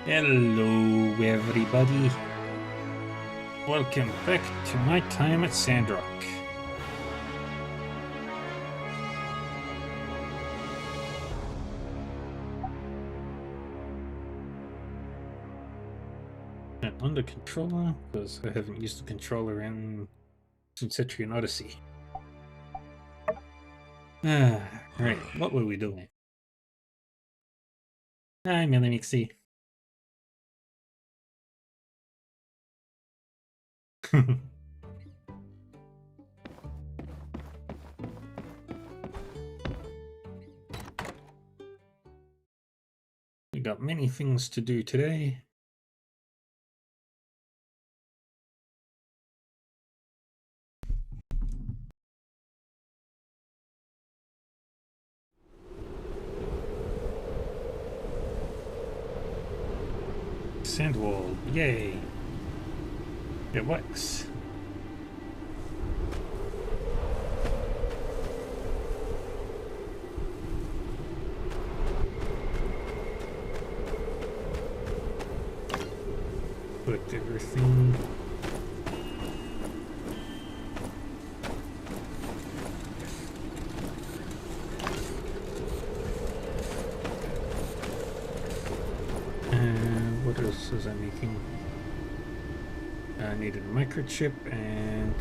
Hello, everybody. Welcome back to my time at Sandrock. And on the controller, because I haven't used the controller since Citrian Odyssey. Right, what were we doing? Hi, Millie Mixie. We got many things to do today. Sandwall, yay! It works. Put everything. What else was I making? I needed a microchip and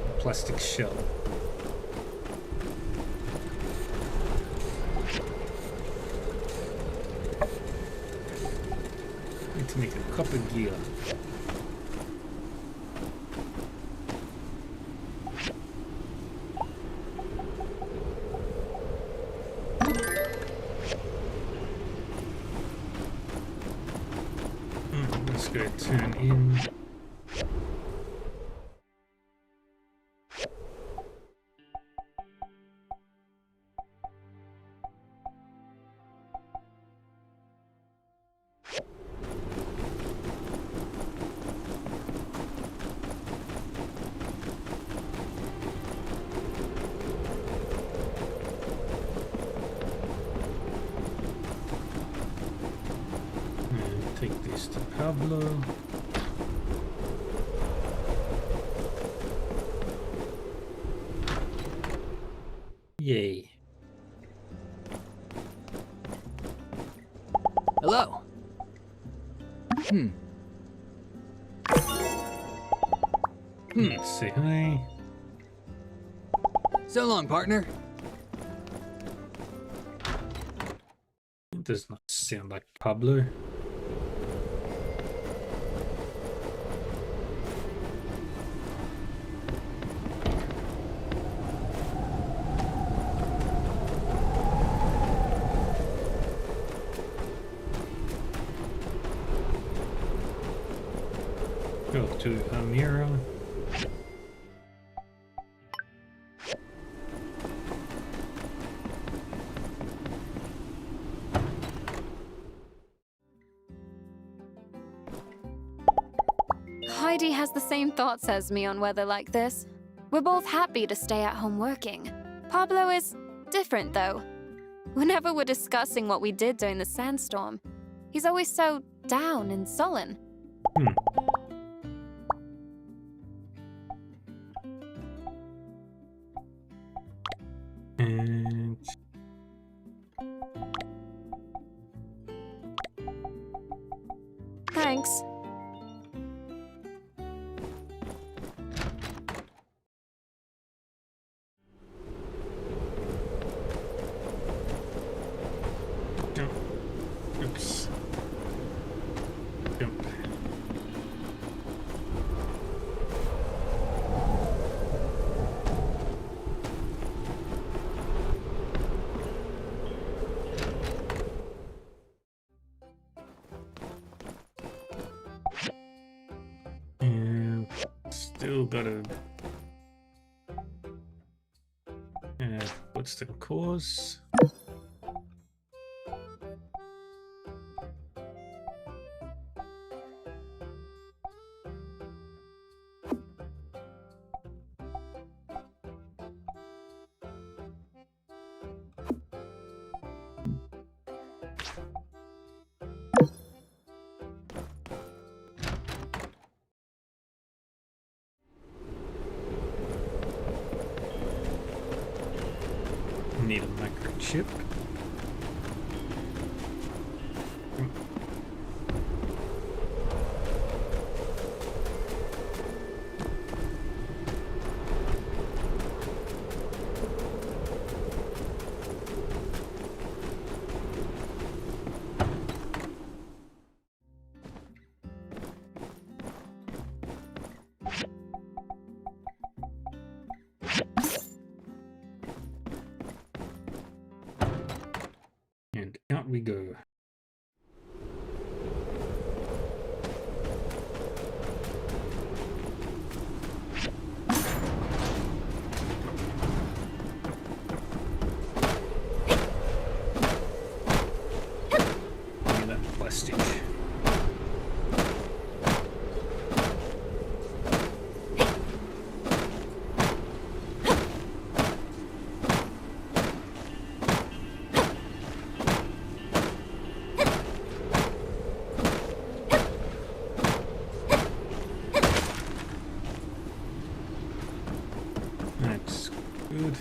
a plastic shell. Need to make a copper gear. Let's go turn in. Take this to Pablo. Yay. Hello. Let's say hi. So long, partner. It does not sound like Pablo. Go to Amira. Heidi has the same thoughts as me on weather like this. We're both happy to stay at home working. Pablo is different, though. Whenever we're discussing what we did during the sandstorm, he's always so down and sullen. And Thanks. jump. Oops. Jump. And still gotta what's the course? Need a microchip. And out we go. Look at that plastic. That's good.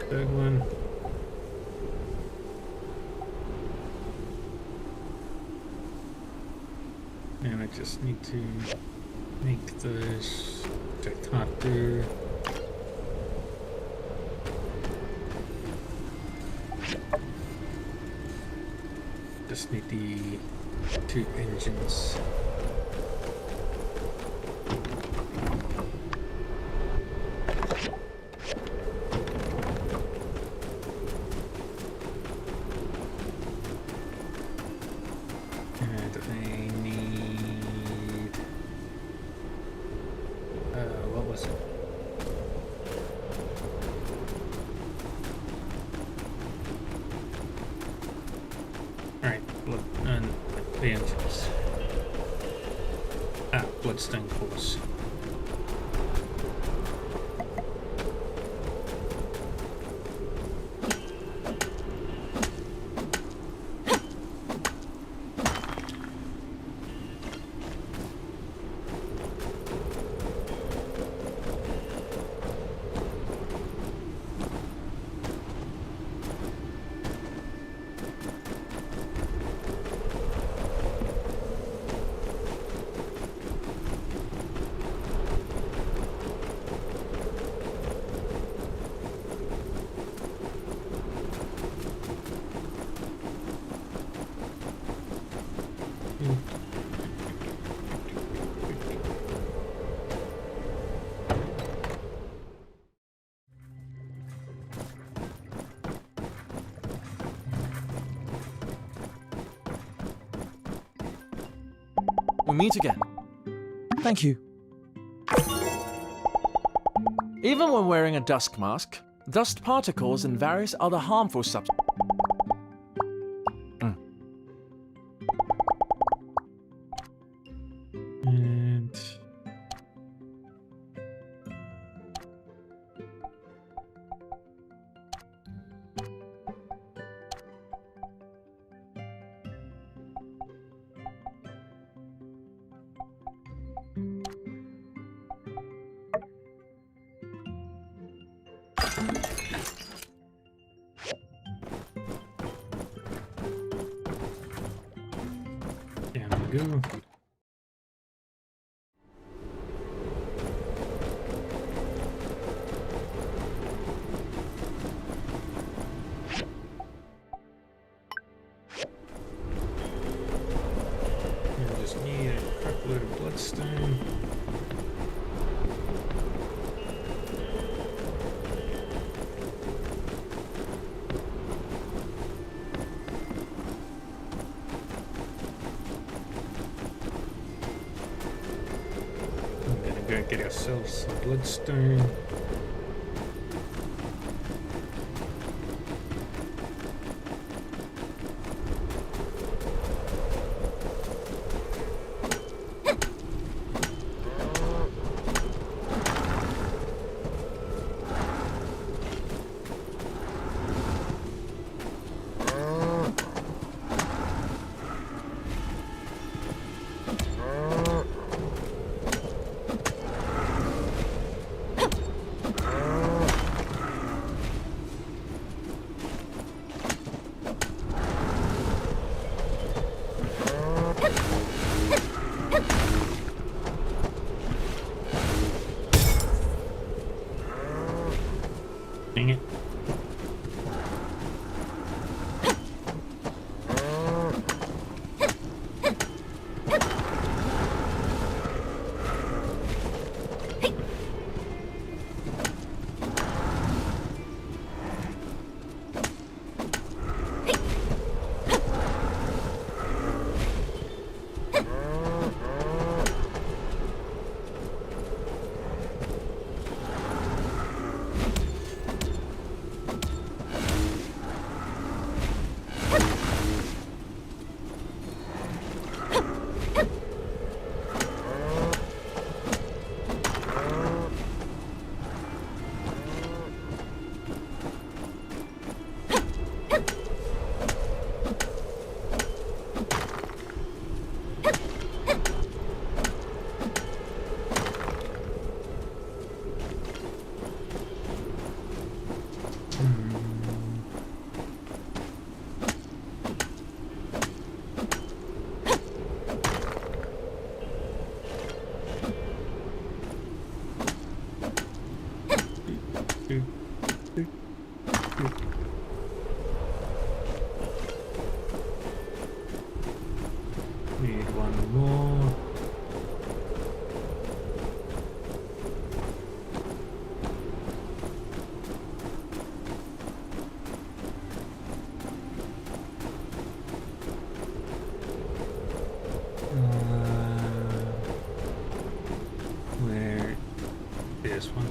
Third one. And I just need to make those, which I can't do. Just need the 2 engines. And I need... what was it? Alright, blood and the engines. Bloodstone cores. We meet again. Thank you. Even when wearing a dust mask, dust particles and various other harmful substances. And... down we go. I just need a crapload of bloodstone. Go get ourselves some bloodstone. Dang it. Doot, doot, doot. Need one more. Where? This one.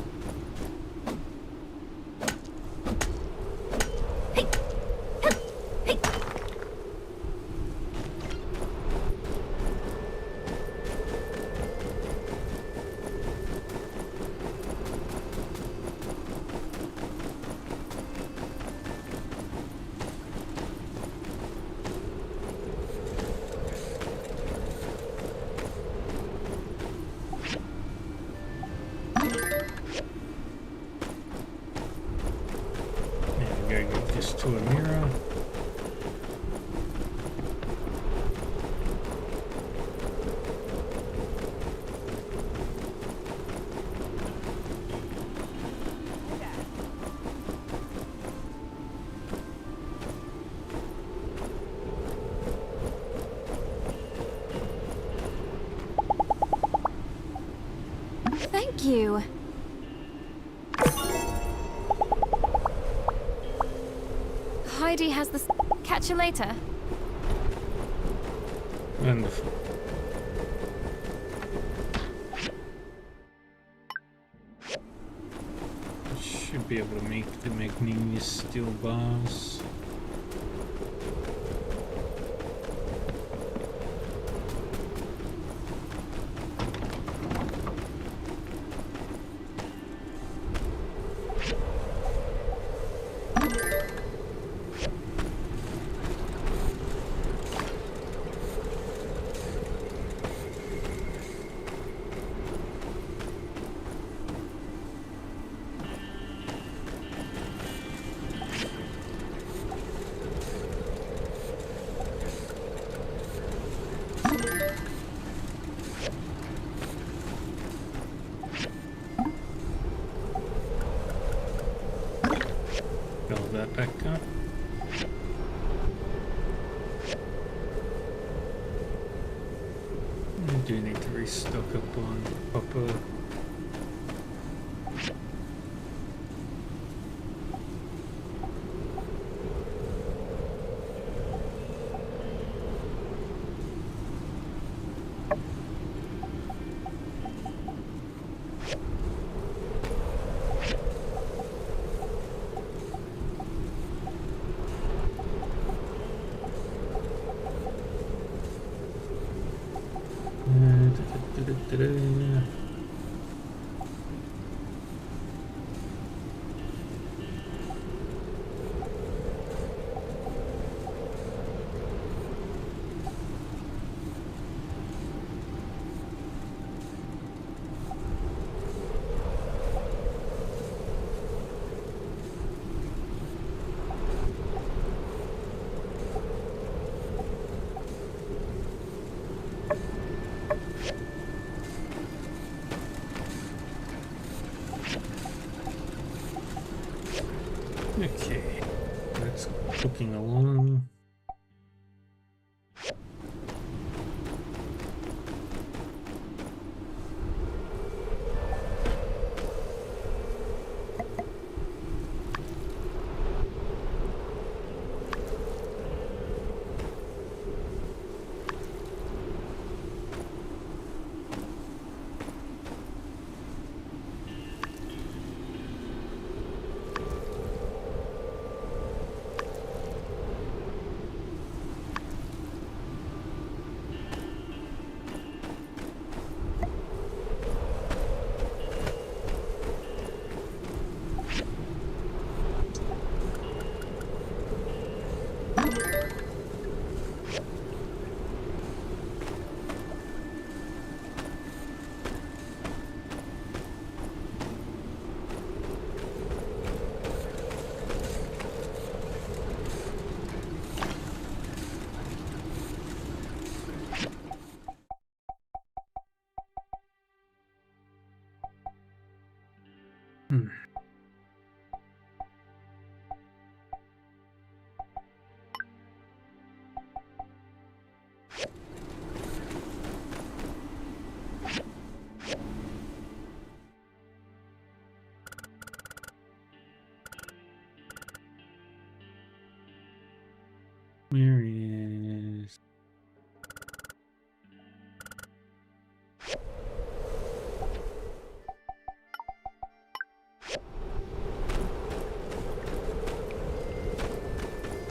Gotta get this to a mirror. Thank you. Heidi has this. Catch you later. Wonderful. Should be able to make the magnesium steel bars. Fill that back up. I do need to restock up on copper. Da-da-da-da-da. Okay, that's cooking along.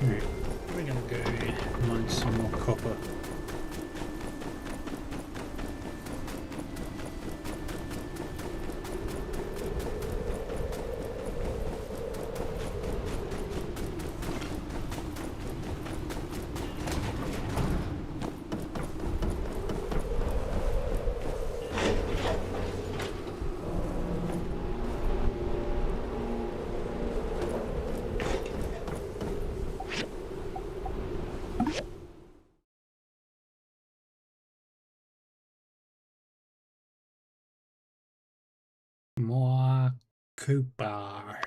Right, we're gonna go mine some more copper. More copper.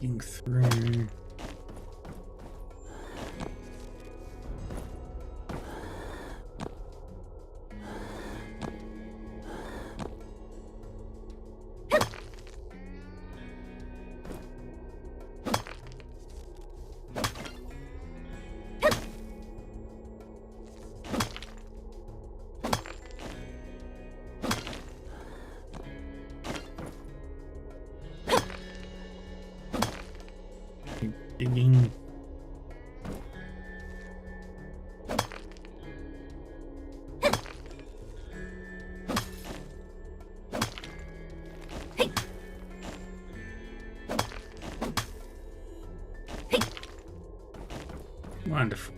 Digging through. Digging. Wonderful.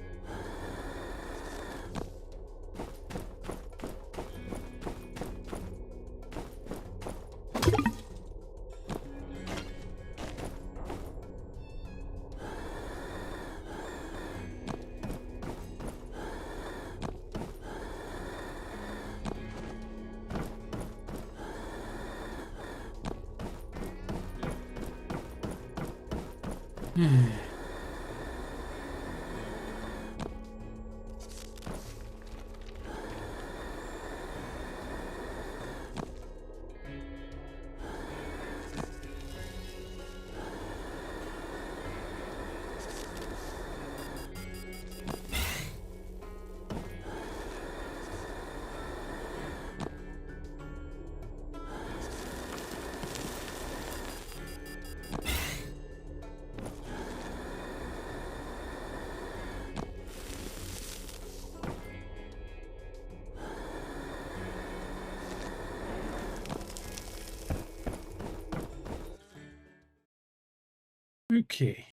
Okay.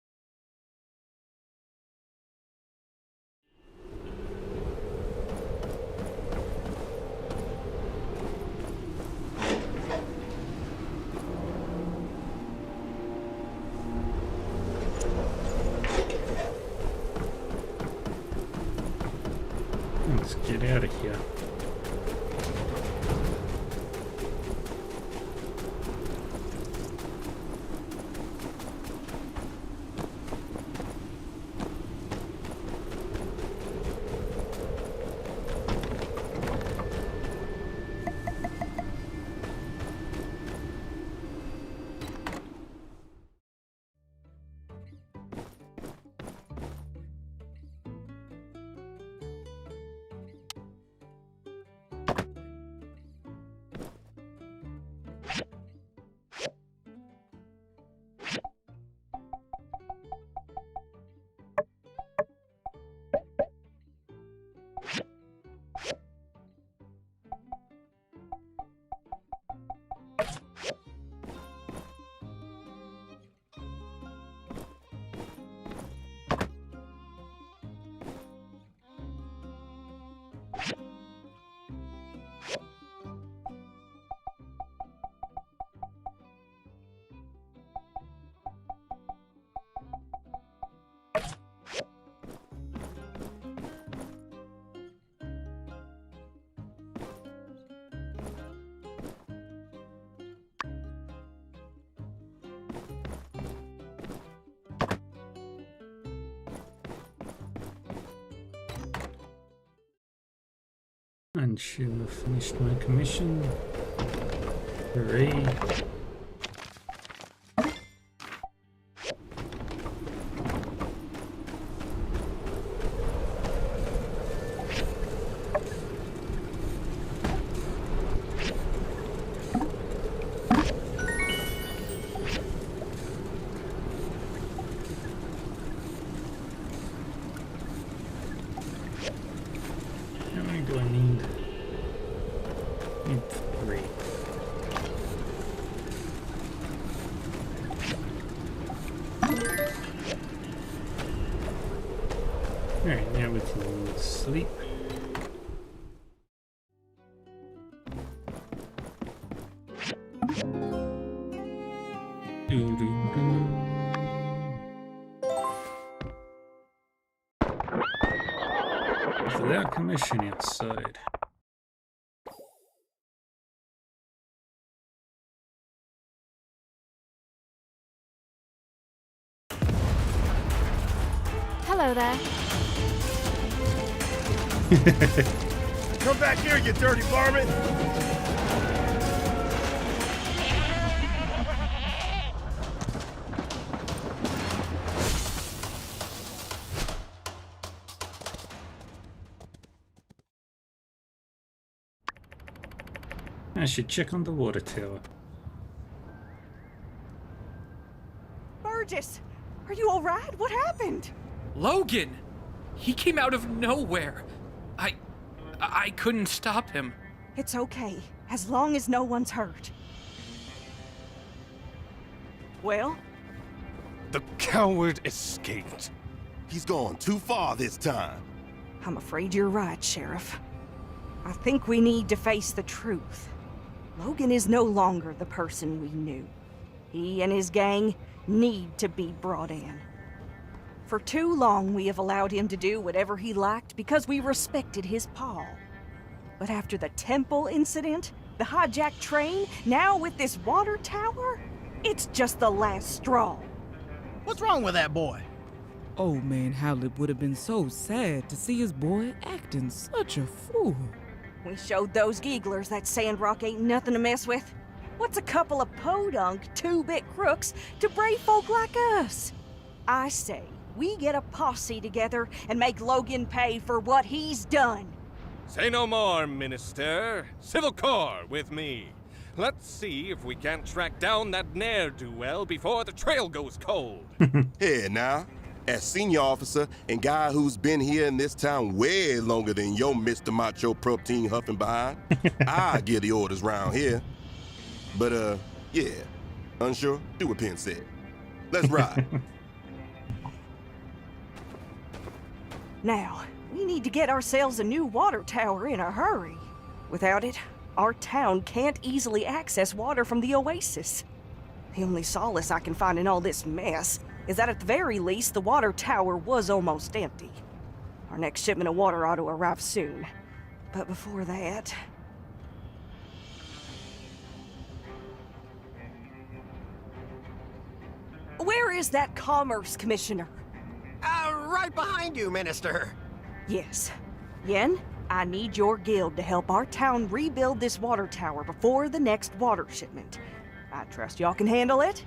Let's get out of here. And should have finished my commission. Hooray. How many do I need? Need 3. Alright, now we can sleep. Without commission outside. Hello there. Come back here, you dirty varmint! I should check on the water tower. Burgess, are you all right? What happened? Logan! He came out of nowhere. I couldn't stop him. It's okay, as long as no one's hurt. Well? The coward escaped. He's gone too far this time. I'm afraid you're right, Sheriff. I think we need to face the truth. Logan is no longer the person we knew. He and his gang need to be brought in. For too long, we have allowed him to do whatever he liked because we respected his paw. But after the temple incident, the hijacked train, now with this water tower, it's just the last straw. What's wrong with that boy? Old man Howlett would have been so sad to see his boy acting such a fool. We showed those gigglers that Sandrock ain't nothing to mess with. What's a couple of podunk, two-bit crooks to brave folk like us? I say, we get a posse together and make Logan pay for what he's done. Say no more, Minister. Civil Corps with me. Let's see if we can't track down that ne'er-do-well before the trail goes cold. Here now, as senior officer and guy who's been here in this town way longer than your Mr. Macho protein huffing behind, I give the orders round here. But, yeah, unsure? Do what Penn said. Let's ride. Now, we need to get ourselves a new water tower in a hurry. Without it, our town can't easily access water from the oasis. The only solace I can find in all this mess is that at the very least, the water tower was almost empty. Our next shipment of water ought to arrive soon. But before that... Where is that Commerce Commissioner? Right behind you, Minister. Yes. Yen, I need your guild to help our town rebuild this water tower before the next water shipment. I trust y'all can handle it?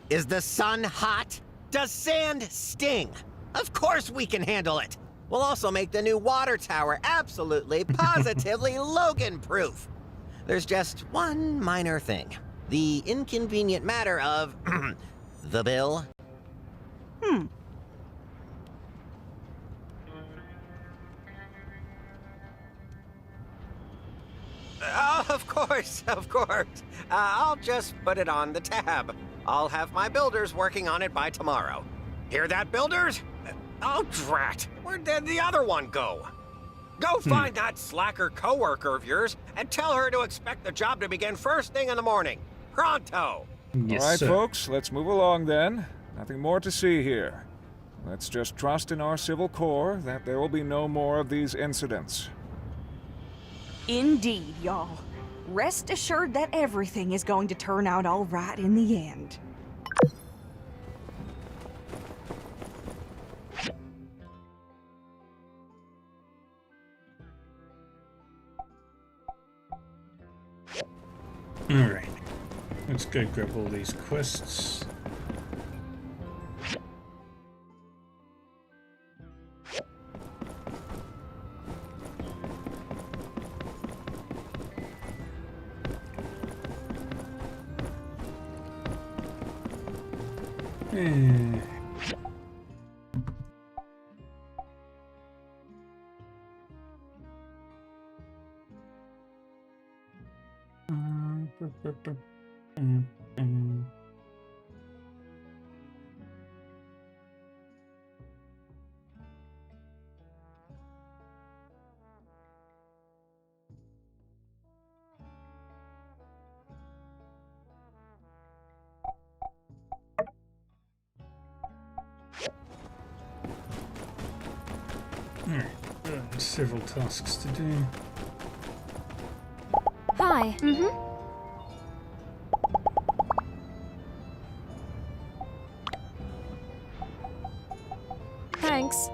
Is the sun hot? Does sand sting? Of course we can handle it. We'll also make the new water tower absolutely, positively Logan-proof. There's just one minor thing. The inconvenient matter of the bill. Of course, of course. I'll just put it on the tab. I'll have my builders working on it by tomorrow. Hear that, builders? Oh, drat. Where'd the other one go? Go find that slacker coworker of yours and tell her to expect the job to begin first thing in the morning. Pronto! Yes, All right, sir. folks, let's move along then. Nothing more to see here. Let's just trust in our Civil Corps that there will be no more of these incidents. Indeed, y'all. Rest assured that everything is going to turn out all right in the end. Let's go grab all these quests. Eh. Alright, several tasks to do. Hi. Thanks.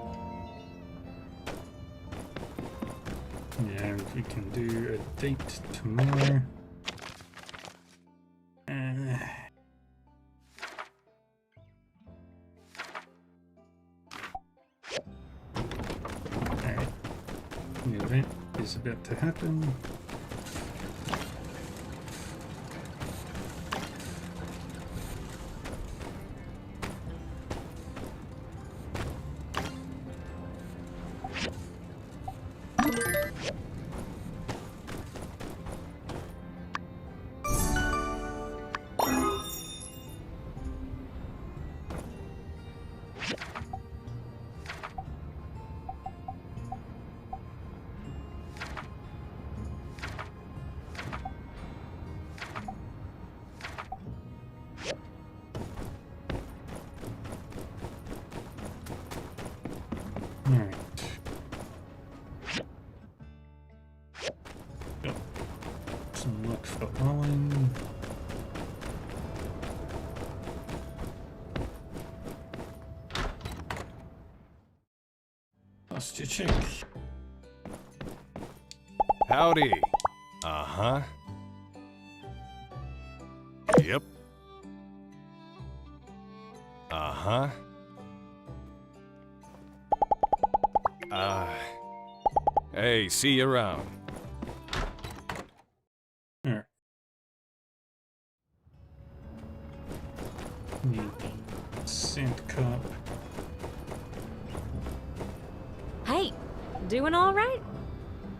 Yeah, we can do a date tomorrow. Alright. The event is about to happen. Alright. Got some luck for Owen. Lost your check. Howdy. Uh-huh. Yep. Uh-huh. Hey, see you around. Alright. Need Sandrock. Hey, doing all right?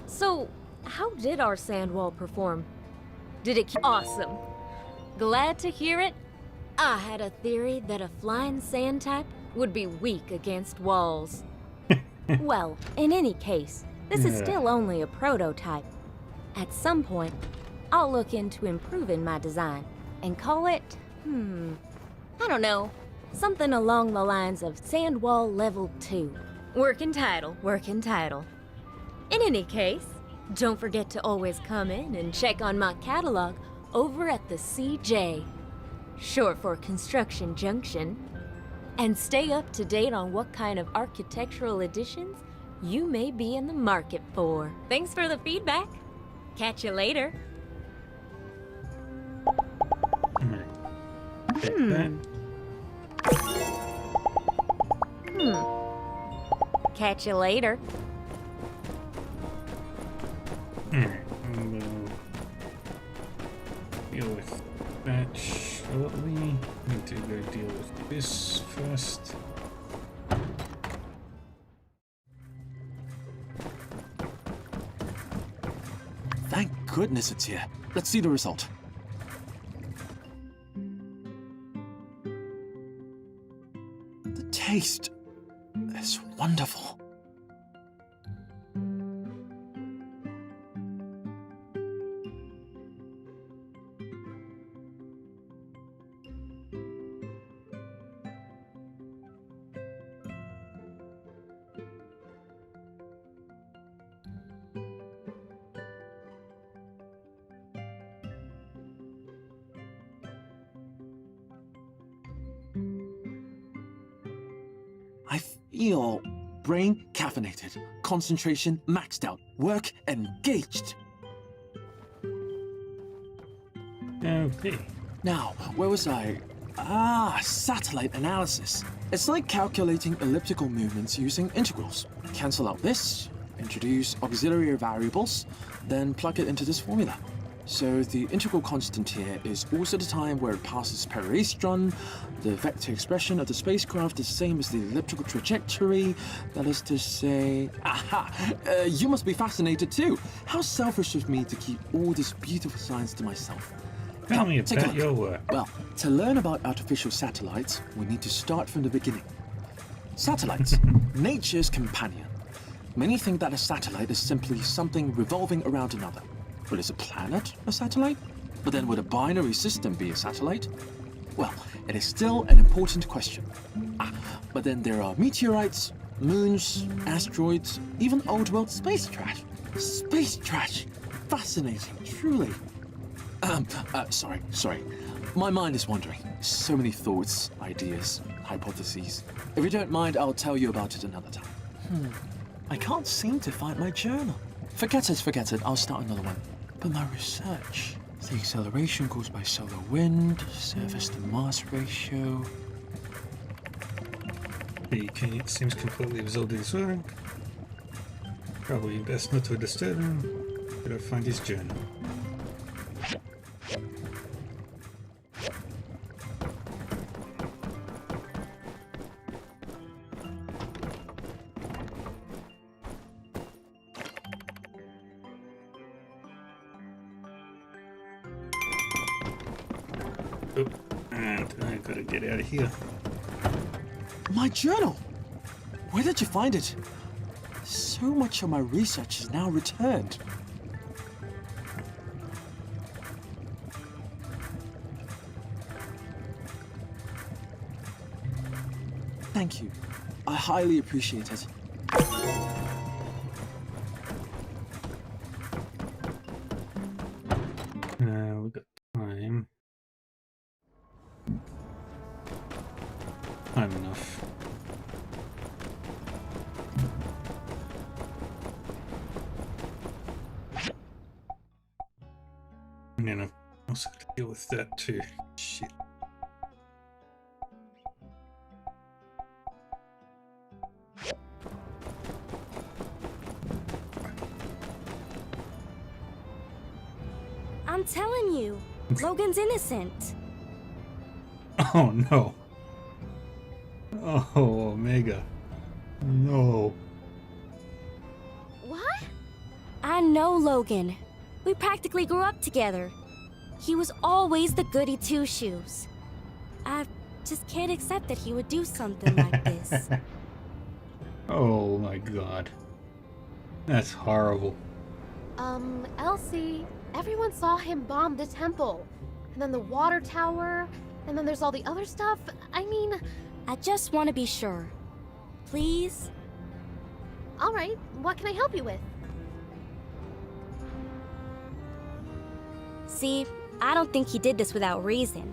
So, how did our sand wall perform? Did it awesome? Glad to hear it. I had a theory that a flying sand type would be weak against walls. Well, in any case, this is still only a prototype. At some point, I'll look into improving my design and call it, I don't know, something along the lines of Sand Wall Level 2. Working title, working title. In any case, don't forget to always come in and check on my catalog over at the CJ, short for Construction Junction, and stay up to date on what kind of architectural additions you may be in the market for. Thanks for the feedback. Catch you later. Take that. Catch you later. Alright, we'll deal with that shortly. Need to go deal with this first. Thank goodness it's here. Let's see the result. The taste is wonderful. I feel brain caffeinated, concentration maxed out, work engaged. Okay, Now, where was I? Ah, satellite analysis. It's like calculating elliptical movements using integrals. Cancel out this, introduce auxiliary variables, then plug it into this formula. So the integral constant here is also the time where it passes peristron. The vector expression of the spacecraft is the same as the elliptical trajectory. That is to say... Aha! You must be fascinated too. How selfish of me to keep all this beautiful science to myself. Tell me take a about look. your work. Well, to learn about artificial satellites, we need to start from the beginning. Satellites, nature's companion. Many think that a satellite is simply something revolving around another. But is a planet a satellite? But then would a binary system be a satellite? Well, it is still an important question. But then there are meteorites, moons, asteroids, even old world space trash. Space trash! Fascinating, truly. Sorry. My mind is wandering. So many thoughts, ideas, hypotheses. If you don't mind, I'll tell you about it another time. I can't seem to find my journal. Forget it. I'll start another one. But my research. The acceleration caused by solar wind, surface to mass ratio. It seems completely absorbed in his work. Probably best not to disturb him. Better find his journal. Oh, and I gotta get out of here. My journal! Where did you find it? So much of my research is now returned. Thank you. I highly appreciate it. We got time. Time enough. And then I've also got to deal with that too. Shit. I'm telling you, Logan's innocent. Oh no. Oh, Omega. No. What? I know Logan. We practically grew up together. He was always the goody two-shoes. I just can't accept that he would do something like this. Oh my god. That's horrible. Elsie, everyone saw him bomb the temple. And then the water tower, and then there's all the other stuff. I mean... I just want to be sure. Please? Alright, what can I help you with? See, I don't think he did this without reason.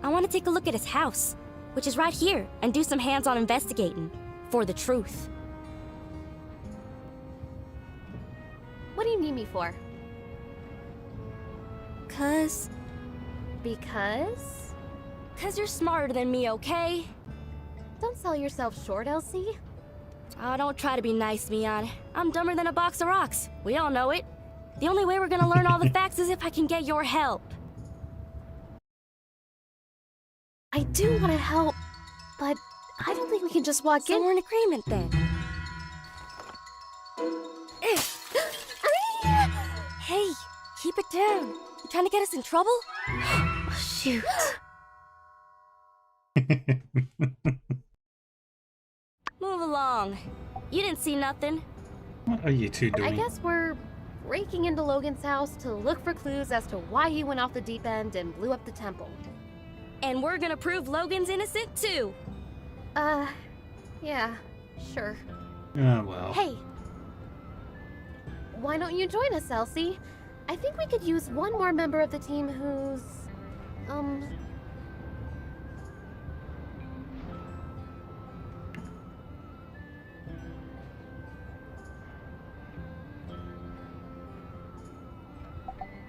I want to take a look at his house, which is right here, and do some hands-on investigating. For the truth. What do you need me for? Because you're smarter than me, okay? Don't sell yourself short, Elsie. Oh, don't try to be nice, Mion. I'm dumber than a box of rocks. We all know it. The only way we're gonna learn all the facts is if I can get your help. I do want to help, but I don't think we can just walk So in. we're in agreement then. Hey, keep it down. You trying to get us in trouble? Oh, shoot. Move along. You didn't see nothing. What are you two doing? I guess we're breaking into Logan's house to look for clues as to why he went off the deep end and blew up the temple. And we're gonna prove Logan's innocent too. Yeah, sure. Oh well. Hey, why don't you join us, Elsie? I think we could use one more member of the team who's,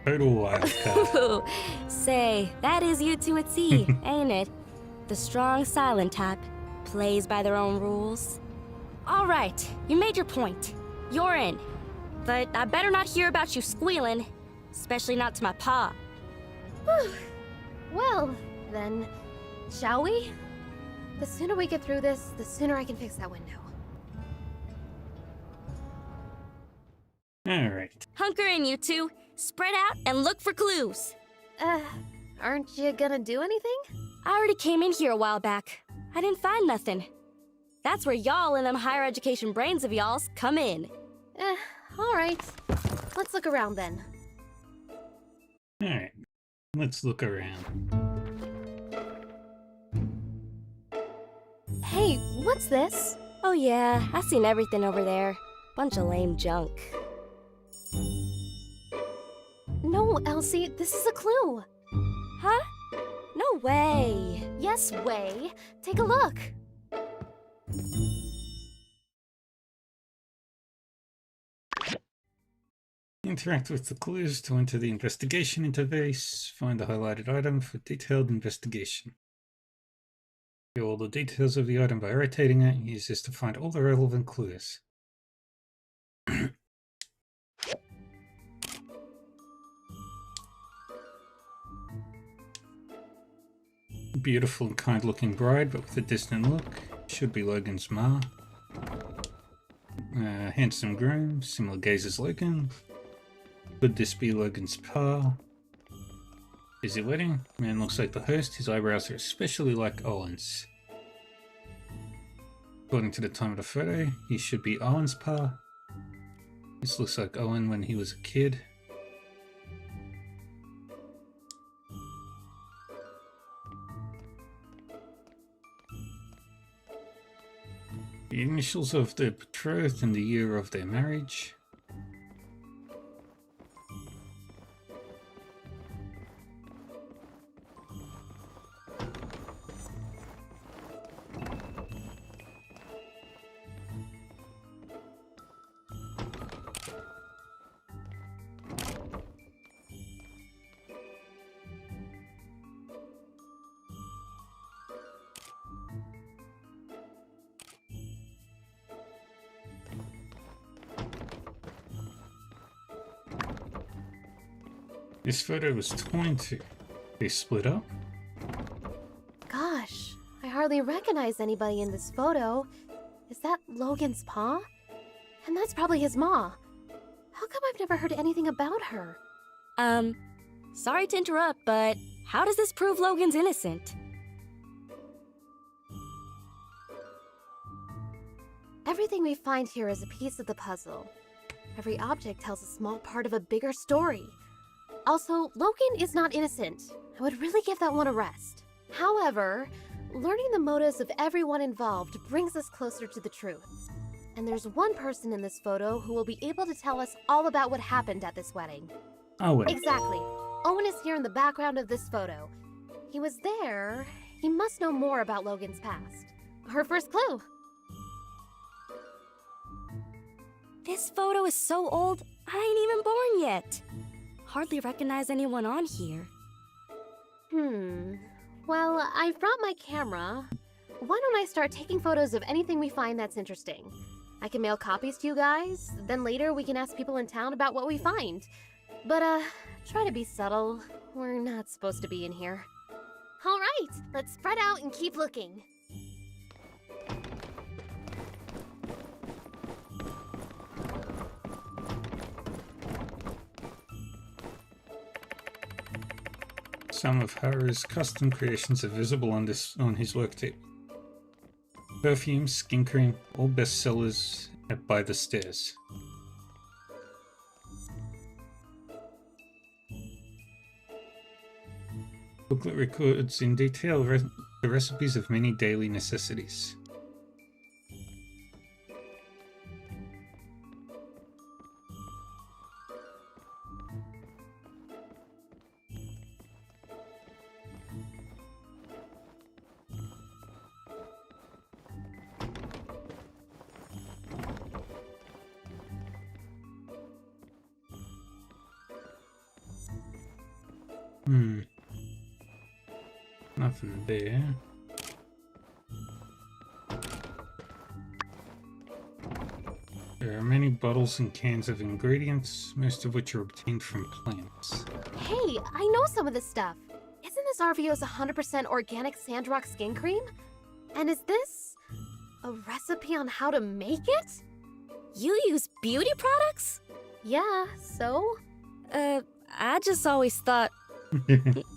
Total wild card. Ooh, say, that is you to a T, ain't it? The strong silent type. Plays by their own rules. All right, you made your point. You're in. But I better not hear about you squealing. Especially not to my pa. Well, then, shall we? The sooner we get through this, the sooner I can fix that window. Alright. Hunker in, you two. Spread out and look for clues. Aren't you gonna do anything? I already came in here a while back. I didn't find nothing. That's where y'all and them higher education brains of y'all's come in. Alright. Let's look around then. Alright. Let's look around. Hey, what's this? Oh yeah, I seen everything over there. Bunch of lame junk. No, Elsie, this is a clue. Huh? No way. Yes, way. Take a look. Interact with the clues to enter the investigation interface. Find the highlighted item for detailed investigation. Get all the details of the item by rotating it. Use this to find all the relevant clues. Beautiful and kind-looking bride, but with a distant look. Should be Logan's ma. Handsome groom, similar gaze as Logan. Could this be Logan's pa? Busy wedding. Man looks like the host. His eyebrows are especially like Owen's. According to the time of the photo, he should be Owen's pa. This looks like Owen when he was a kid. The initials of the betrothed and the year of their marriage. This photo was torn too. They split up? Gosh, I hardly recognize anybody in this photo. Is that Logan's pa? And that's probably his ma. How come I've never heard anything about her? Sorry to interrupt, but how does this prove Logan's innocent? Everything we find here is a piece of the puzzle. Every object tells a small part of a bigger story. Also, Logan is not innocent. I would really give that one a rest. However, learning the motives of everyone involved brings us closer to the truth. And there's one person in this photo who will be able to tell us all about what happened at this wedding. Owen. Exactly. Owen is here in the background of this photo. He was there. He must know more about Logan's past. Her first clue. This photo is so old, I ain't even born yet. Hardly recognize anyone on here. Well, I've brought my camera. Why don't I start taking photos of anything we find that's interesting? I can mail copies to you guys, then later we can ask people in town about what we find. But, try to be subtle. We're not supposed to be in here. All right, let's spread out and keep looking. Some of Haru's custom creations are visible on his work table. Perfume, skin cream, all bestsellers at By the Stairs. Booklet records in detail the recipes of many daily necessities. Nothing there. There are many bottles and cans of ingredients, most of which are obtained from plants. Hey, I know some of this stuff. Isn't this RVO's 100% organic Sandrock skin cream? And is this a recipe on how to make it? You use beauty products? Yeah, so? I just always thought...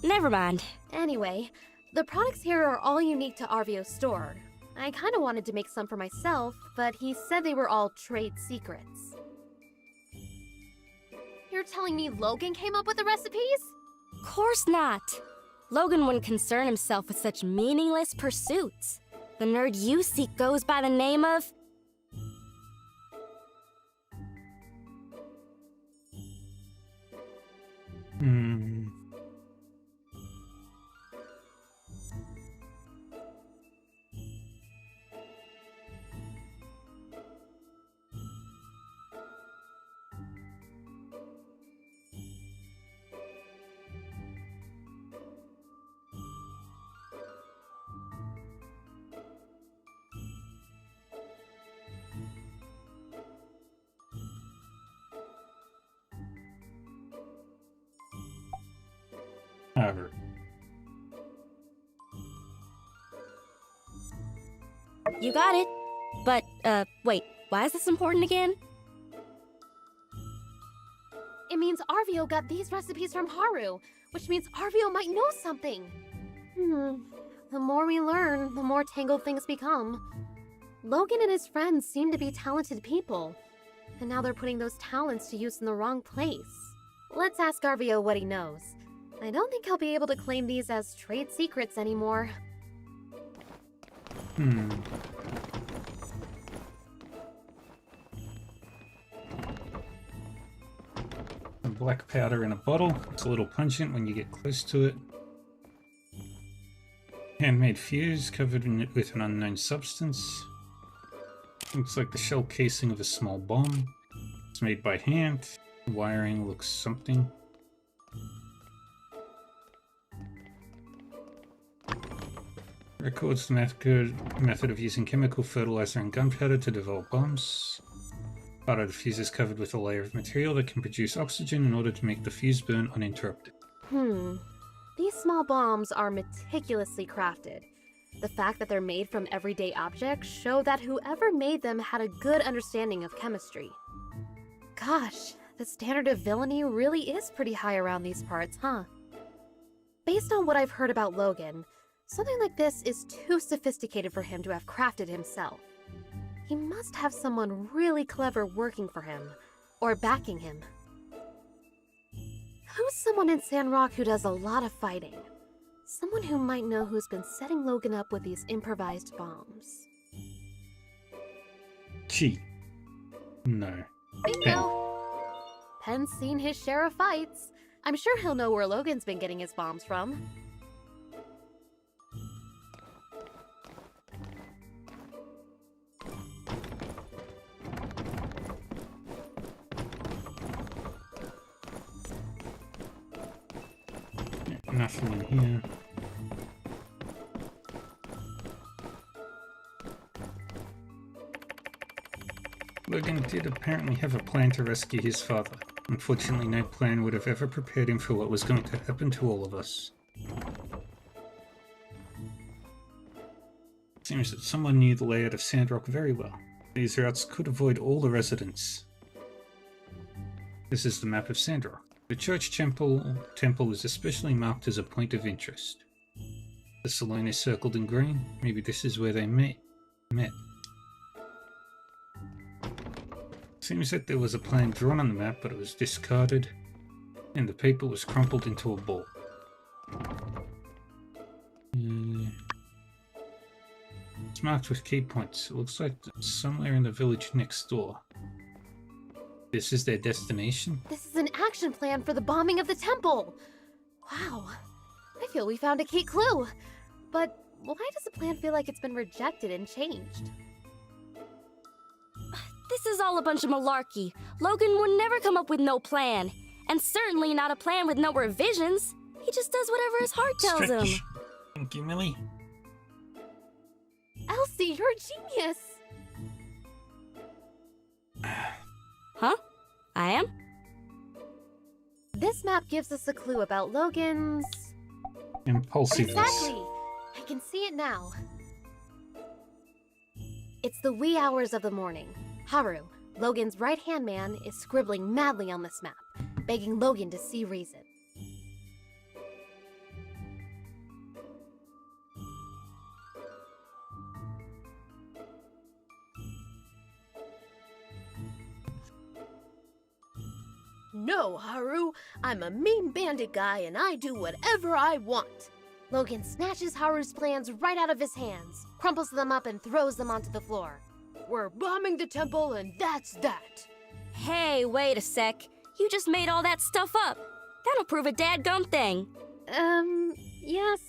Never mind. Anyway, the products here are all unique to RVO's store. I kind of wanted to make some for myself, but he said they were all trade secrets. You're telling me Logan came up with the recipes? Course not. Logan wouldn't concern himself with such meaningless pursuits. The nerd you seek goes by the name of... Harvard. You got it. But, wait, why is this important again? It means RVO got these recipes from Haru, which means RVO might know something. The more we learn, the more tangled things become. Logan and his friends seem to be talented people, and now they're putting those talents to use in the wrong place. Let's ask RVO what he knows. I don't think he'll be able to claim these as trade secrets anymore. A black powder in a bottle. It's a little pungent when you get close to it. Handmade fuse covered with an unknown substance. Looks like the shell casing of a small bomb. It's made by hand. The wiring looks something. Records the method of using chemical fertilizer and gunpowder to develop bombs. Part of the fuse is covered with a layer of material that can produce oxygen in order to make the fuse burn uninterrupted. These small bombs are meticulously crafted. The fact that they're made from everyday objects show that whoever made them had a good understanding of chemistry. Gosh, the standard of villainy really is pretty high around these parts, huh? Based on what I've heard about Logan, something like this is too sophisticated for him to have crafted himself. He must have someone really clever working for him, or backing him. Who's someone in Sandrock who does a lot of fighting? Someone who might know who's been setting Logan up with these improvised bombs. Chi. No. Bingo! Penn's seen his share of fights. I'm sure he'll know where Logan's been getting his bombs from. Nothing in here. Logan did apparently have a plan to rescue his father. Unfortunately, no plan would have ever prepared him for what was going to happen to all of us. It seems that someone knew the layout of Sandrock very well. These routes could avoid all the residents. This is the map of Sandrock. The church temple is especially marked as a point of interest. The saloon is circled in green. Maybe this is where they met. Seems that there was a plan drawn on the map, but it was discarded, and the paper was crumpled into a ball. It's marked with key points. It looks like it's somewhere in the village next door. This is their destination? This is an action plan for the bombing of the temple! Wow. I feel we found a key clue. But why does the plan feel like it's been rejected and changed? This is all a bunch of malarkey. Logan would never come up with no plan. And certainly not a plan with no revisions. He just does whatever his heart tells him. Stretch. Thank you, Millie. Elsie, you're a genius! Huh? I am? This map gives us a clue about Logan's... Impulsiveness. Exactly! I can see it now. It's the wee hours of the morning. Haru, Logan's right-hand man, is scribbling madly on this map, begging Logan to see reason. No, Haru. I'm a mean bandit guy and I do whatever I want. Logan snatches Haru's plans right out of his hands, crumples them up and throws them onto the floor. We're bombing the temple and that's that. Hey, wait a sec. You just made all that stuff up. That'll prove a dadgum thing. Yes.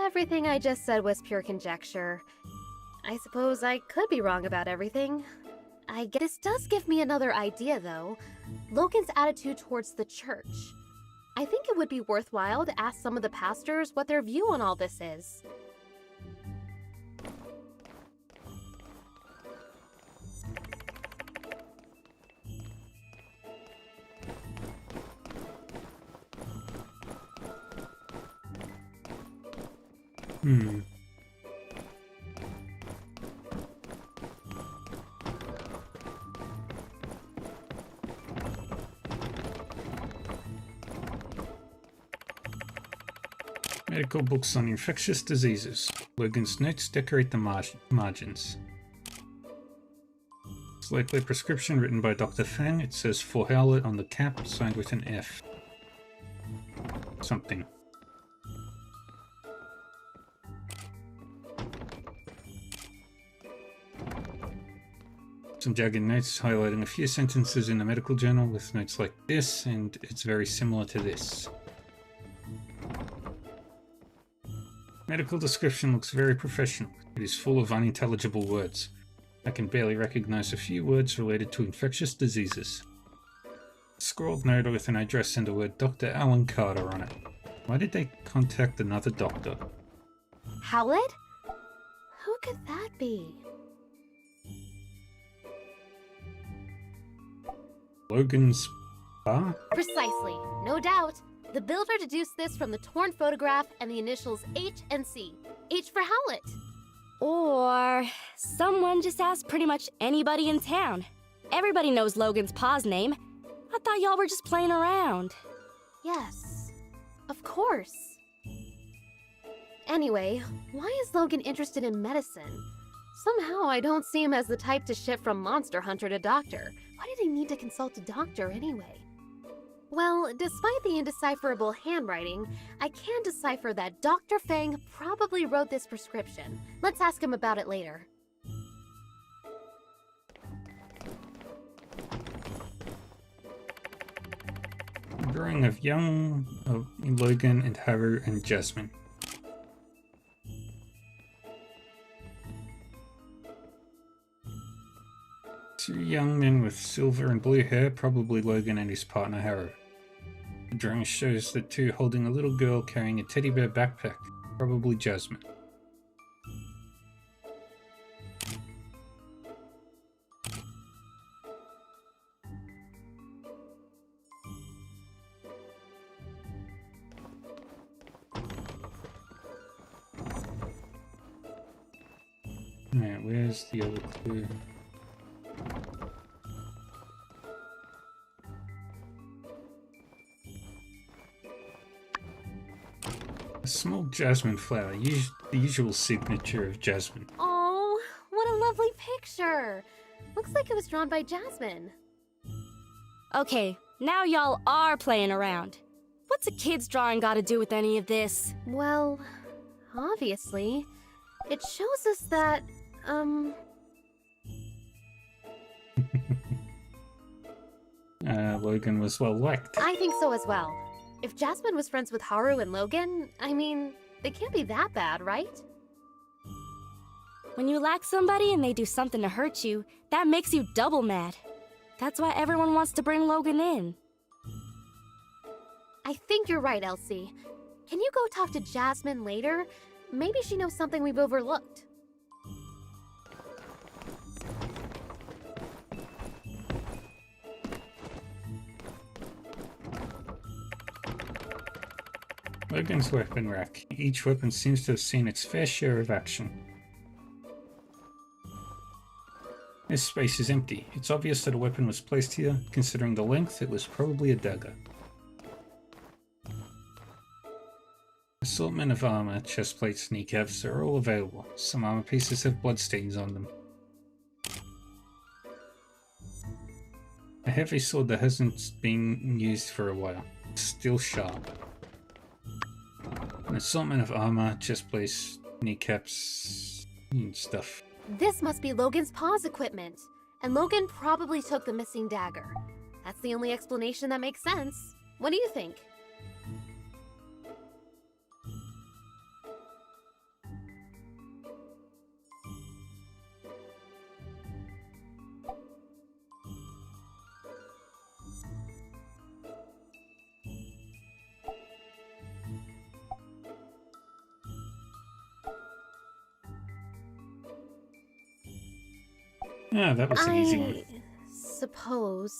Everything I just said was pure conjecture. I suppose I could be wrong about everything. I guess this does give me another idea, though. Logan's attitude towards the church. I think it would be worthwhile to ask some of the pastors what their view on all this is. Medical books on infectious diseases. Logan's notes decorate the margins. It's likely a prescription written by Dr. Fang. It says for Howlett on the cap, signed with an F. Something. Some jagged notes highlighting a few sentences in the medical journal with notes like this, and it's very similar to this. Medical description looks very professional. It is full of unintelligible words. I can barely recognize a few words related to infectious diseases. Scrawled note with an address and the word Dr. Alan Carter on it. Why did they contact another doctor? Howlett? Who could that be? Logan's bar? Precisely, no doubt. The builder deduced this from the torn photograph and the initials H and C. H for Howlett. Or someone just asked pretty much anybody in town. Everybody knows Logan's pa's name. I thought y'all were just playing around. Yes, of course. Anyway, why is Logan interested in medicine? Somehow I don't see him as the type to shift from monster hunter to doctor. Why did he need to consult a doctor anyway? Well, despite the indecipherable handwriting, I can decipher that Dr. Fang probably wrote this prescription. Let's ask him about it later. Drawing of young Logan and Haru and Jasmine. Two young men with silver and blue hair, probably Logan and his partner Haru. The drawing shows the two holding a little girl carrying a teddy bear backpack, probably Jasmine. Alright, where's the other clue? A small jasmine flower, the usual signature of Jasmine. Oh, what a lovely picture! Looks like it was drawn by Jasmine. Okay, now y'all are playing around. What's a kid's drawing got to do with any of this? Well, obviously. It shows us that, Logan was well liked. I think so as well. If Jasmine was friends with Haru and Logan, I mean, they can't be that bad, right? When you like somebody and they do something to hurt you, that makes you double mad. That's why everyone wants to bring Logan in. I think you're right, Elsie. Can you go talk to Jasmine later? Maybe she knows something we've overlooked. Logan's weapon rack. Each weapon seems to have seen its fair share of action. This space is empty. It's obvious that a weapon was placed here. Considering the length, it was probably a dagger. Assortment of armor, chest plates, kneecaps are all available. Some armor pieces have bloodstains on them. A heavy sword that hasn't been used for a while. Still sharp. An assortment of armor, chest plates, kneecaps, and stuff. This must be Logan's paws equipment. And Logan probably took the missing dagger. That's the only explanation that makes sense. What do you think? Yeah, that was an easy one. I suppose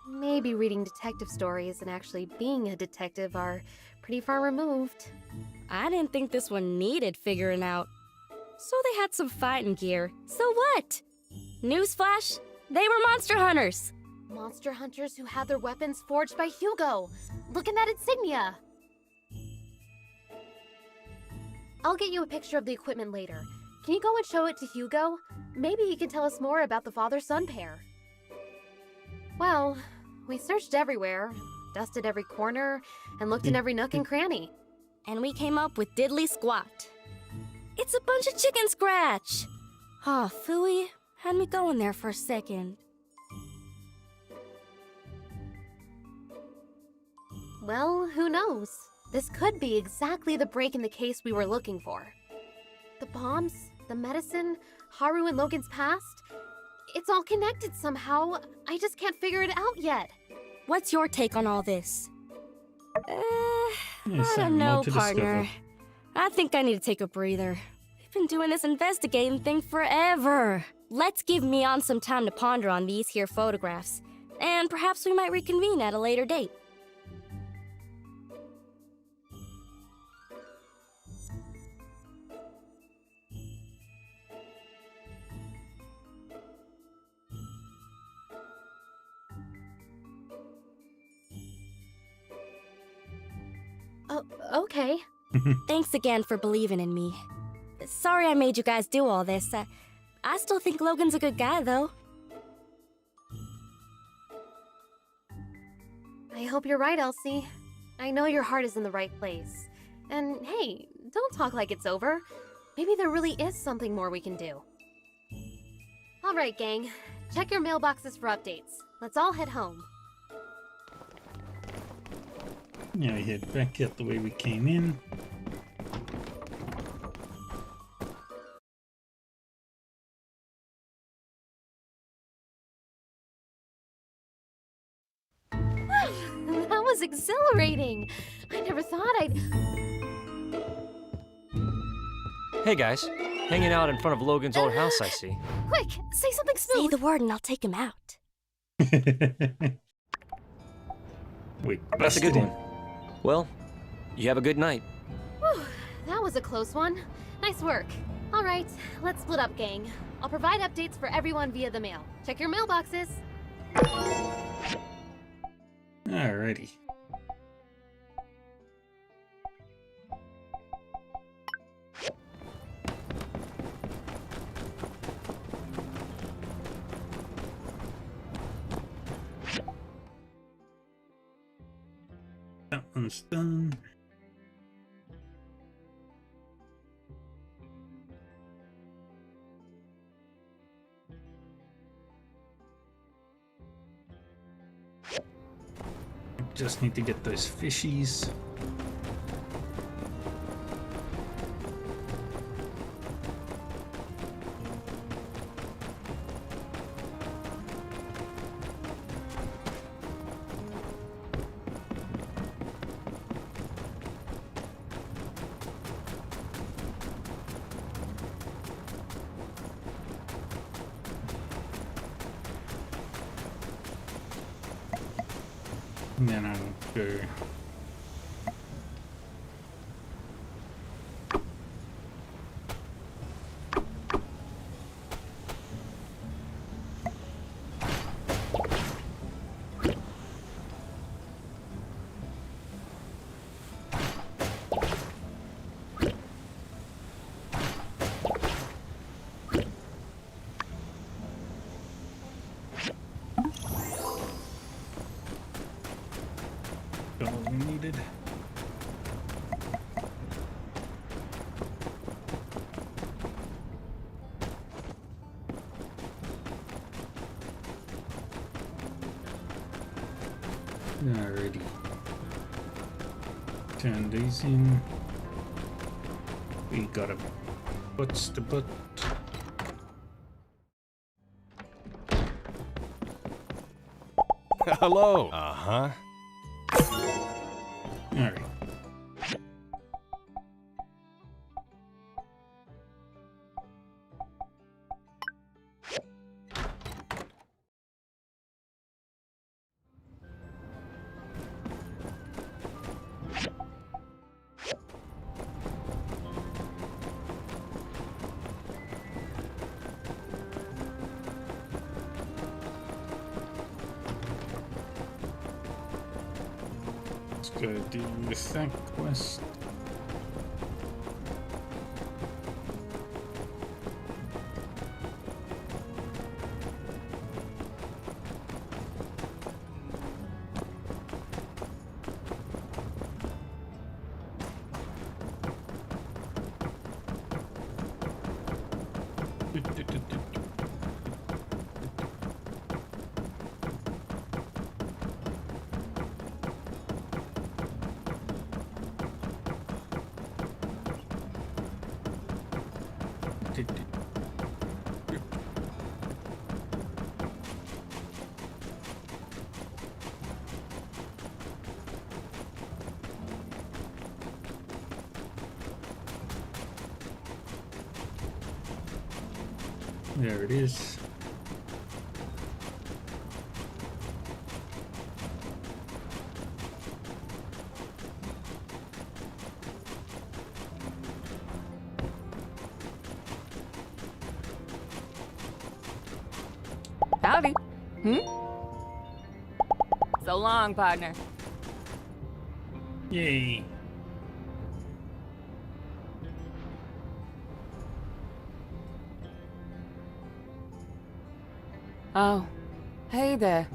maybe reading detective stories and actually being a detective are pretty far removed. I didn't think this one needed figuring out. So they had some fighting gear. So what? Newsflash, they were monster hunters. Monster hunters who had their weapons forged by Hugo. Look at that insignia. I'll get you a picture of the equipment later. Can you go and show it to Hugo? Maybe he can tell us more about the father-son pair. Well, we searched everywhere, dusted every corner, and looked in every nook and cranny. And we came up with diddly squat. It's a bunch of chicken scratch. Oh, phooey, had me going there for a second. Well, who knows? This could be exactly the break in the case we were looking for. The bombs, the medicine, Haru and Logan's past. It's all connected somehow. I just can't figure it out yet. What's your take on all this? I Yes, don't more know, to partner. discover. I think I need to take a breather. We've been doing this investigating thing forever. Let's give Mion some time to ponder on these here photographs. And perhaps we might reconvene at a later date. Oh, okay. Thanks again for believing in me. Sorry I made you guys do all this. I still think Logan's a good guy, though. I hope you're right, Elsie. I know your heart is in the right place. And hey, don't talk like it's over. Maybe there really is something more we can do. All right, gang. Check your mailboxes for updates. Let's all head home. Now we head back out the way we came in. That was exhilarating. I never thought I'd... Hey guys, hanging out in front of Logan's old house, I see. Quick, say something smooth. Say the word and I'll take him out. Wait, That's a good one. Well, you have a good night. Whew, that was a close one. Nice work. All right, let's split up, gang. I'll provide updates for everyone via the mail. Check your mailboxes. Alrighty. That one's done. Just need to get those fishies. And then I'll go. Got what we needed. Alrighty. Turn these in. We got a butts to butt. Hello. Uh-huh. Alright. Let's go do that quest. There it is. Howdy. So long, partner. Yay. Oh, hey there.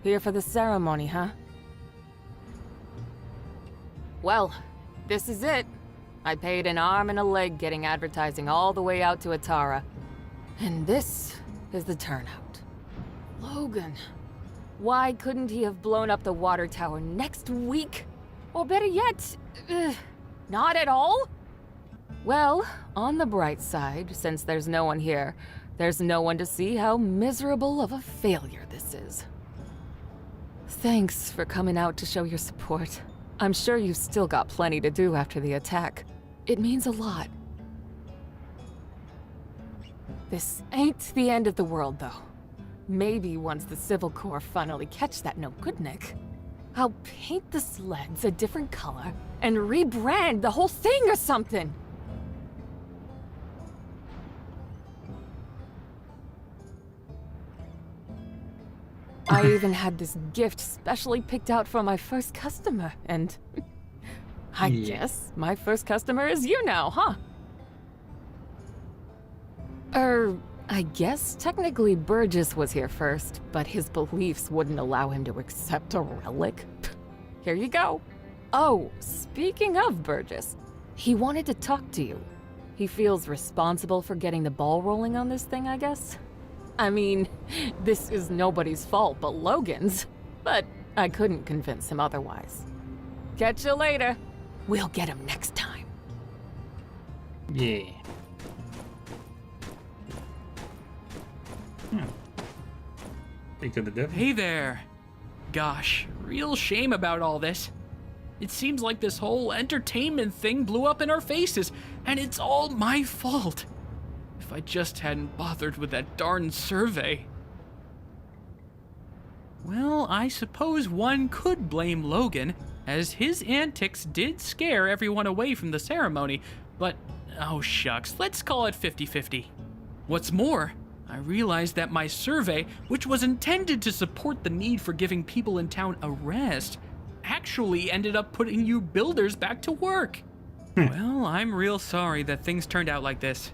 Here for the ceremony, huh? Well, this is it. I paid an arm and a leg getting advertising all the way out to Atara. And this is the turnout. Logan. Why couldn't he have blown up the water tower next week? Or better yet, not at all? Well, on the bright side, since there's no one here, there's no one to see how miserable of a failure this is. Thanks for coming out to show your support. I'm sure you've still got plenty to do after the attack. It means a lot. This ain't the end of the world, though. Maybe once the Civil Corps finally catch that no-good-Nick, I'll paint the sleds a different color and rebrand the whole thing or something! I even had this gift specially picked out for my first customer, and I guess my first customer is you now, huh? I guess technically Burgess was here first, but his beliefs wouldn't allow him to accept a relic. Here you go. Oh, speaking of Burgess, he wanted to talk to you. He feels responsible for getting the ball rolling on this thing, I guess. I mean, this is nobody's fault but Logan's, but I couldn't convince him otherwise. Catch you later. We'll get him next time. Yeah. Think of the devil. Hey there. Gosh, real shame about all this. It seems like this whole entertainment thing blew up in our faces, and it's all my fault. If I just hadn't bothered with that darn survey. Well, I suppose one could blame Logan, as his antics did scare everyone away from the ceremony, but oh shucks, let's call it 50-50. What's more, I realized that my survey, which was intended to support the need for giving people in town a rest, actually ended up putting you builders back to work. Well, I'm real sorry that things turned out like this.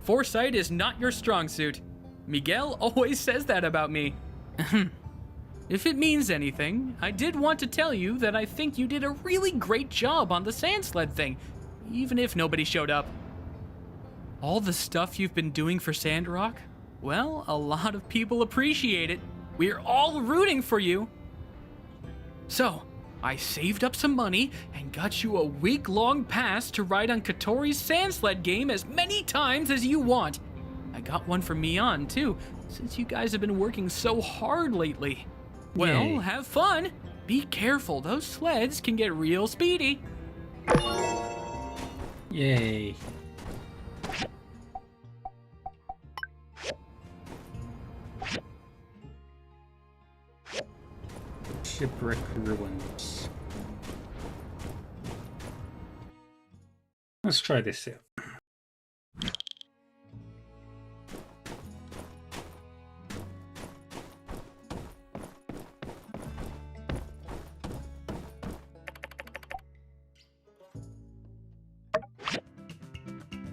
Foresight is not your strong suit. Miguel always says that about me. If it means anything, I did want to tell you that I think you did a really great job on the sand sled thing, even if nobody showed up. All the stuff you've been doing for Sandrock, well, a lot of people appreciate it. We're all rooting for you. So, I saved up some money and got you a week-long pass to ride on Katori's sand sled game as many times as you want. I got one for Mian, too, since you guys have been working so hard lately. Well, Yay. have fun. Be careful, those sleds can get real speedy. Yay. Shipwreck ruins. Let's try this out.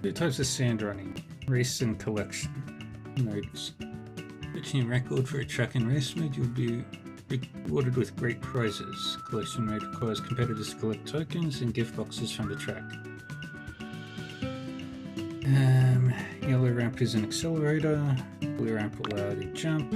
Two types of sand running, race and collection. Modes. Reaching a record for a track and race mode, you'll be rewarded with great prizes. Collection mode requires competitors to collect tokens and gift boxes from the track. Yellow ramp is an accelerator, blue ramp will allow you to jump.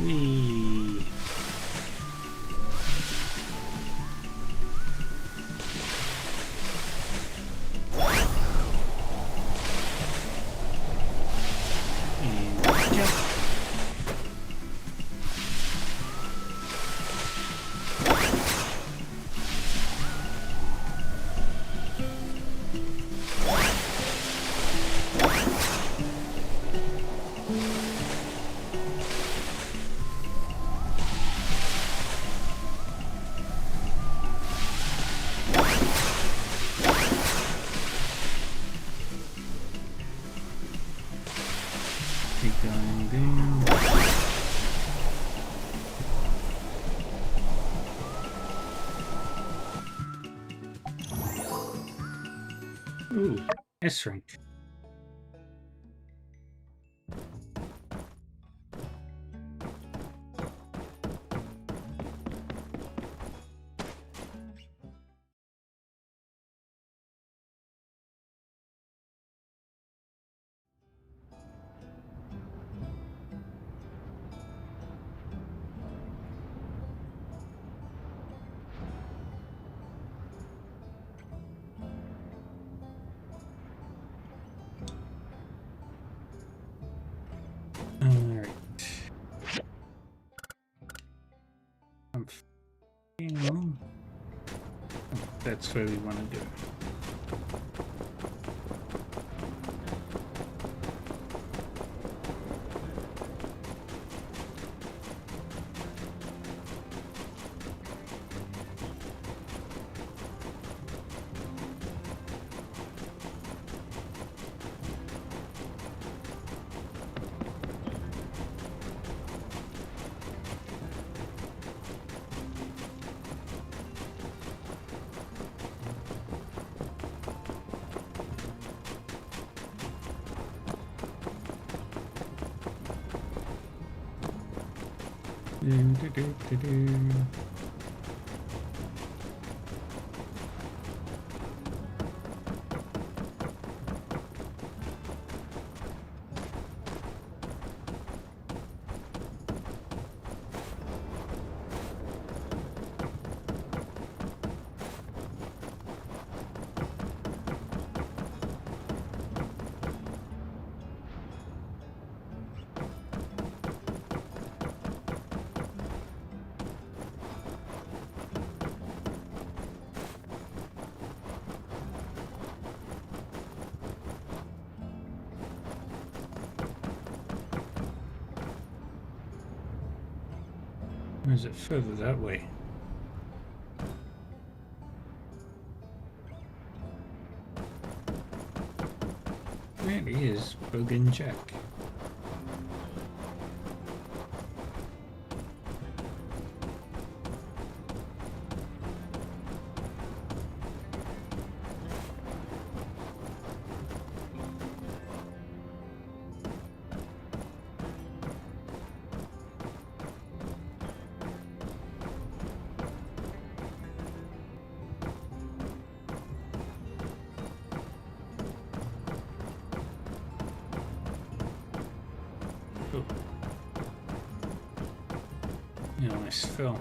Whee. And jump. Keep going down. Ooh, S rank. Alright. I'm feeling that's what we want to do. Or is it further that way? There he is, Bogan Jack. You almost fell.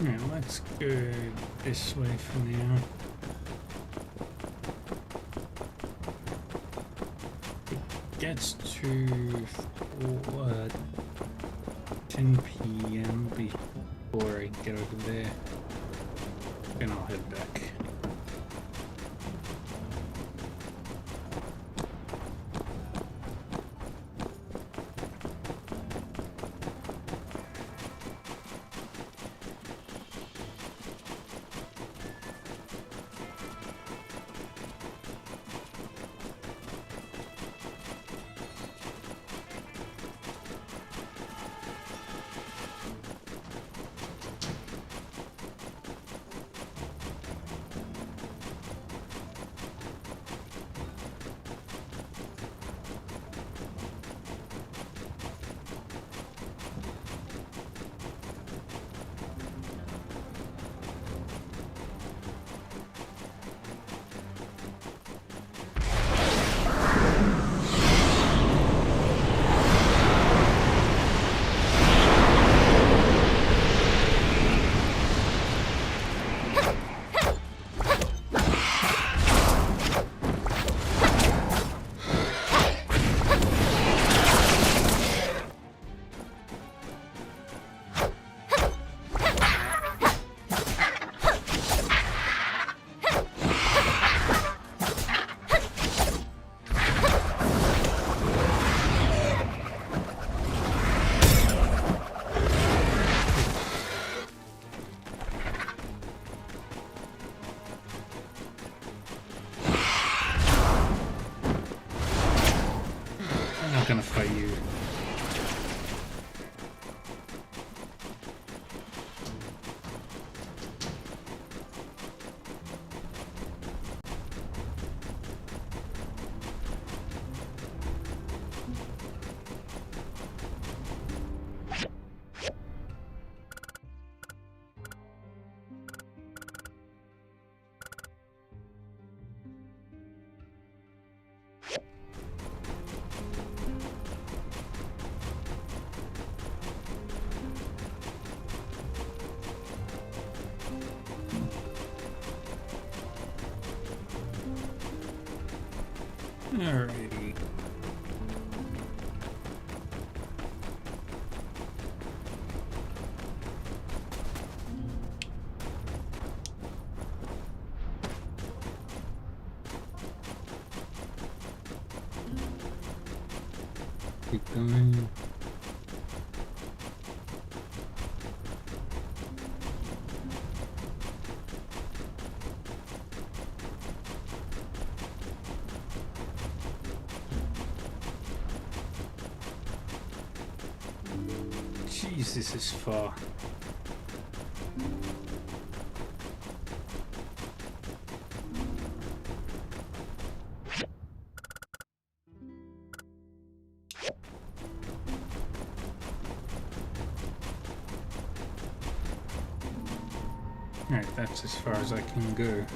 Yeah, let's go this way for now. It gets to 10 p.m. before I get over there. Then I'll head back. Gonna fight you. Alrighty. Keep going. Jeez, this is far. Alright, that's as far as I can go.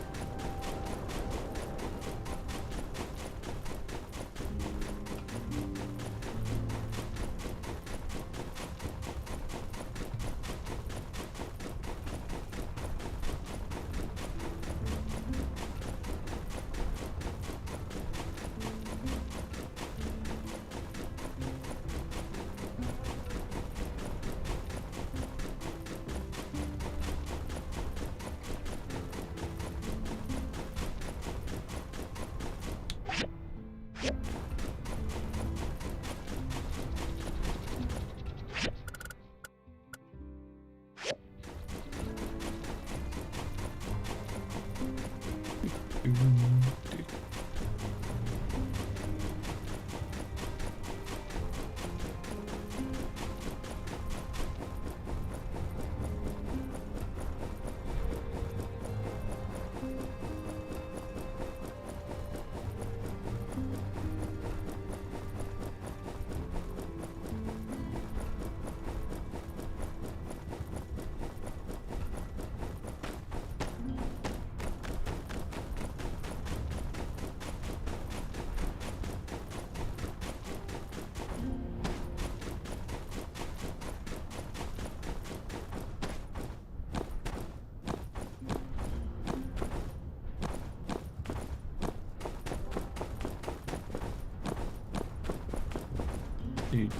Dude.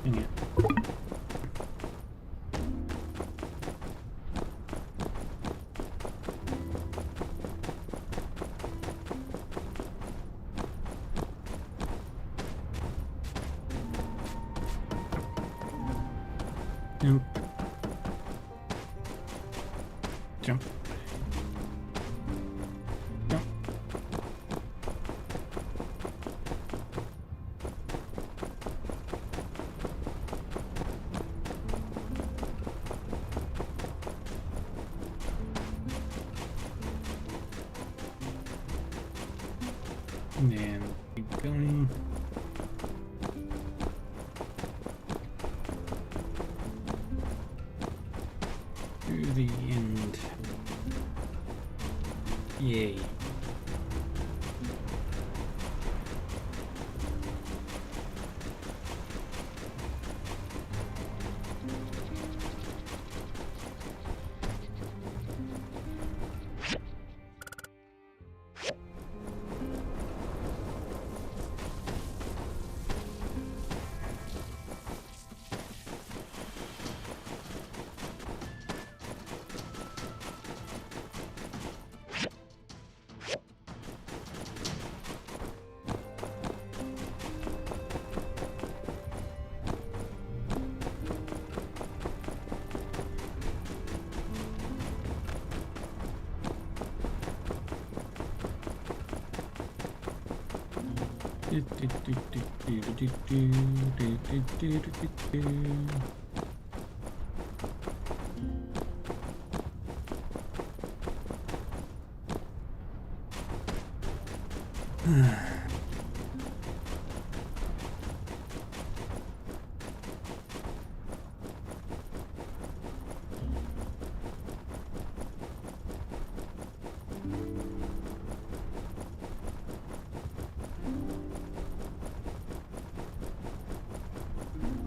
Yeah. Jump. Jump. Jump. And then keep going. To the end. Yay.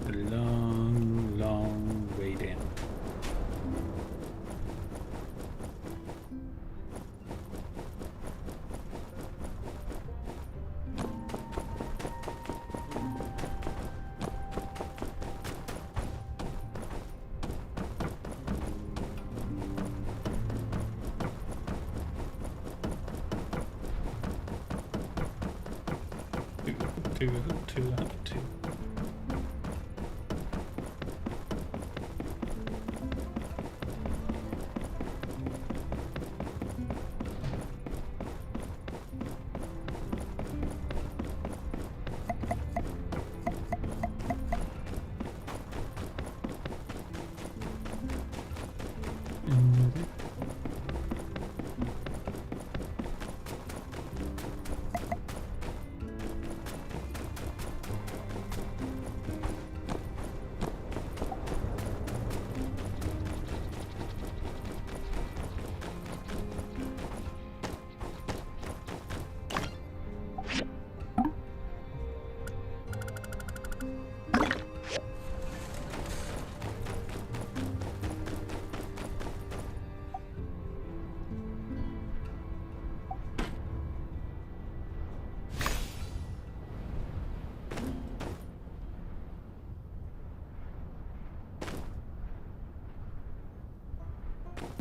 A long, long way down. Two.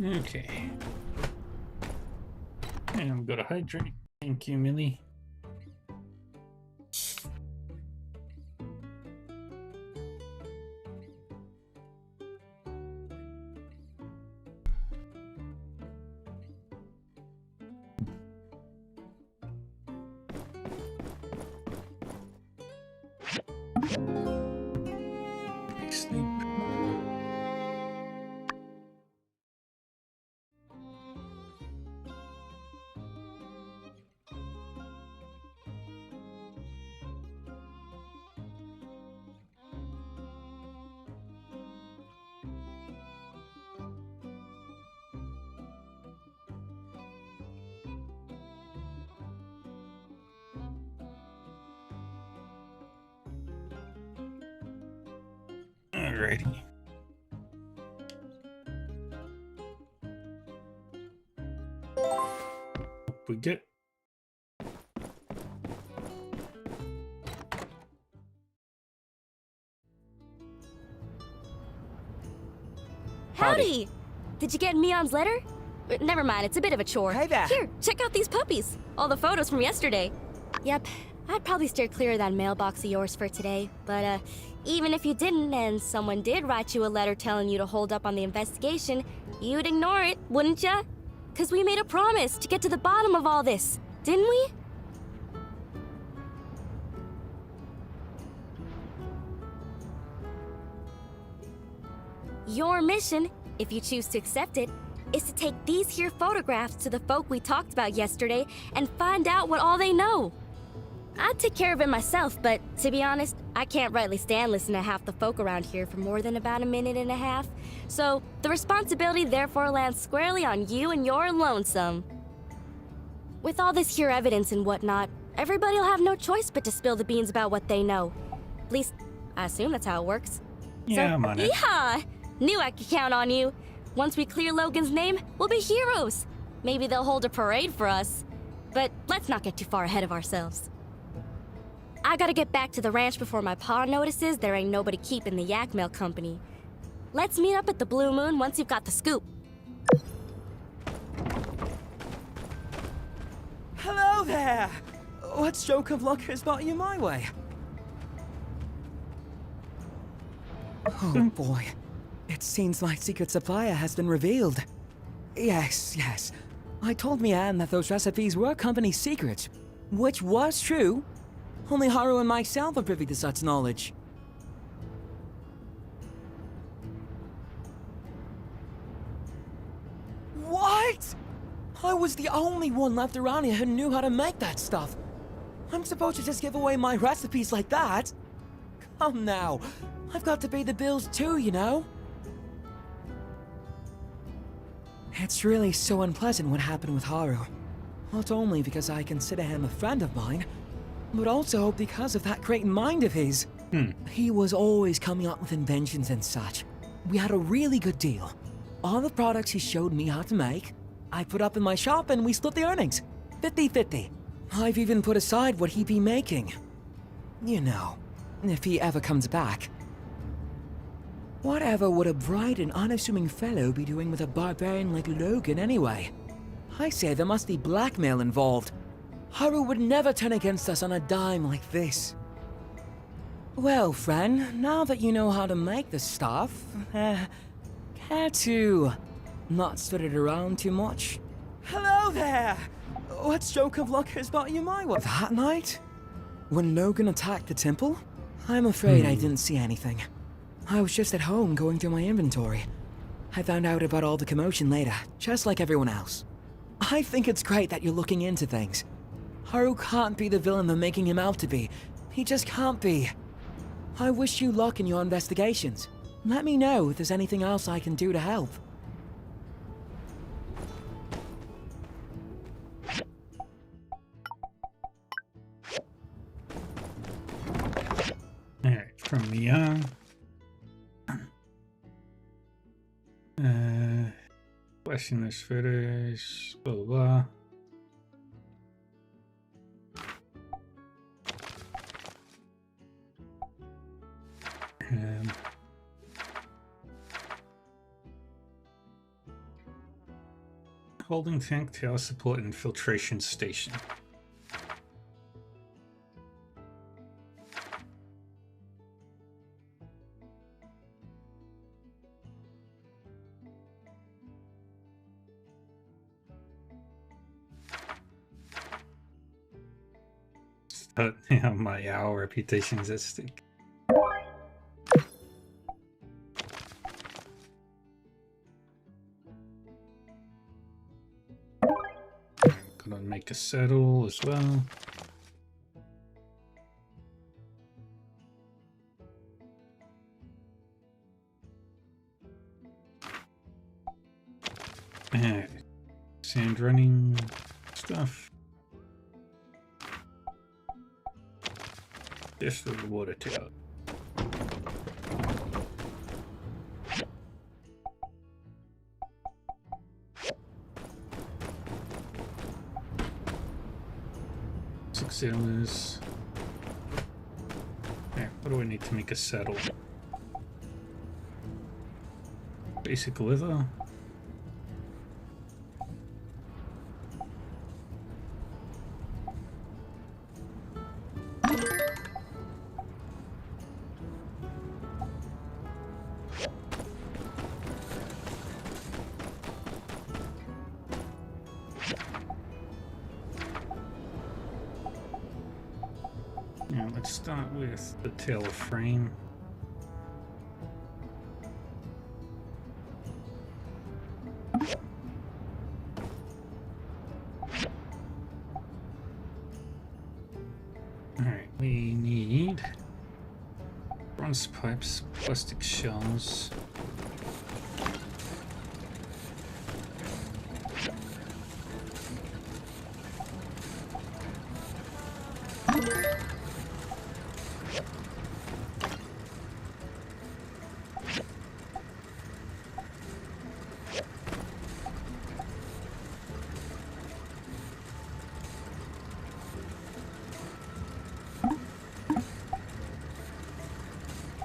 Okay. And I'm gonna hydrate. Thank you, Millie. Sleep. Alrighty. Howdy! Did you get Mion's letter? Never mind, it's a bit of a chore. Hey there. Here, check out these puppies. All the photos from yesterday. Yep, I'd probably steer clear of that mailbox of yours for today. But, even if you didn't and someone did write you a letter telling you to hold up on the investigation, you'd ignore it, wouldn't ya? 'Cause we made a promise to get to the bottom of all this, didn't we? Your mission, if you choose to accept it, is to take these here photographs to the folk we talked about yesterday and find out what all they know. I'd take care of it myself, but to be honest, I can't rightly stand listening to half the folk around here for more than about a minute and a half. So the responsibility therefore lands squarely on you and your lonesome. With all this here evidence and whatnot, everybody'll have no choice but to spill the beans about what they know. At least, I assume that's how it works. Yeah, I'm on it. Yeehaw! Knew I could count on you. Once we clear Logan's name, we'll be heroes. Maybe they'll hold a parade for us. But let's not get too far ahead of ourselves. I gotta get back to the ranch before my pa notices there ain't nobody keeping the yak mail company. Let's meet up at the Blue Moon once you've got the scoop. Hello there! What stroke of luck has brought you my way? Oh boy. It seems my secret supplier has been revealed. Yes. I told Mian that those recipes were company secrets, which was true. Only Haru and myself are privy to such knowledge. What? I was the only one left around here who knew how to make that stuff. I'm supposed to just give away my recipes like that? Come now. I've got to pay the bills too, you know? It's really so unpleasant what happened with Haru. Not only because I consider him a friend of mine, but also because of that great mind of his. He was always coming up with inventions and such. We had a really good deal. All the products he showed me how to make, I put up in my shop and we split the earnings. 50-50. I've even put aside what he'd be making. You know, if he ever comes back. Whatever would a bright and unassuming fellow be doing with a barbarian like Logan anyway? I say there must be blackmail involved. Haru would never turn against us on a dime like this. Well, friend, now that you know how to make the stuff, care to not spread it around too much? Hello there! What stroke of luck has brought you my way? That night? When Logan attacked the temple? I'm afraid I didn't see anything. I was just at home going through my inventory. I found out about all the commotion later, just like everyone else. I think it's great that you're looking into things. Haru can't be the villain they're making him out to be. He just can't be. I wish you luck in your investigations. Let me know if there's anything else I can do to help. Alright, from Mian. Question those photos, blah blah blah. Holding tank, tower support, infiltration station. But yeah, my owl reputation is at stake. Gonna make a settle as well. Alright. Sand running stuff. Just the water tower. Six sailors. Okay, what do I need to make a settle? Basic leather. Now let's start with the tail frame. Alright, we need bronze pipes, plastic shells.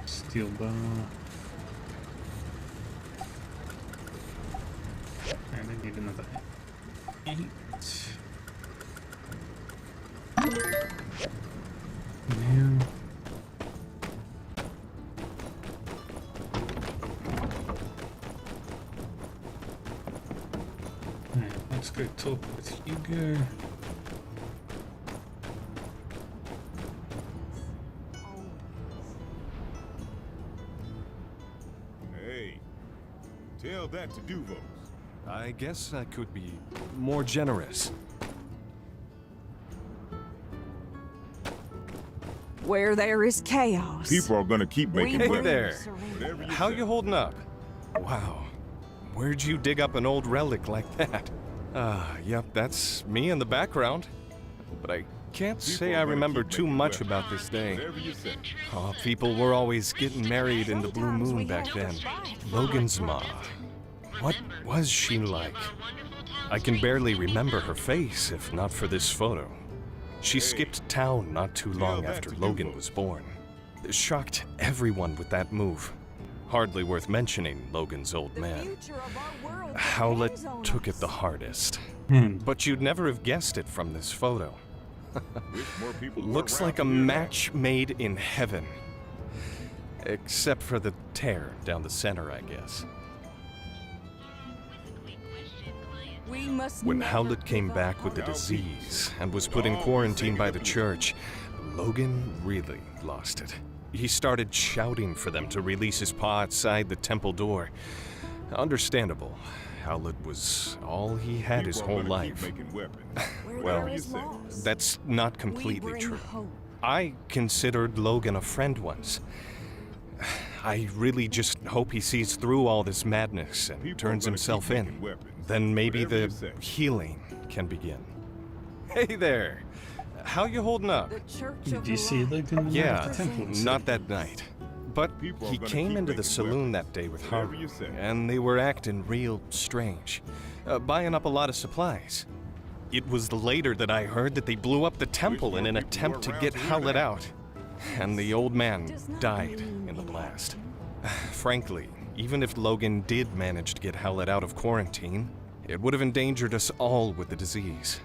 Steel bar. And I need another 8. Now. Alright, let's go talk with Hugo. Tell that to Duvos. I guess I could be more generous. Where there is chaos. People are gonna keep making Hey weapons. there. How you holding up? Wow. Where'd you dig up an old relic like that? Yep, that's me in the background. But I can't say I remember too much about this day. Oh, people were always getting married in the blue moon back then. Logan's ma. What was she like? I can barely remember her face if not for this photo. She skipped town not too long after Logan was born. Shocked everyone with that move. Hardly worth mentioning Logan's old man. Howlett took it the hardest. But you'd never have guessed it from this photo. Looks like a match made in heaven. Except for the tear down the center, I guess. When Howlett came back with the disease and was put in quarantine by the church, Logan really lost it. He started shouting for them to release his paw outside the temple door. Understandable. Howlett was all he had his whole life. Well, that's not completely true. I considered Logan a friend once. I really just hope he sees through all this madness and turns himself in. Then maybe the healing can begin. Hey there! How you holding up? Did you see Logan? Yeah, not that night. But he came into the saloon that day with Haru, and they were acting real strange, buying up a lot of supplies. It was later that I heard that they blew up the temple in an attempt to get Howlett out, and the old man died in the blast. Frankly, even if Logan did manage to get Howlett out of quarantine, it would have endangered us all with the disease.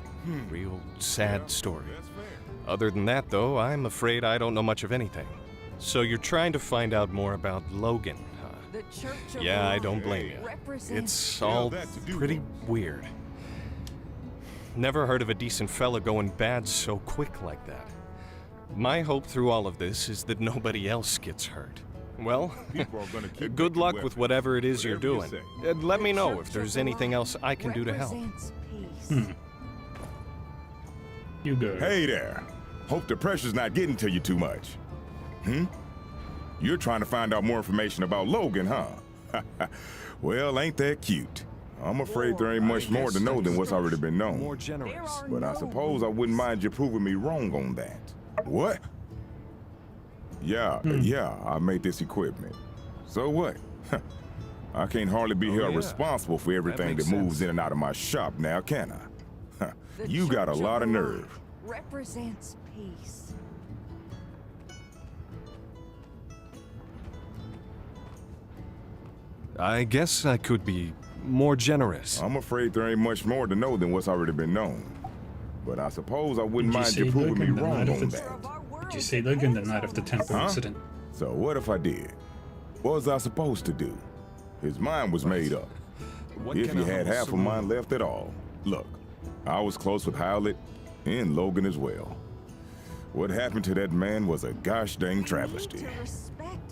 Real sad story. Other than that, though, I'm afraid I don't know much of anything. So you're trying to find out more about Logan, huh? Yeah, I don't blame you. It's all pretty weird. Never heard of a decent fella going bad so quick like that. My hope through all of this is that nobody else gets hurt. Well, good luck with whatever it is you're doing. Let me know if there's anything else I can do to help. You go. Hey there. Hope the pressure's not getting to you too much. You're trying to find out more information about Logan, huh? Well, ain't that cute. I'm afraid there ain't much more to know than what's already been known. More generous. But I suppose I wouldn't mind you proving me wrong on that. What? Yeah, I made this equipment. So what? I can't hardly be held responsible for everything that moves in and out of my shop now, can I? You got a lot of nerve. Represents peace. I guess I could be more generous. I'm afraid there ain't much more to know than what's already been known. But I suppose I wouldn't mind you proving me wrong on that. Did you say Logan the night of the temple incident? So what if I did? What was I supposed to do? His mind was made up. If he had half of mine left at all. Look, I was close with Howlett and Logan as well. What happened to that man was a gosh dang travesty.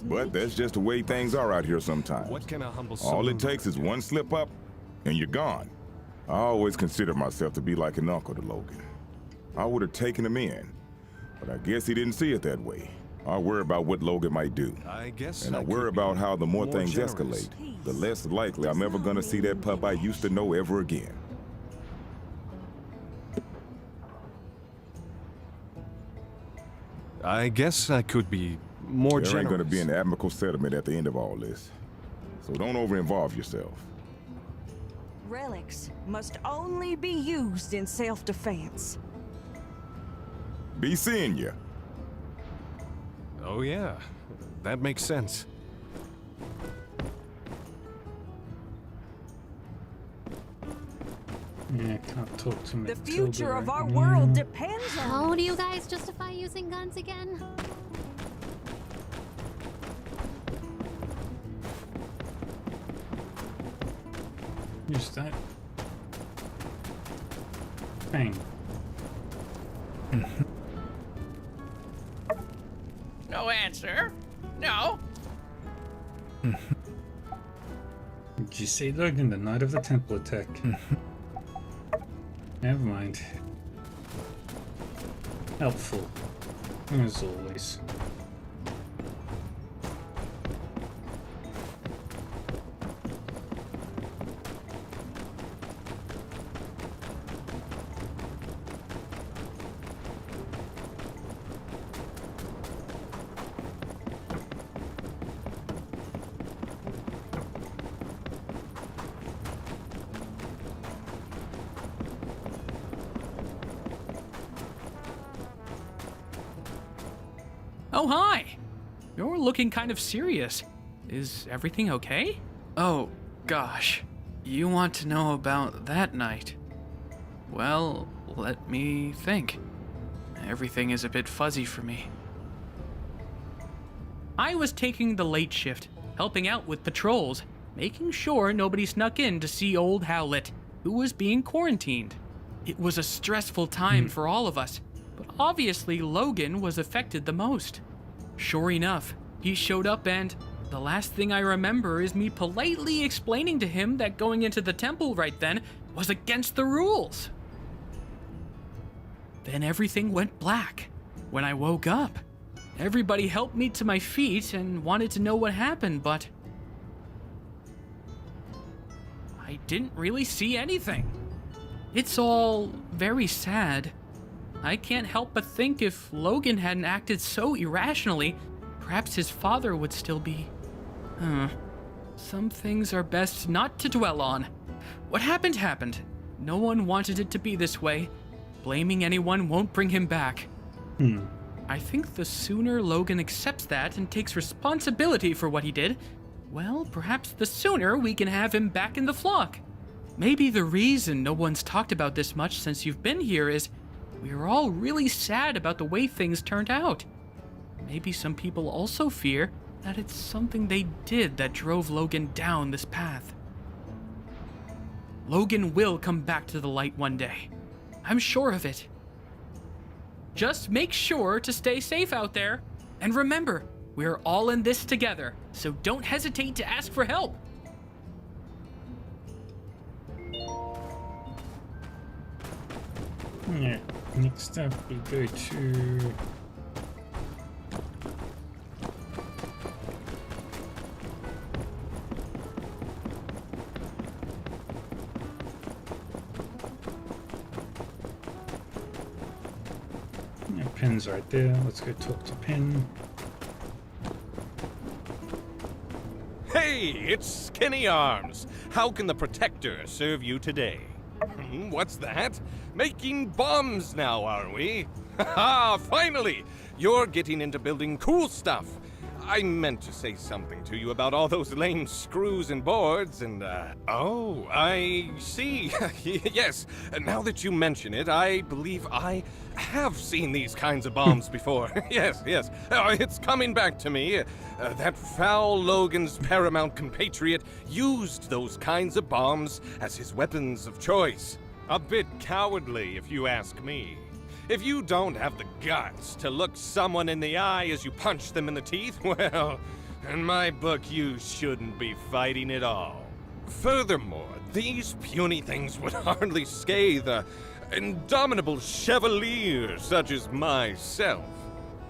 But that's just the way things are out here sometimes. All it takes is one slip up, and you're gone. I always considered myself to be like an uncle to Logan. I would have taken him in, but I guess he didn't see it that way. I worry about what Logan might do. And I worry about how the more things escalate, the less likely I'm ever gonna see that pup I used to know ever again. I guess I could be more generous. There ain't gonna be an amicable settlement at the end of all this. So don't over-involve yourself. Relics must only be used in self-defense. Be seeing ya. Oh yeah, that makes sense. Yeah, can't talk to me. The future of our world depends on... How do you guys justify using guns again? Use that. Bang. No answer. No. Did you say Logan the night of the temple attack? Never mind. Helpful, as always. Oh, hi! You're looking kind of serious. Is everything okay? Oh, gosh. You want to know about that night? Well, let me think. Everything is a bit fuzzy for me. I was taking the late shift, helping out with patrols, making sure nobody snuck in to see old Howlett, who was being quarantined. It was a stressful time for all of us, but obviously Logan was affected the most. Sure enough, he showed up and the last thing I remember is me politely explaining to him that going into the temple right then was against the rules. Then everything went black. When I woke up, everybody helped me to my feet and wanted to know what happened, but I didn't really see anything. It's all very sad. I can't help but think if Logan hadn't acted so irrationally, perhaps his father would still be... Some things are best not to dwell on. What happened happened. No one wanted it to be this way. Blaming anyone won't bring him back. I think the sooner Logan accepts that and takes responsibility for what he did, well, perhaps the sooner we can have him back in the flock. Maybe the reason no one's talked about this much since you've been here is we are all really sad about the way things turned out. Maybe some people also fear that it's something they did that drove Logan down this path. Logan will come back to the light one day. I'm sure of it. Just make sure to stay safe out there. And remember, we're all in this together, so don't hesitate to ask for help. Yeah, next up we go to... Yeah, Pen's right there. Let's go talk to Pen. Hey, it's Skinny Arms. How can the Protector serve you today? What's that? Making bombs now, are we? Haha, finally! You're getting into building cool stuff. I meant to say something to you about all those lame screws and boards, and, oh, I see. Yes, now that you mention it, I believe I have seen these kinds of bombs before. Yes. It's coming back to me. That foul Logan's paramount compatriot used those kinds of bombs as his weapons of choice. A bit cowardly, if you ask me. If you don't have the guts to look someone in the eye as you punch them in the teeth, well, in my book, you shouldn't be fighting at all. Furthermore, these puny things would hardly scathe an indomitable chevalier such as myself.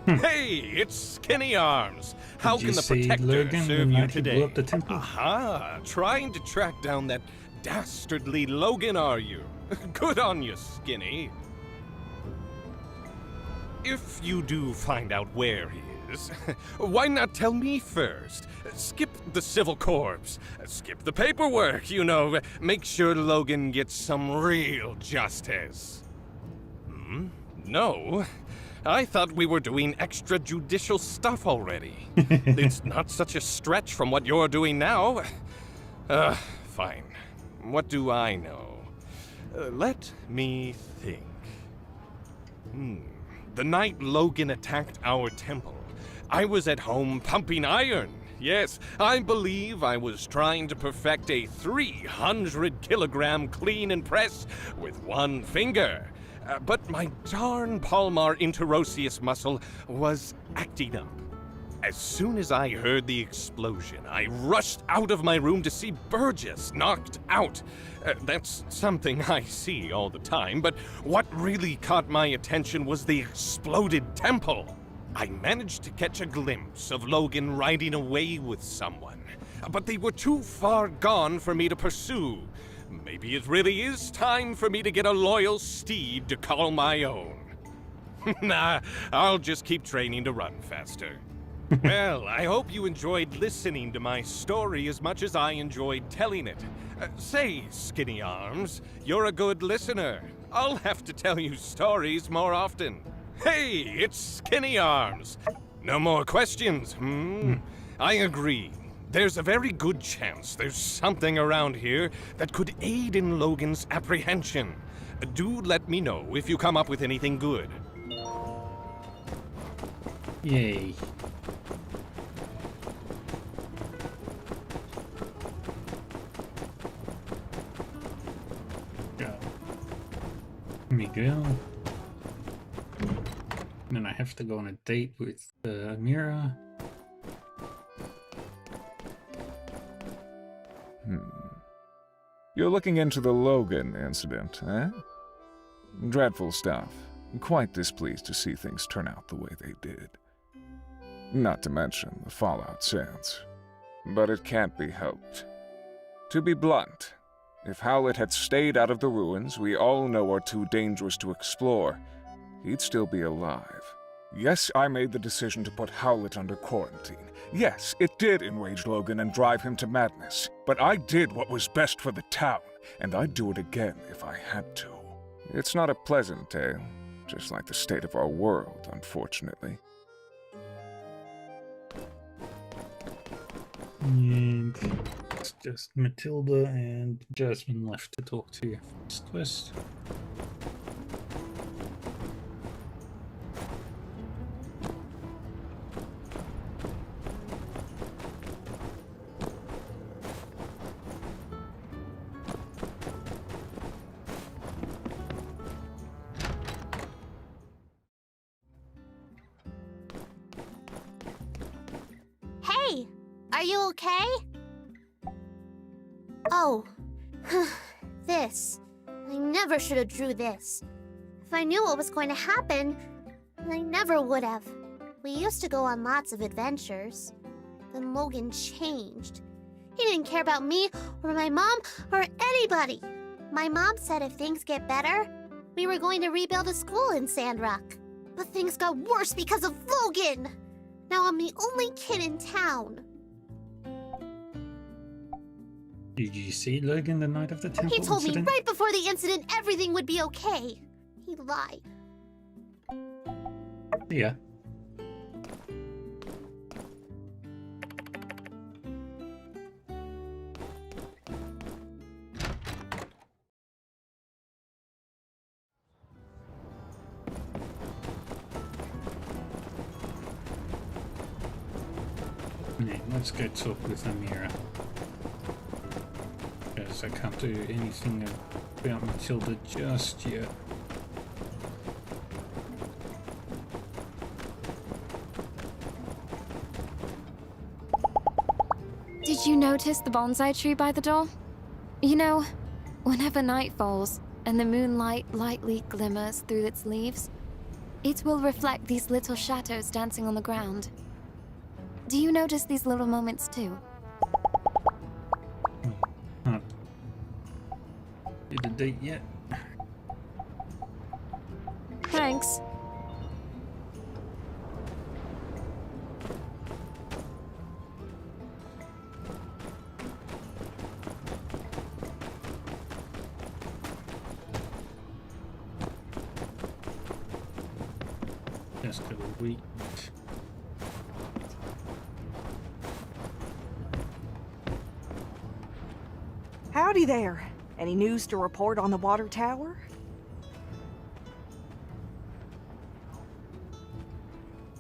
Hey, it's Skinny Arms. How can the Protector Logan serve you blew today? up the temple? Aha, trying to track down that dastardly Logan, are you? Good on you, Skinny. If you do find out where he is, why not tell me first? Skip the civil corps. Skip the paperwork, you know. Make sure Logan gets some real justice. No. I thought we were doing extrajudicial stuff already. It's not such a stretch from what you're doing now. Fine. What do I know? Let me think. The night Logan attacked our temple, I was at home pumping iron. Yes, I believe I was trying to perfect a 300-kilogram clean and press with one finger. But my darn palmar interosseous muscle was acting up. As soon as I heard the explosion, I rushed out of my room to see Burgess knocked out. That's something I see all the time, but what really caught my attention was the exploded temple. I managed to catch a glimpse of Logan riding away with someone, but they were too far gone for me to pursue. Maybe it really is time for me to get a loyal steed to call my own. Nah, I'll just keep training to run faster. Well, I hope you enjoyed listening to my story as much as I enjoyed telling it. Say, Skinny Arms, you're a good listener. I'll have to tell you stories more often. Hey, it's Skinny Arms. No more questions, I agree. There's a very good chance there's something around here that could aid in Logan's apprehension. Do let me know if you come up with anything good. Yay. Miguel. And then I have to go on a date with Amira. You're looking into the Logan incident, eh? Dreadful stuff. Quite displeased to see things turn out the way they did. Not to mention the fallout since. But it can't be helped. To be blunt, if Howlett had stayed out of the ruins we all know are too dangerous to explore, he'd still be alive. Yes, I made the decision to put Howlett under quarantine. Yes, it did enrage Logan and drive him to madness. But I did what was best for the town, and I'd do it again if I had to. It's not a pleasant tale, just like the state of our world, unfortunately. And it's just Matilda and Jasmine left to talk to you. First quest. Hey, are you okay? Oh, this. I never should have drew this. If I knew what was going to happen, I never would have. We used to go on lots of adventures. Then Logan changed. He didn't care about me or my mom or anybody. My mom said if things get better, we were going to rebuild a school in Sandrock. But things got worse because of Logan. Now I'm the only kid in town. Did you see Logan the night of the temple He told incident? me right before the incident everything would be okay. He lied. Yeah. Yeah, let's go talk with Amira. Because I can't do anything about Matilda just yet. Did you notice the bonsai tree by the door? You know, whenever night falls and the moonlight lightly glimmers through its leaves, it will reflect these little shadows dancing on the ground. Do you notice these little moments too? Not did a date yet. Thanks. Just gotta wait. Howdy there. Any news to report on the water tower?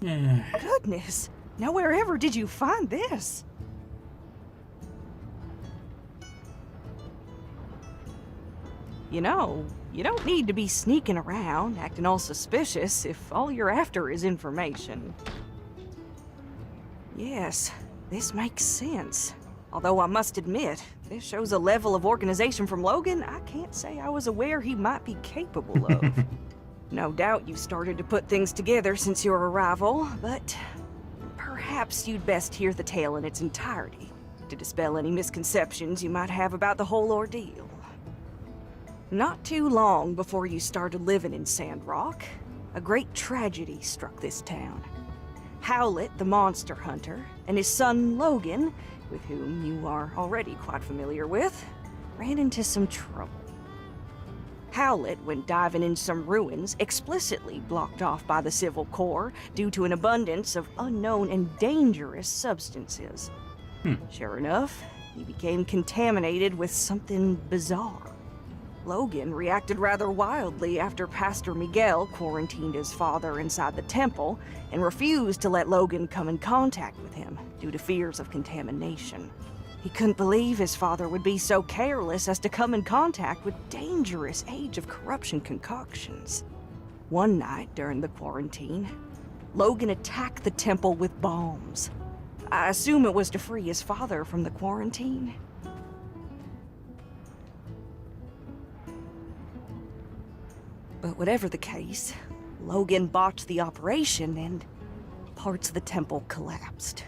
Goodness! Now wherever did you find this? You know, you don't need to be sneaking around, acting all suspicious if all you're after is information. Yes, this makes sense. Although I must admit, this shows a level of organization from Logan I can't say I was aware he might be capable of. No doubt you started to put things together since your arrival, but perhaps you'd best hear the tale in its entirety to dispel any misconceptions you might have about the whole ordeal. Not too long before you started living in Sandrock, a great tragedy struck this town. Howlett, the monster hunter, and his son Logan, with whom you are already quite familiar with, ran into some trouble. Howlett went diving in some ruins explicitly blocked off by the Civil Corps due to an abundance of unknown and dangerous substances. Sure enough, he became contaminated with something bizarre. Logan reacted rather wildly after Pastor Miguel quarantined his father inside the temple and refused to let Logan come in contact with him due to fears of contamination. He couldn't believe his father would be so careless as to come in contact with dangerous Age of Corruption concoctions. One night during the quarantine, Logan attacked the temple with bombs. I assume it was to free his father from the quarantine. But whatever the case, Logan botched the operation and parts of the temple collapsed.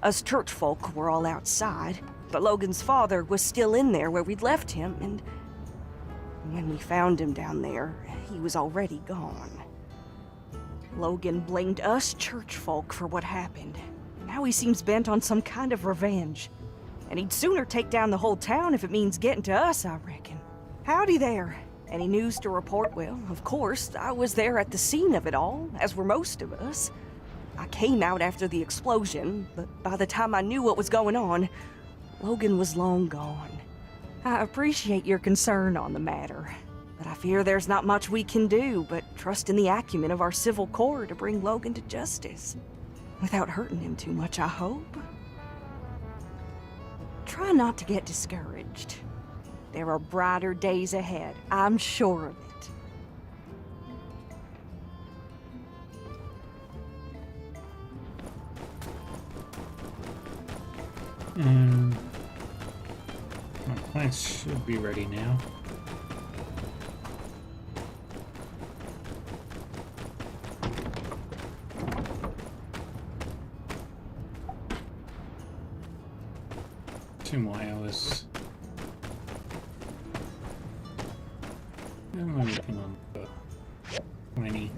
Us church folk were all outside, but Logan's father was still in there where we'd left him, and when we found him down there, he was already gone. Logan blamed us church folk for what happened. Now he seems bent on some kind of revenge. And he'd sooner take down the whole town if it means getting to us, I reckon. Howdy there. Any news to report? Well, of course, I was there at the scene of it all, as were most of us. I came out after the explosion, but by the time I knew what was going on, Logan was long gone. I appreciate your concern on the matter, but I fear there's not much we can do but trust in the acumen of our Civil Corps to bring Logan to justice. Without hurting him too much, I hope. Try not to get discouraged. There are brighter days ahead, I'm sure of it. My plants should be ready now. Two more hours. I'm working on 20.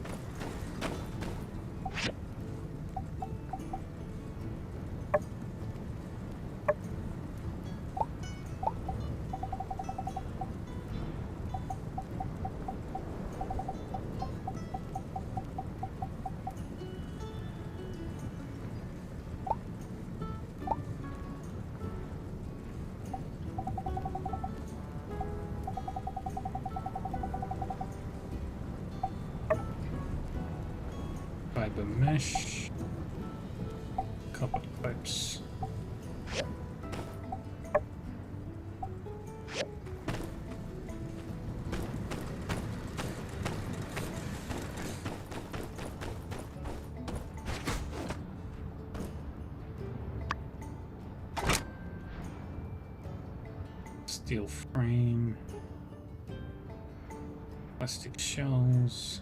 Fiber mesh, copper pipe. parts. Steel frame, plastic shells.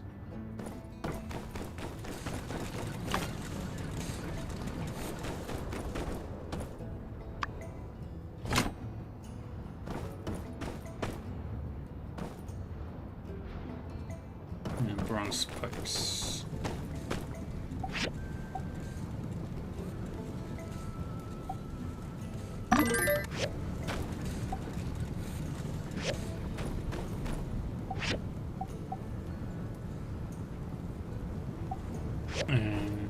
And bronze pipes. And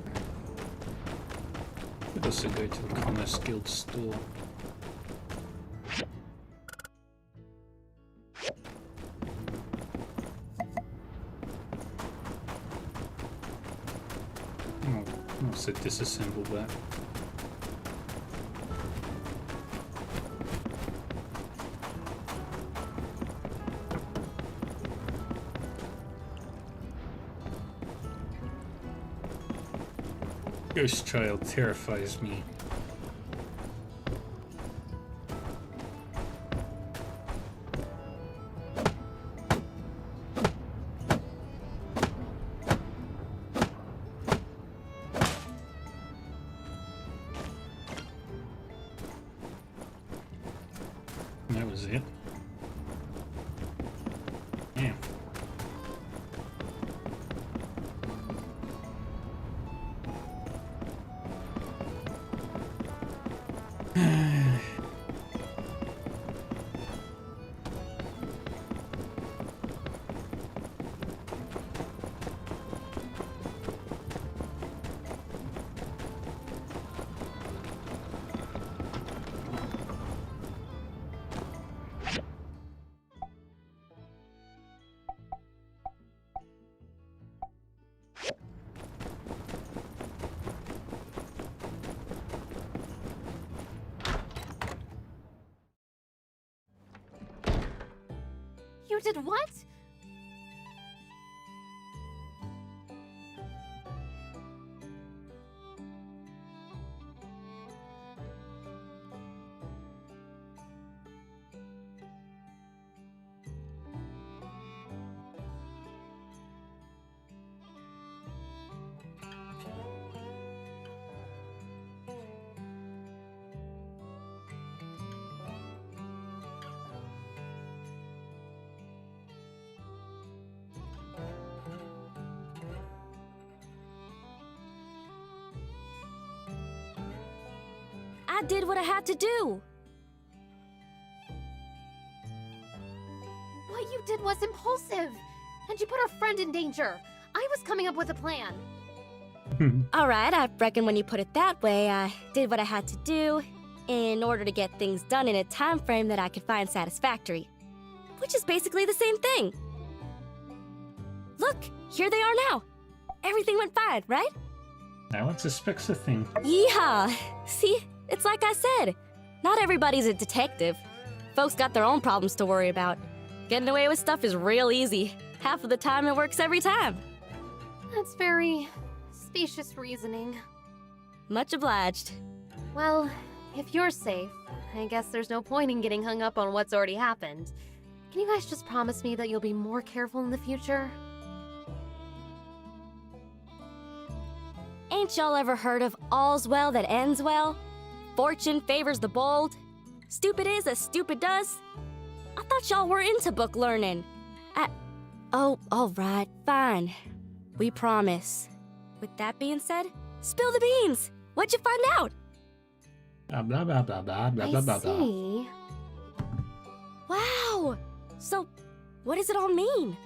could also go to the Commerce Guild store. I'll also disassemble that. Ghost Child terrifies me. That was it. Yeah. You did what? I did what I had to do. What you did was impulsive, and you put our friend in danger. I was coming up with a plan. All right, I reckon when you put it that way, I did what I had to do in order to get things done in a time frame that I could find satisfactory. Which is basically the same thing. Look, here they are now. Everything went fine, right? Now it suspects a thing. Yeehaw! See, it's like I said. Not everybody's a detective. Folks got their own problems to worry about. Getting away with stuff is real easy. Half of the time it works every time. That's very specious reasoning. Much obliged. Well, if you're safe, I guess there's no point in getting hung up on what's already happened. Can you guys just promise me that you'll be more careful in the future? Ain't y'all ever heard of all's well that ends well? Fortune favors the bold. Stupid is as stupid does. I thought y'all were into book learning. Oh, all right, fine. We promise. With that being said, spill the beans. What'd you find out? Blah blah blah blah blah blah blah blah. I see. Wow. So, what does it all mean?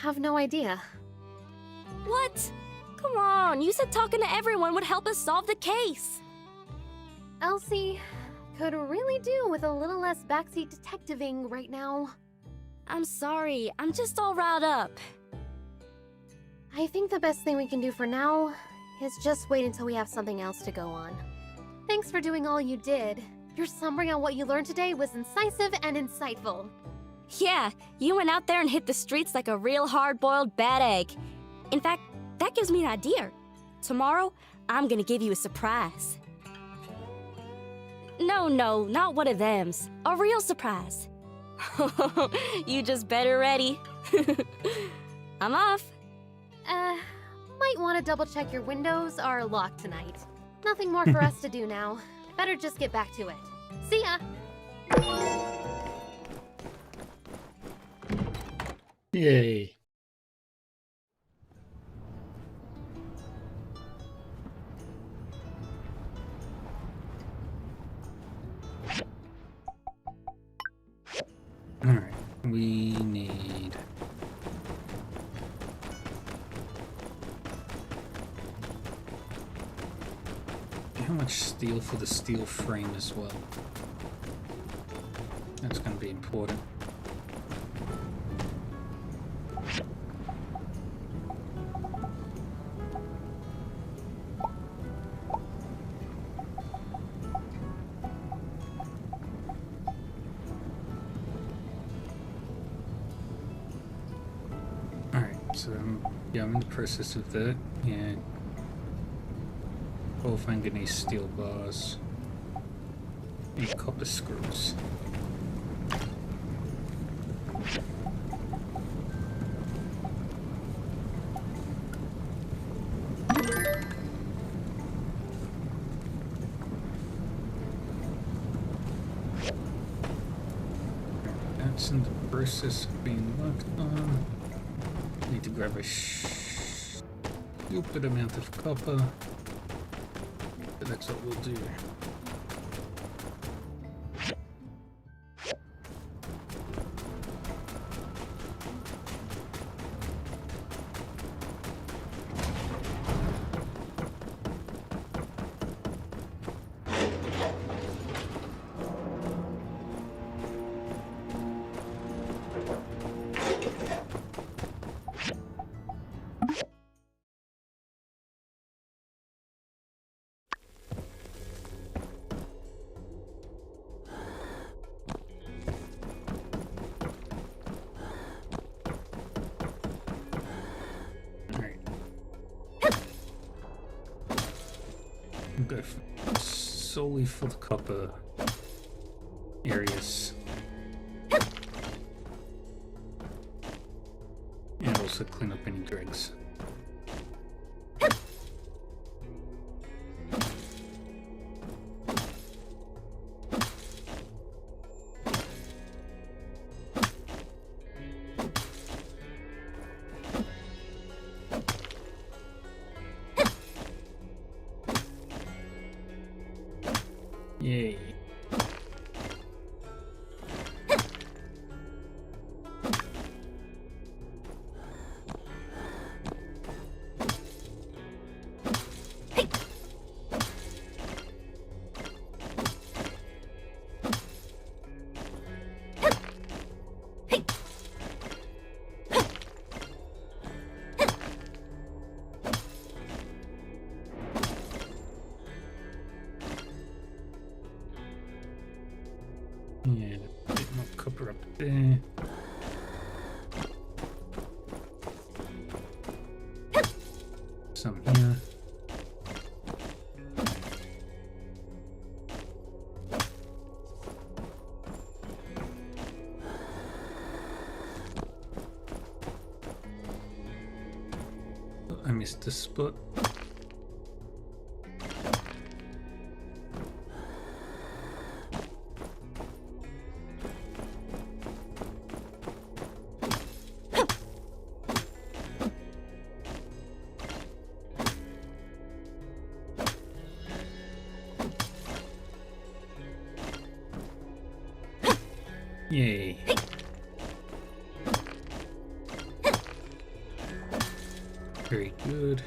have no idea. What? Come on, you said talking to everyone would help us solve the case. Elsie could really do with a little less backseat detectiving right now. I'm sorry, I'm just all riled up. I think the best thing we can do for now is just wait until we have something else to go on. Thanks for doing all you did. Your summary on what you learned today was incisive and insightful. Yeah, you went out there and hit the streets like a real hard-boiled bad egg. In fact, that gives me an idea. Tomorrow, I'm gonna give you a surprise. No, not one of thems. A real surprise. You just better ready. I'm off. Might want to double check your windows are locked tonight. Nothing more for us to do now. Better just get back to it. See ya! Yay. Alright, we need... how much steel for the steel frame as well? That's going to be important. So yeah, I'm in the process of that. Yeah. 12 manganese steel bars. 8 copper screws. That's in the process of being worked on. Need to grab a stupid amount of copper, but that's what we'll do. Go solely for the copper areas, and also clean up any dregs. Yay. Yeah, a bit more copper up there. Some here. Oh, I missed the spot. Yay. Very good.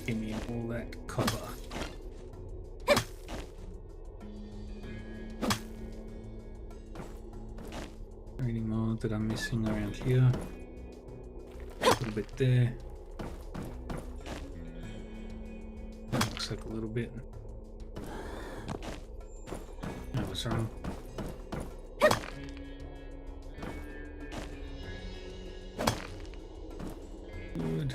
Give me all that copper. Any more that I'm missing around here? A little bit there. That looks like a little bit. I was wrong. Good.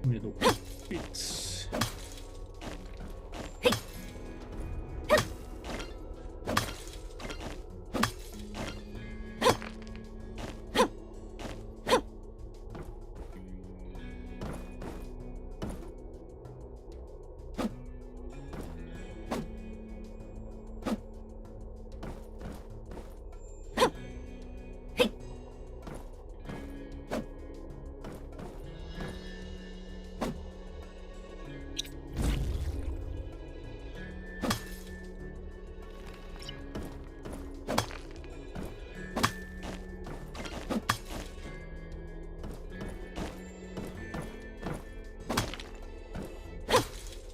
Little bits.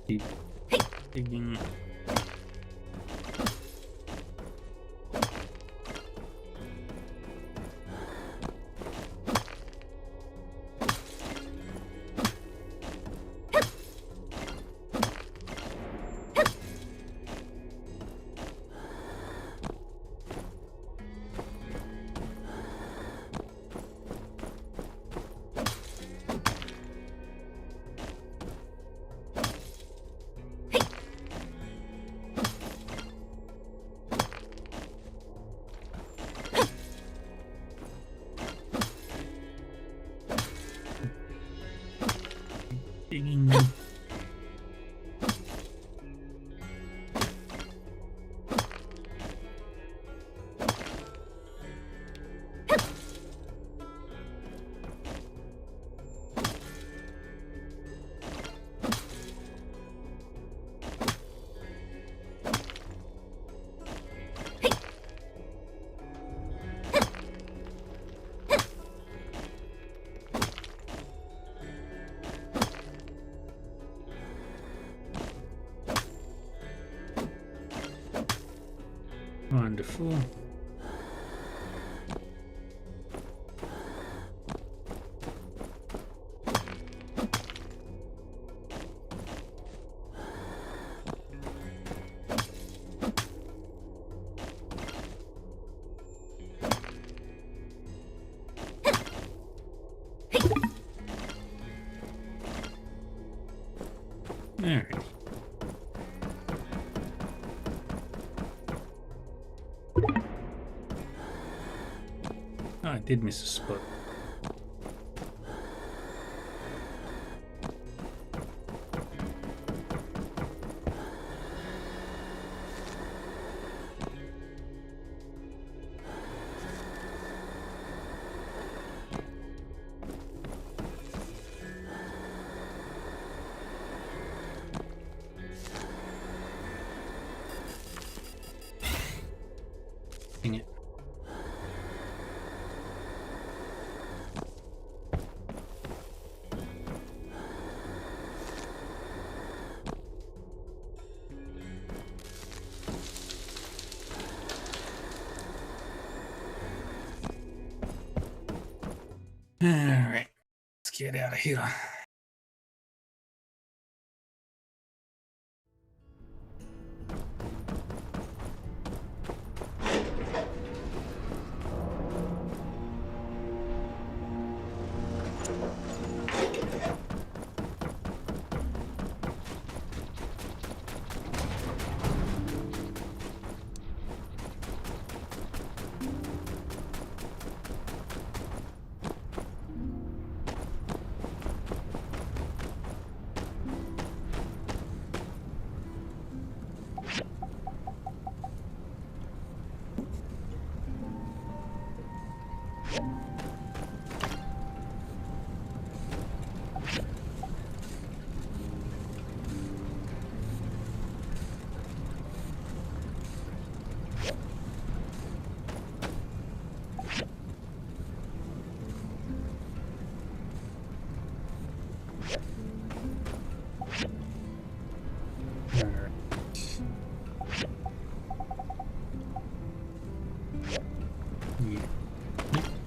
Keep digging. Digging. Wonderful. Alright. Oh, I did miss a spot. Dang it. Alright, let's get out of here.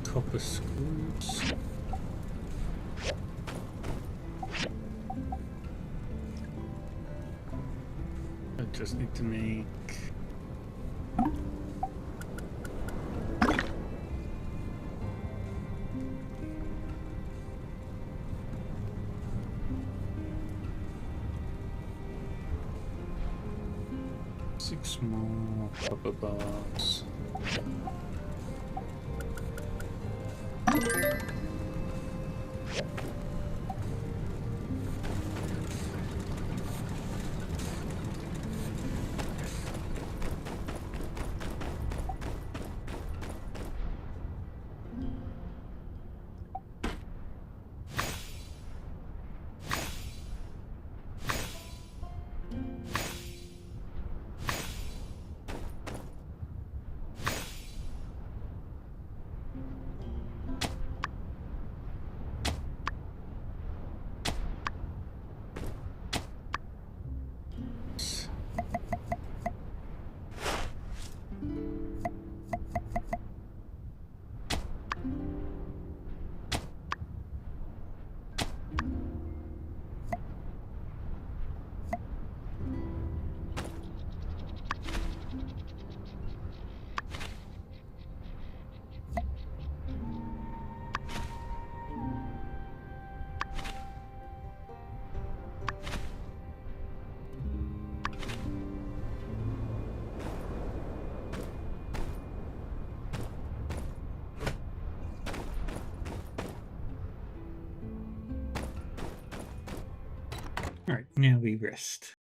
Copper screws. I just need to make six more copper bars. Alright, now we rest.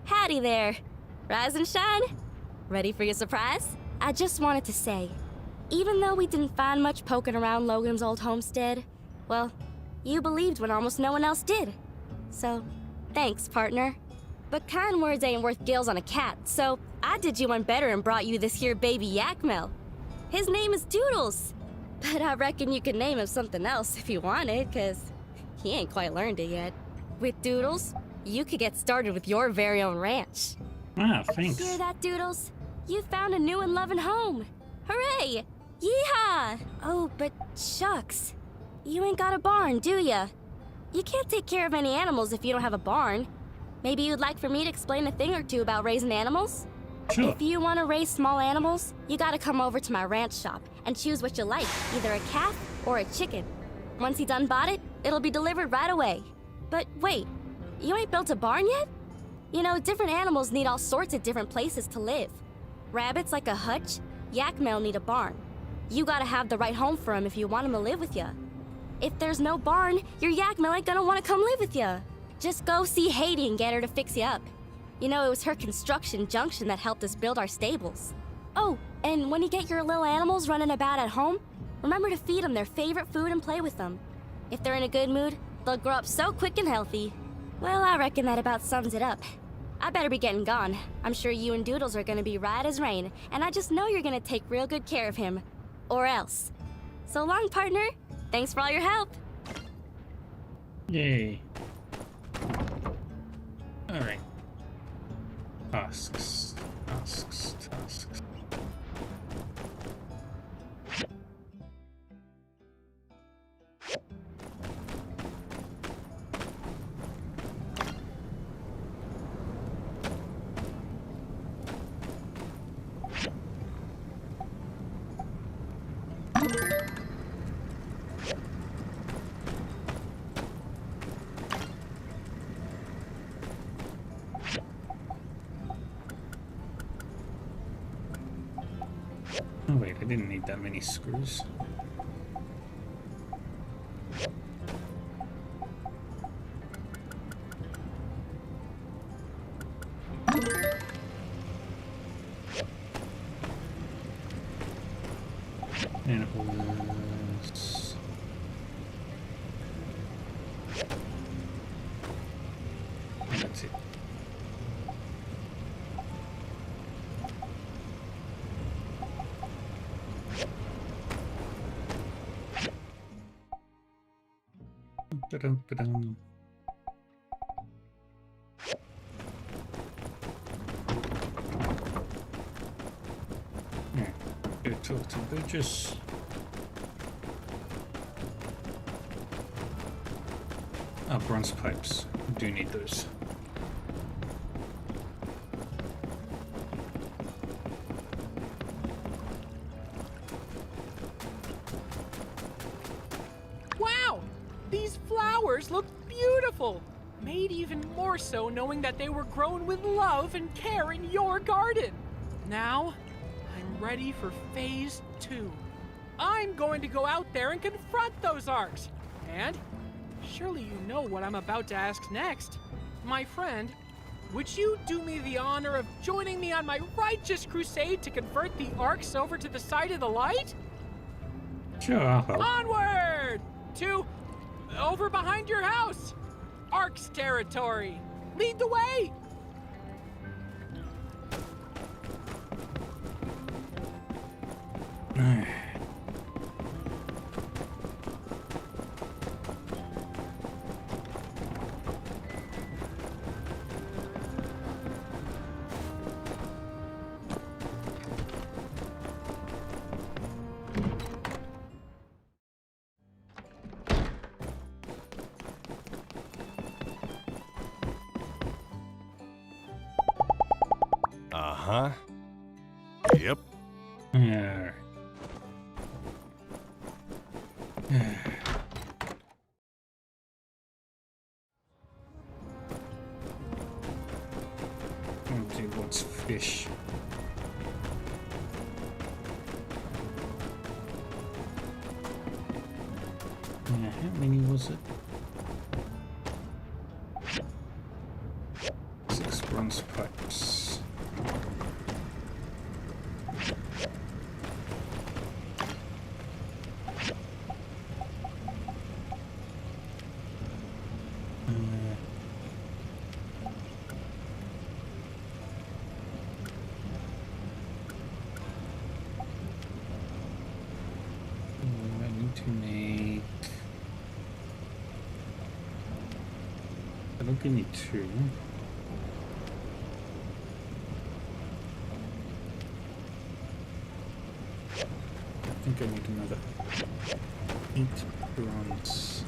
Howdy there. Rise and shine. Ready for your surprise? I just wanted to say, even though we didn't find much poking around Logan's old homestead, well, you believed when almost no one else did. So, thanks, partner. But kind words ain't worth gills on a cat, so I did you one better and brought you this here baby Yakmel. His name is Doodles, but I reckon you could name him something else if you wanted, 'cause he ain't quite learned it yet. With Doodles, you could get started with your very own ranch. Ah, thanks. Hear that, Doodles? You found a new and loving home. Hooray! Yeehaw! Oh, but shucks. You ain't got a barn, do ya? You can't take care of any animals if you don't have a barn. Maybe you'd like for me to explain a thing or two about raising animals? Sure. If you want to raise small animals, you gotta come over to my ranch shop and choose what you like, either a calf or a chicken. Once you done bought it, it'll be delivered right away. But wait, you ain't built a barn yet? You know, different animals need all sorts of different places to live. Rabbits like a hutch, Yakmel need a barn. You gotta have the right home for 'em if you want 'em to live with ya. If there's no barn, your Yakmel ain't gonna wanna come live with ya. Just go see Haiti and get her to fix you up. You know, it was her construction junction that helped us build our stables. Oh, and when you get your little animals running about at home, remember to feed them their favorite food and play with them. If they're in a good mood, they'll grow up so quick and healthy. Well, I reckon that about sums it up. I better be getting gone. I'm sure you and Doodles are gonna be right as rain, and I just know you're gonna take real good care of him. Or else. So long, partner. Thanks for all your help. Yay. Alright. Tasks. Tasks. Tasks. Oh wait, I didn't need that many screws. And it was... And that's it. Ba-dum. Yeah, go talk to Burgess. Ah, bronze pipes. We do need those. Wow! These flowers look beautiful! Made even more so knowing that they were grown with love and care in your garden. Now, I'm ready for phase 2. I'm going to go out there and confront those arcs. And surely you know what I'm about to ask next. My friend, would you do me the honor of joining me on my righteous crusade to convert the arcs over to the side of the light? Sure, I'll help. Onward! To over behind your house! Ark's territory! Lead the way! Uh-huh. Yep. Yeah. Empty what's fish. Yeah, how many was it? 6 bronze pipes. I need to make... I don't give me 2. I think I need another 8 bronze.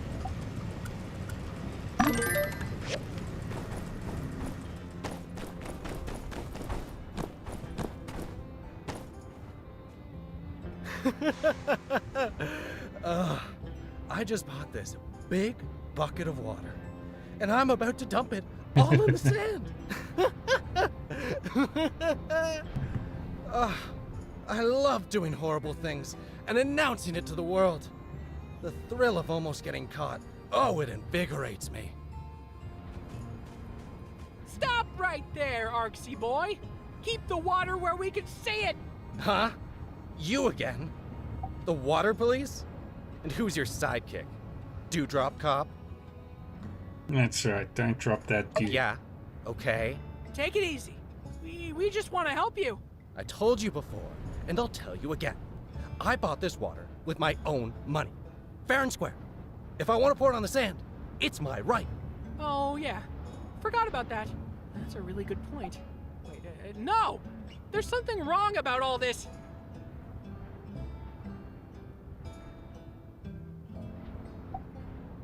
I just bought this big bucket of water, and I'm about to dump it all in the sand. I love doing horrible things and announcing it to the world. The thrill of almost getting caught, oh, it invigorates me. Stop right there, Arksy boy! Keep the water where we can see it! Huh? You again? The water police? And who's your sidekick? Dewdrop Cop? That's right, don't drop that dew. Yeah, okay. take it easy. We just want to help you. I told you before, and I'll tell you again. I bought this water with my own money. Fair and square. If I want to pour it on the sand, it's my right. Oh, yeah. Forgot about that. That's a really good point. Wait, no! There's something wrong about all this.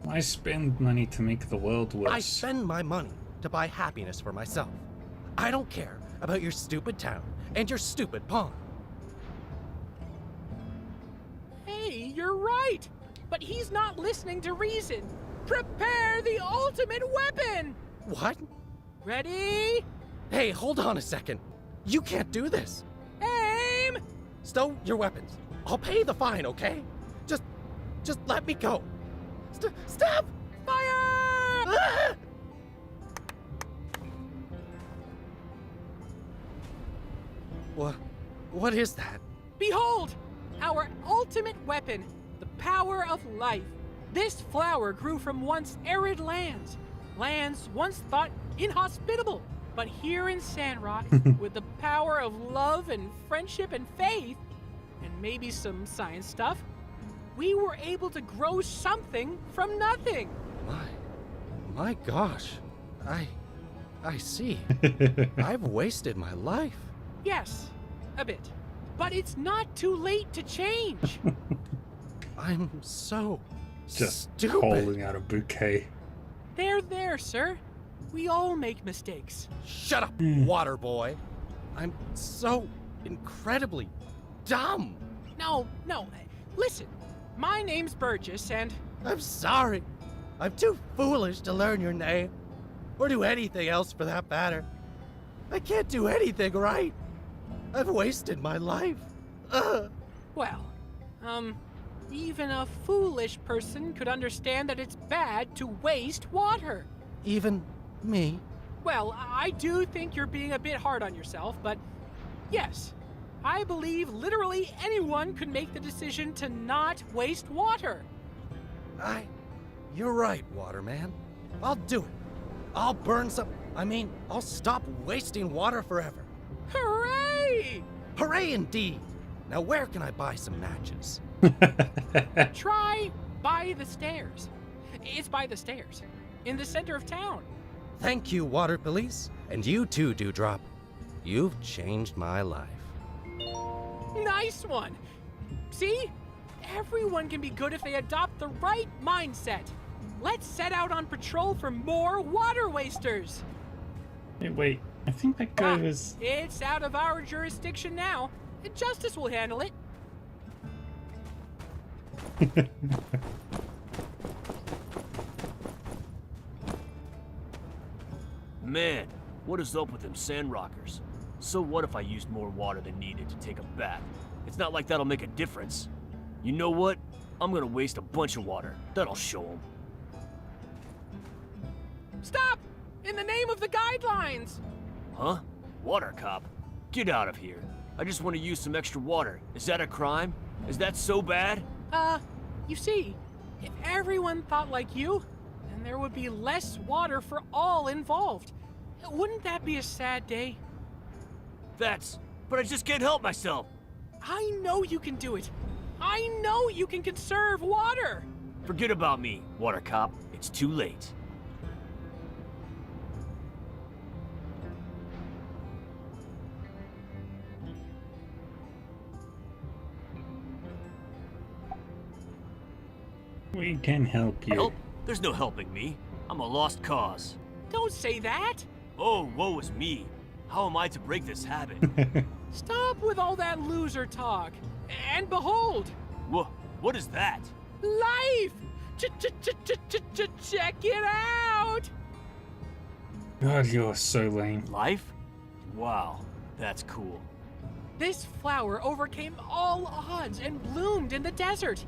I spend money to make the world worse. I spend my money to buy happiness for myself. I don't care about your stupid town and your stupid pond. Hey, you're right. But he's not listening to reason. Prepare the ultimate weapon! What? Ready? Hey, hold on a second. You can't do this. Aim! Stow your weapons. I'll pay the fine, okay? Just let me go. Stop! Fire! Ah! What is that? Behold! Our ultimate weapon, the power of life. This flower grew from once arid lands. Lands once thought inhospitable. But here in Sandrock, with the power of love and friendship and faith, and maybe some science stuff, we were able to grow something from nothing. My gosh. I see. I've wasted my life. Yes, a bit. But it's not too late to change. I'm so Just stupid. holding out a bouquet. There, sir. We all make mistakes. Shut up, water boy. I'm so incredibly dumb. No. Listen, my name's Burgess, and... I'm sorry. I'm too foolish to learn your name. Or do anything else for that matter. I can't do anything right. I've wasted my life. Ugh. Well, even a foolish person could understand that it's bad to waste water. Even me? Well, I do think you're being a bit hard on yourself, but yes, I believe literally anyone could make the decision to not waste water. You're right, Waterman. I'll do it. I'll burn some. I'll stop wasting water forever. Hooray! Hooray indeed! Now where can I buy some matches? Try by the stairs. It's by the stairs, in the center of town. Thank you, Water Police. And you too, Dewdrop. You've changed my life. Nice one! See? Everyone can be good if they adopt the right mindset. Let's set out on patrol for more water wasters. Hey, wait. I think that guy was... It's out of our jurisdiction now. Justice will handle it. Man, what is up with them Sandrockers? So what if I used more water than needed to take a bath? It's not like that'll make a difference. You know what? I'm gonna waste a bunch of water. That'll show them. Stop! In the name of the guidelines! Huh? Water cop? Get out of here. I just want to use some extra water. Is that a crime? Is that so bad? You see, if everyone thought like you, then there would be less water for all involved. Wouldn't that be a sad day? But I just can't help myself. I know you can do it. I know you can conserve water. Forget about me, water cop. It's too late. We can help you. Help? There's no helping me. I'm a lost cause. Don't say that. Oh, woe is me. How am I to break this habit? Stop with all that loser talk. And behold. What is that? Life! Check it out! God, you're so lame. Life? Wow, that's cool. This flower overcame all odds and bloomed in the desert.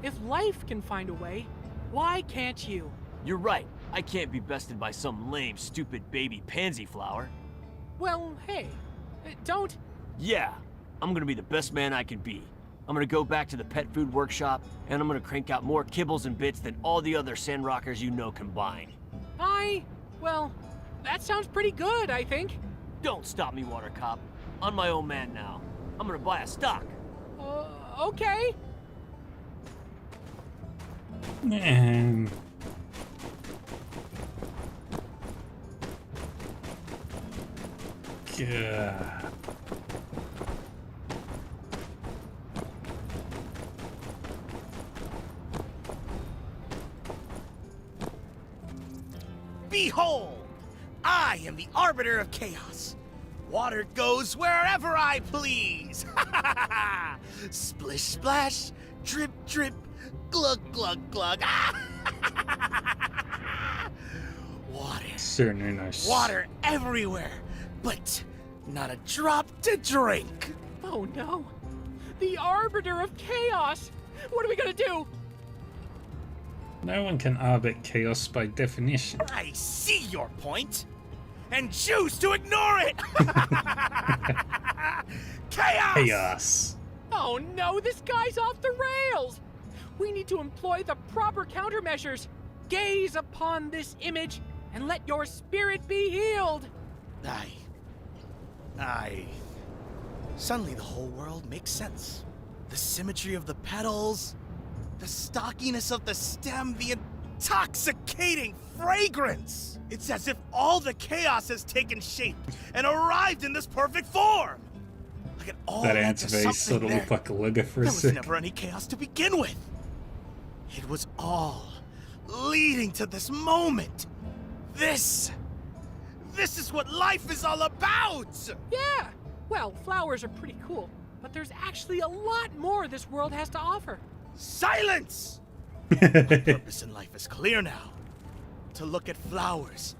If life can find a way, why can't you? You're right. I can't be bested by some lame, stupid baby pansy flower. Well, hey, don't... Yeah, I'm gonna be the best man I can be. I'm gonna go back to the pet food workshop, and I'm gonna crank out more kibbles and bits than all the other Sandrockers you know combined. Well, That sounds pretty good, I think. Don't stop me, water cop. I'm my own man now. I'm gonna buy a stock. Okay. And yeah. Behold! I am the arbiter of chaos. Water goes wherever I please. Splish splash, drip drip, glug glug glug. Water. Certainly nice. Water everywhere, but not a drop to drink. Oh no. The Arbiter of Chaos! What are we gonna do? No one can arbit chaos by definition. I see your point, and choose to ignore it. Chaos! Chaos. Oh no, this guy's off the rails! We need to employ the proper countermeasures. Gaze upon this image and let your spirit be healed. Suddenly the whole world makes sense. The symmetry of the petals, the stockiness of the stem, the intoxicating fragrance. It's as if all the chaos has taken shape and arrived in this perfect form. Like it all That led ants to face something sort of there. looked like a lugger for a There was sec. never any chaos to begin with. It was all leading to this moment. This is what life is all about! Yeah! Well, flowers are pretty cool, but there's actually a lot more this world has to offer. Silence! My purpose in life is clear now. To look at flowers.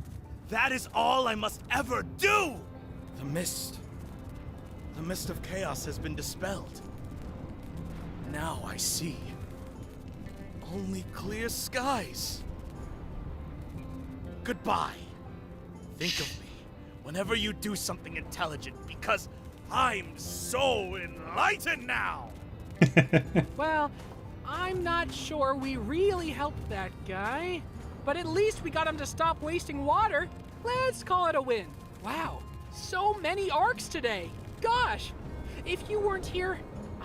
That is all I must ever do! The mist of chaos has been dispelled. Now I see only clear skies. Goodbye. Think of me whenever you do something intelligent, because I'm so enlightened now! Well, I'm not sure we really helped that guy, but at least we got him to stop wasting water. Let's call it a win. Wow, so many arcs today. Gosh, if you weren't here,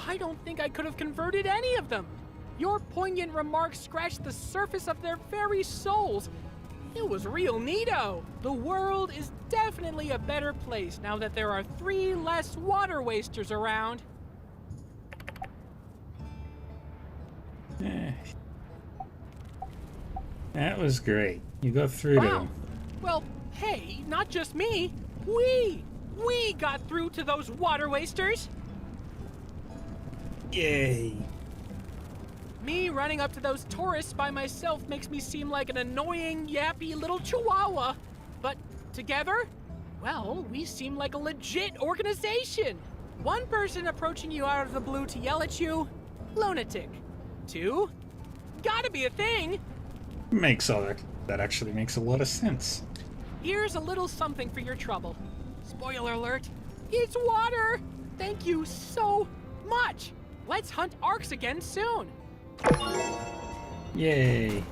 I don't think I could have converted any of them. Your poignant remarks scratched the surface of their very souls. It was real neato. The world is definitely a better place now that there are 3 less water wasters around. That was great. You got through to him. Well, hey, not just me. We got through to those water wasters. Yay. Me running up to those tourists by myself makes me seem like an annoying, yappy little chihuahua. But together, well, we seem like a legit organization. 1 person approaching you out of the blue to yell at you, lunatic. 2, gotta be a thing. Makes all that actually makes a lot of sense. Here's a little something for your trouble. Spoiler alert, it's water. Thank you so much. Let's hunt arcs again soon. Yay.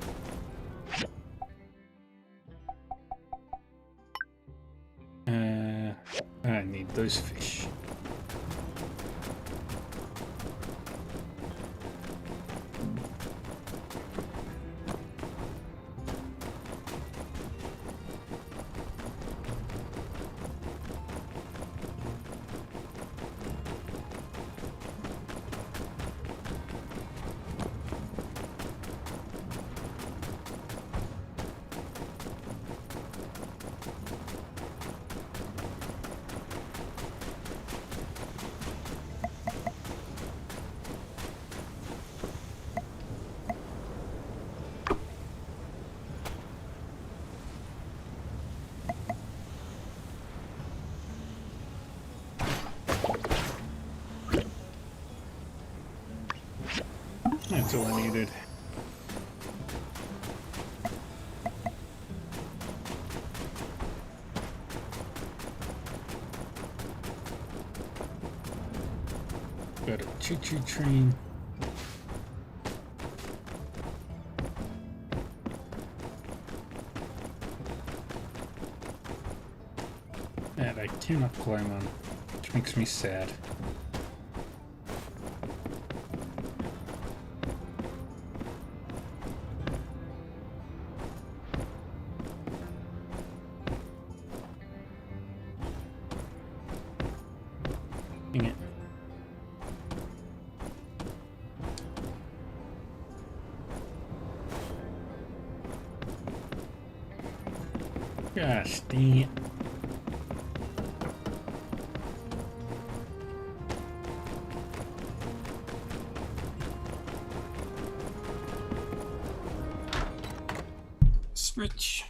I need those fish. That's all I needed. Got a choo-choo train. that I cannot climb on, which makes me sad. Dang it. Gosh, dang it. Switch.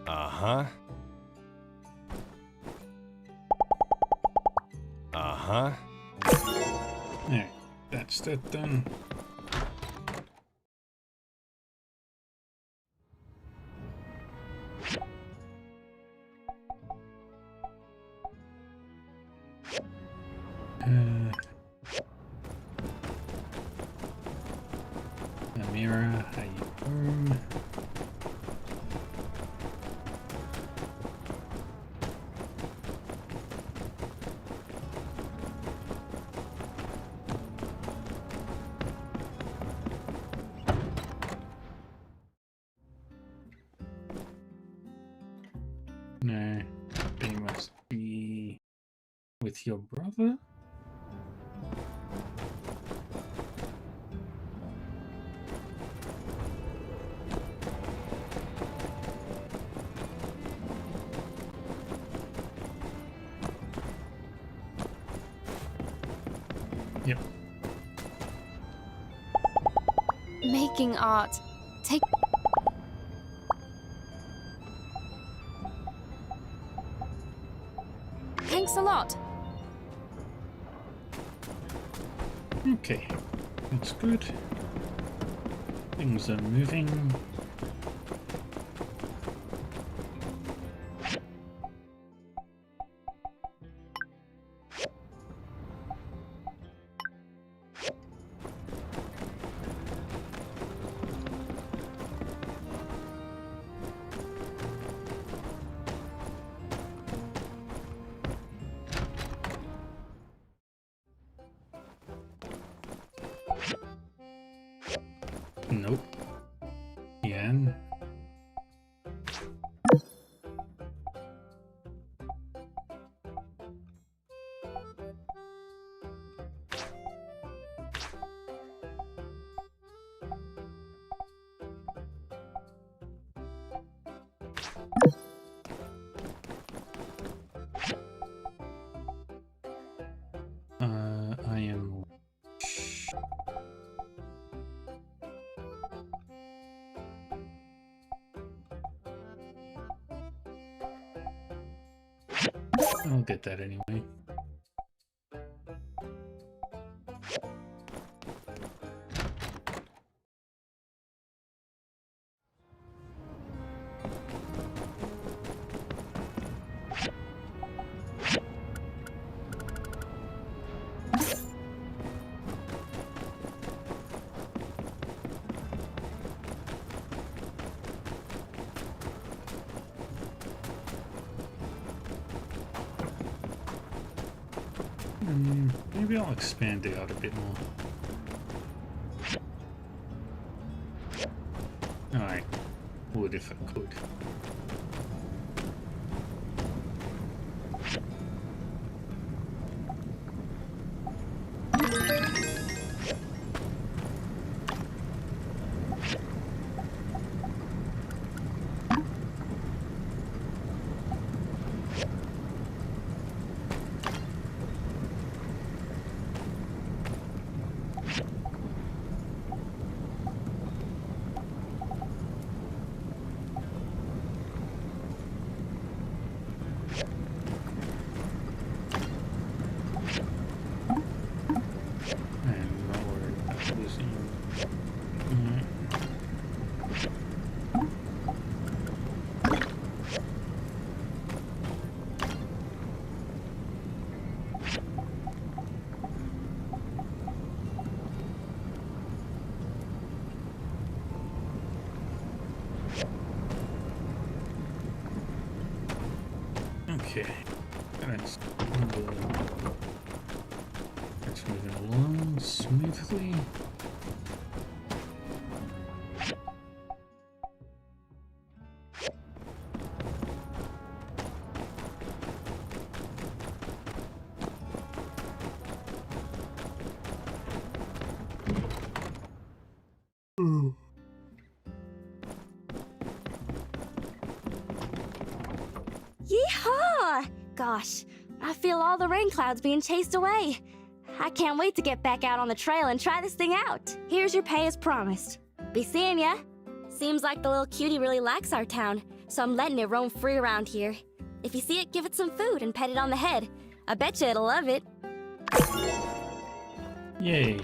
Uh-huh. Uh-huh. Alright, that's that done. Amira, how you doing? No, they must be with your brother? Yep. Making art. Take. Thanks a lot. Okay, that's good. Things are moving. Nope. Again. I am. I'll get that anyway. Maybe I'll expand it out a bit more. I would if I could. Okay. That's moving along smoothly. Yeehaw! Gosh, I feel all the rain clouds being chased away. I can't wait to get back out on the trail and try this thing out. Here's your pay as promised. Be seeing ya. Seems like the little cutie really likes our town, so I'm letting it roam free around here. If you see it, give it some food and pet it on the head. I betcha it'll love it. Yay.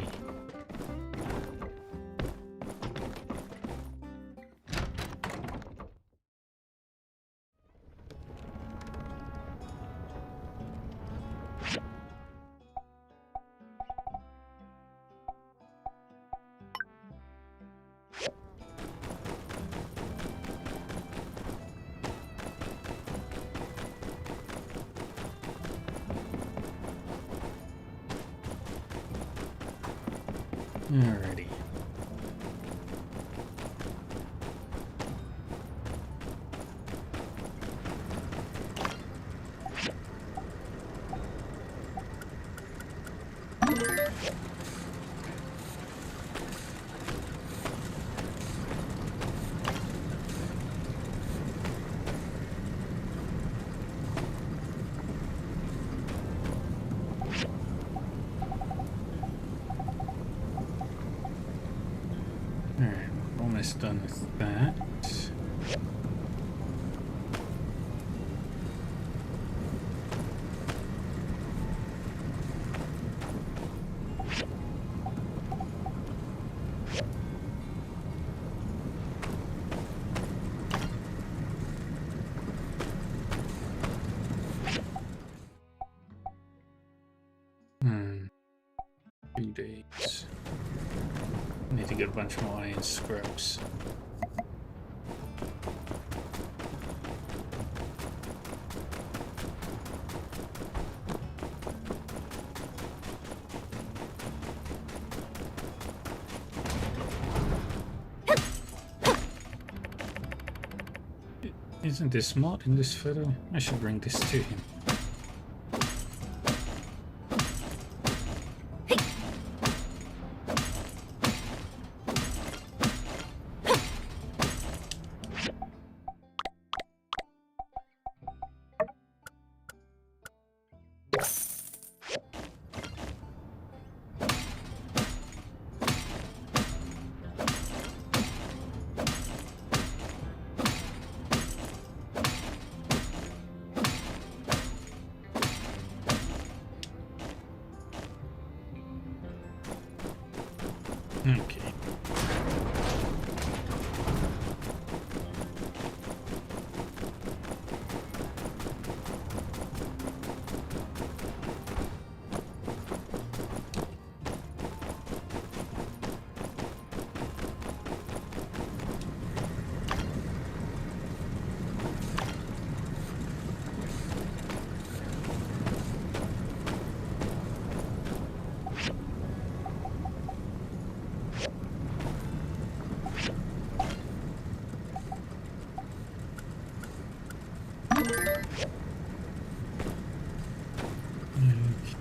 Alrighty. Alright, almost done with that. Hmm. 2 days. Need to get a bunch more iron scraps. Isn't this mod in this photo? I should bring this to him. Okay.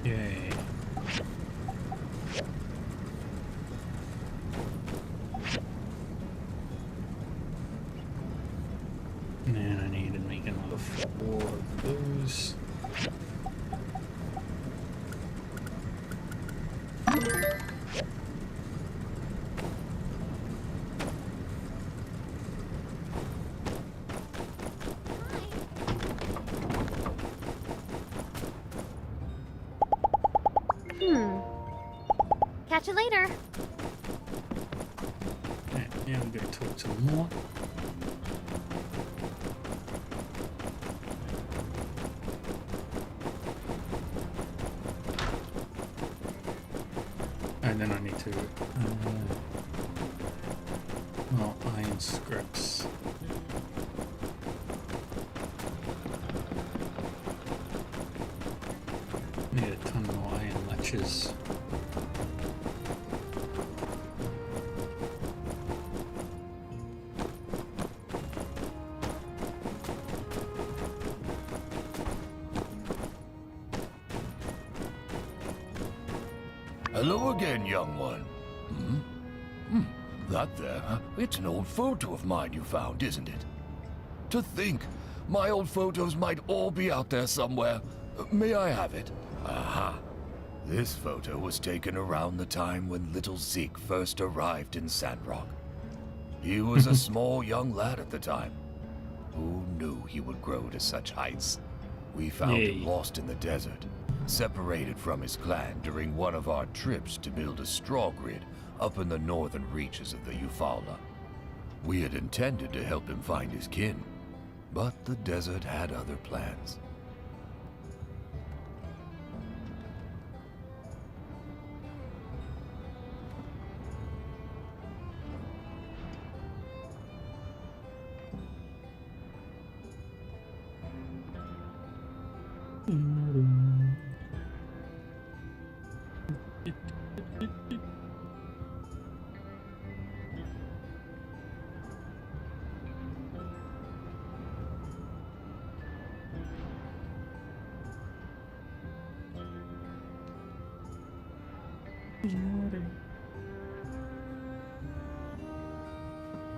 Okay. And I need to make another 4 of those. Catch you later. Okay, now I'm going to talk to more. And then I need to well, iron scraps. creatures. Hello again, young one. That there, it's an old photo of mine you found, isn't it? To think, my old photos might all be out there somewhere. May I have it? Aha. This photo was taken around the time when little Zeke first arrived in Sandrock. He was a small young lad at the time. Who knew he would grow to such heights? We found him lost in the desert, separated from his clan during one of our trips to build a straw grid up in the northern reaches of the Eufaula. We had intended to help him find his kin, but the desert had other plans.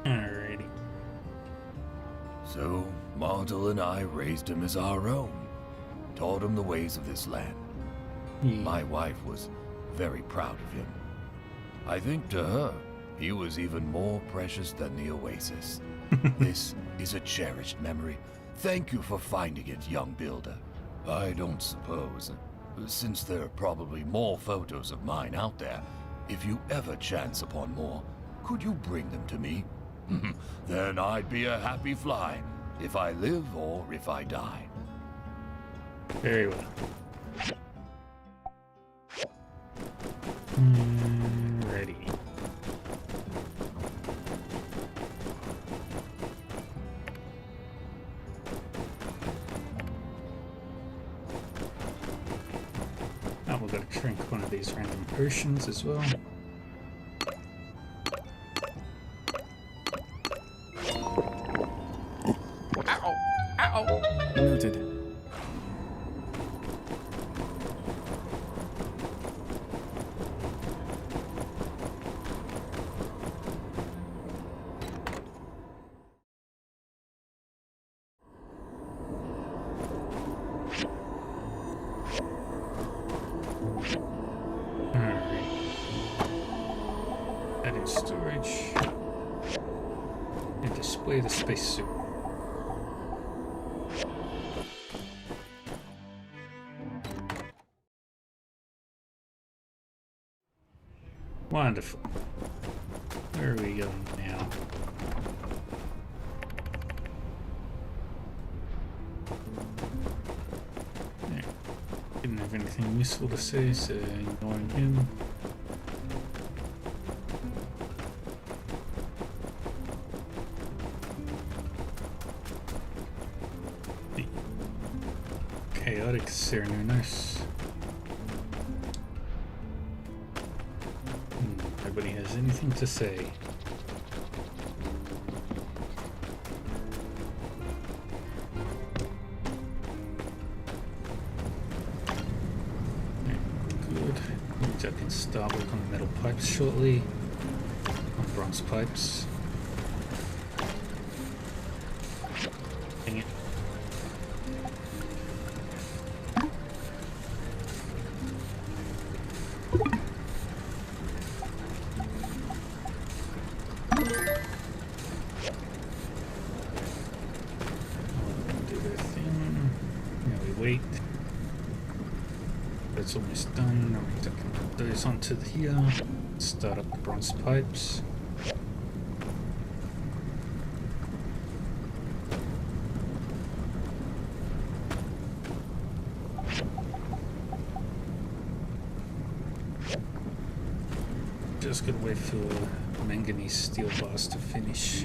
Alrighty. So, Montel and I raised him as our own, taught him the ways of this land. My wife was very proud of him. I think to her, he was even more precious than the oasis. This is a cherished memory. Thank you for finding it, young builder. I don't suppose, since there are probably more photos of mine out there, if you ever chance upon more, could you bring them to me? Then I'd be a happy fly, if I live or if I die. Very well. Ready. Now we're going to drink one of these random potions as well. Ow! Ow! Noted. Adding storage and display the spacesuit. Wonderful. Where are we going now? Yeah. Didn't have anything useful to say, so ignoring him. The chaotic Cernunnos. Nobody has anything to say. Good. Means I can start work on the metal pipes shortly. On bronze pipes. Dang it. Wait. That's almost done. Now we can put those onto here. Start up the bronze pipes. Just gotta wait for manganese steel bars to finish.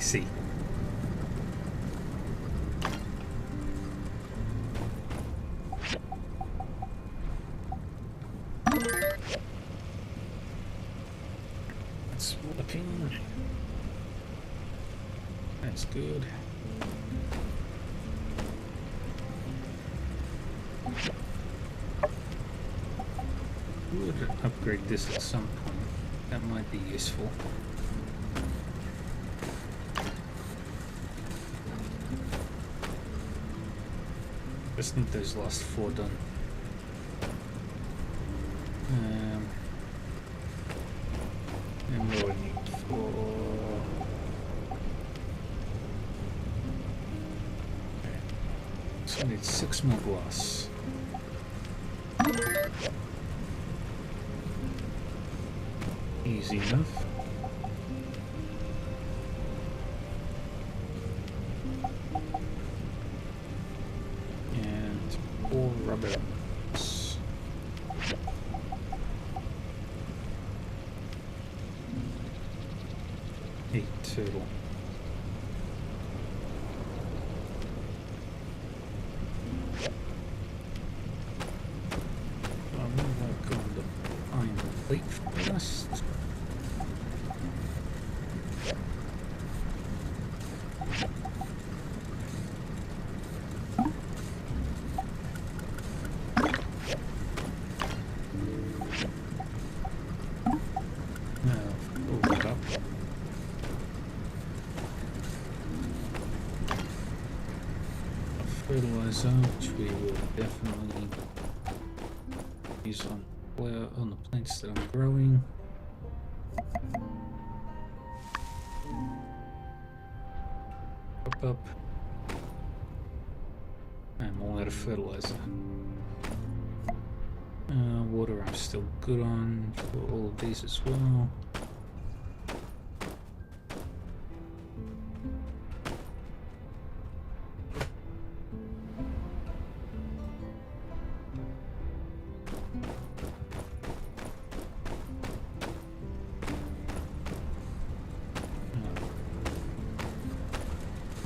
see. That's looking. That's good. Would upgrade this at some point. That might be useful. Just need those last 4 done. And what do I need for? Okay. So I need 6 more glass. Easy enough. And 4 rubber. 8 total. I'm gonna work on the iron plate first. Fertilizer, which we will definitely use on the plants that I'm growing. Up. I'm all out of fertilizer. Water I'm still good on for all of these as well.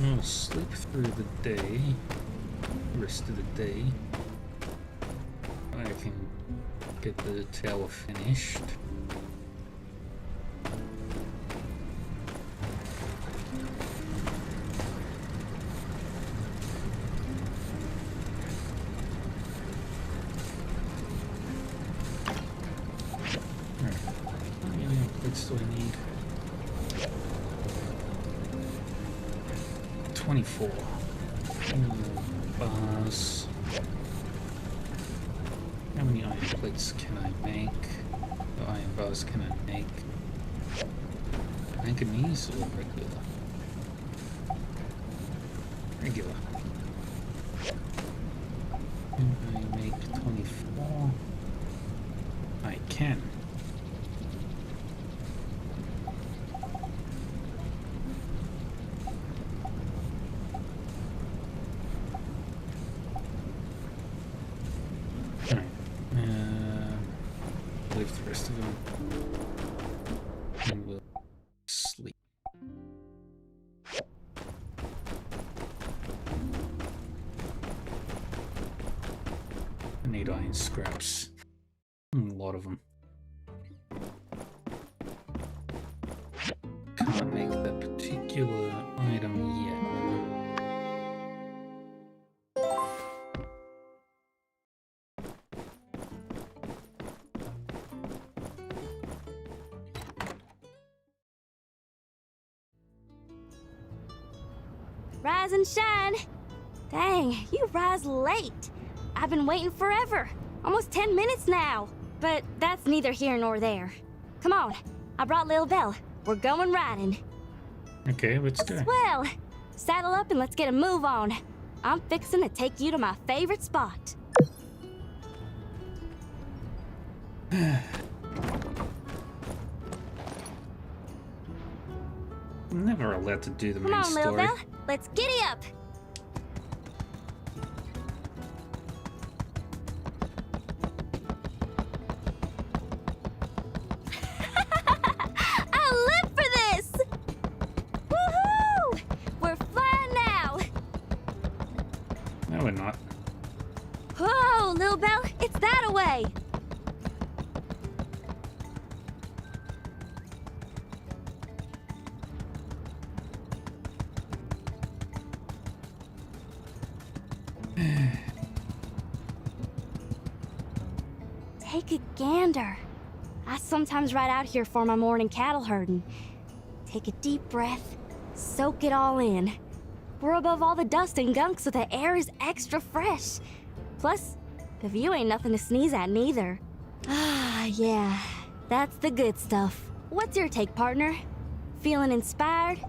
I'll sleep through the day, rest of the day. I can get the tower finished. Alright, how many outputs do I need? 24 bars. How many iron plates can I make? Or iron bars can I make? Manganese or regular? Regular. Can I make 24? I can. Leave the rest of them and we'll sleep. I need iron scraps. A lot of them. Can't make that particular item yet. Rise and shine. Dang, you rise late. I've been waiting forever. Almost 10 minutes now. But that's neither here nor there. Come on, I brought Lil Belle. We're going riding. Okay, let's go. Well, saddle up and let's get a move on. I'm fixing to take you to my favorite spot. I'm never allowed to do the main Come on, story. Lil Belle. Let's giddy up. I live for this! Woohoo! take a gander. I sometimes ride out here for my morning cattle herding. Take a deep breath, soak it all in. We're above all the dust and gunk, so the air is extra fresh. Plus, the view ain't nothing to sneeze at neither. Ah, yeah, that's the good stuff. What's your take, partner? Feeling inspired?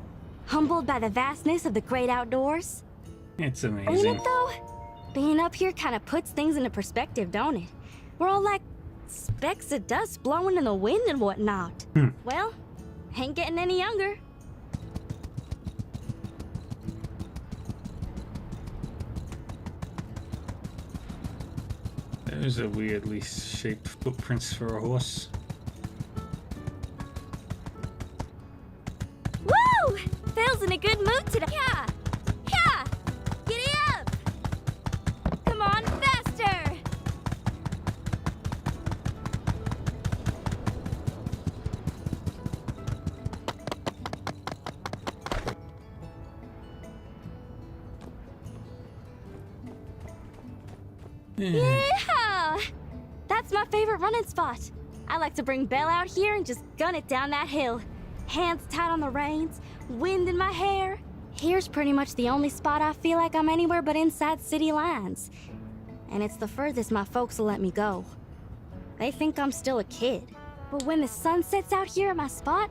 Humbled by the vastness of the great outdoors? It's Ain't amazing. it though? Being up here kind of puts things into perspective, don't it? We're all like specks of dust blowing in the wind and whatnot. Well, ain't getting any younger. Those are weirdly shaped footprints for a horse. Woo! Phil's in a good mood today. Yeah! Yeah! Giddy up! Come on, faster! Yeah! That's my favorite running spot. I like to bring Belle out here and just gun it down that hill. Hands tight on the reins, wind in my hair. Here's pretty much the only spot I feel like I'm anywhere but inside city lines. And it's the furthest my folks will let me go. They think I'm still a kid. But when the sun sets out here at my spot,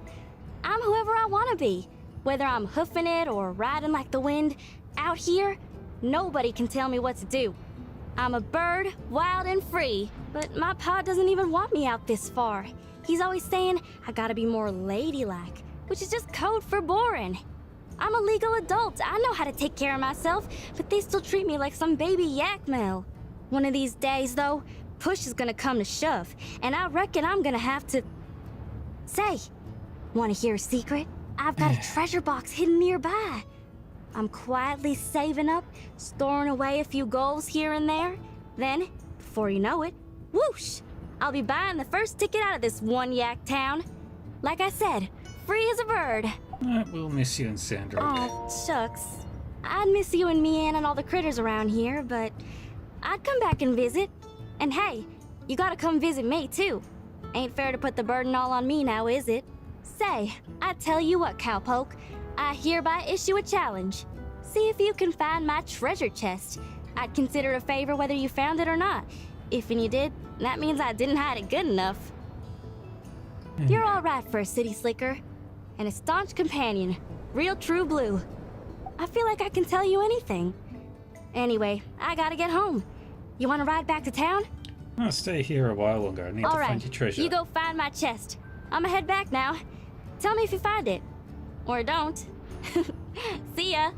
I'm whoever I want to be. Whether I'm hoofing it or riding like the wind, out here, nobody can tell me what to do. I'm a bird, wild and free, but my pa doesn't even want me out this far. He's always saying I gotta be more ladylike, which is just code for boring. I'm a legal adult, I know how to take care of myself, but they still treat me like some baby yak male. One of these days, though, push is gonna come to shove, and I reckon I'm gonna have to... Say, wanna hear a secret? I've got a treasure box hidden nearby. I'm quietly saving up, storing away a few goals here and there. Then, before you know it, whoosh! I'll be buying the first ticket out of this one yak town. Like I said, free as a bird. We'll miss you in Sandrock. Oh, shucks. I'd miss you and Mian and all the critters around here, but I'd come back and visit. And hey, you gotta come visit me too. Ain't fair to put the burden all on me now, is it? Say, I tell you what, cowpoke. I hereby issue a challenge. See if you can find my treasure chest. I'd consider it a favor whether you found it or not. If you did, that means I didn't hide it good enough. You're all right for a city slicker. And a staunch companion. Real true blue. I feel like I can tell you anything. Anyway, I gotta get home. You wanna ride back to town? I'll stay here a while longer. I need to find your treasure. You go find my chest. I'ma head back now. Tell me if you find it. Or don't. See ya.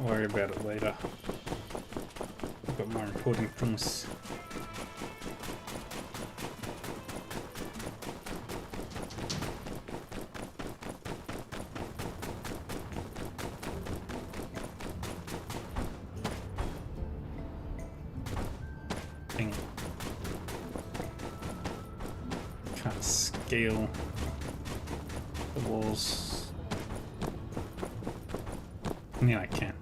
Worry about it later. I've got more important things. Dang it. Can't scale the walls. Yeah, I can.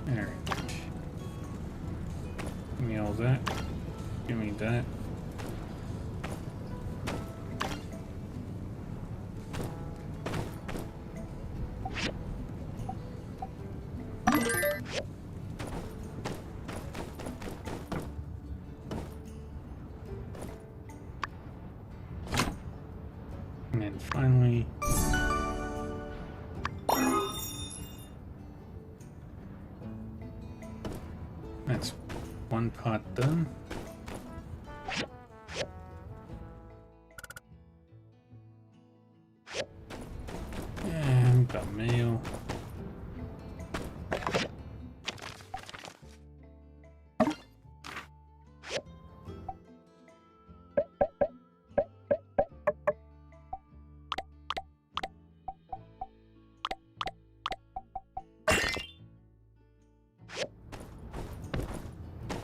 Alright. Give me all that. Give me that. And then finally, that's one part done. Got mail.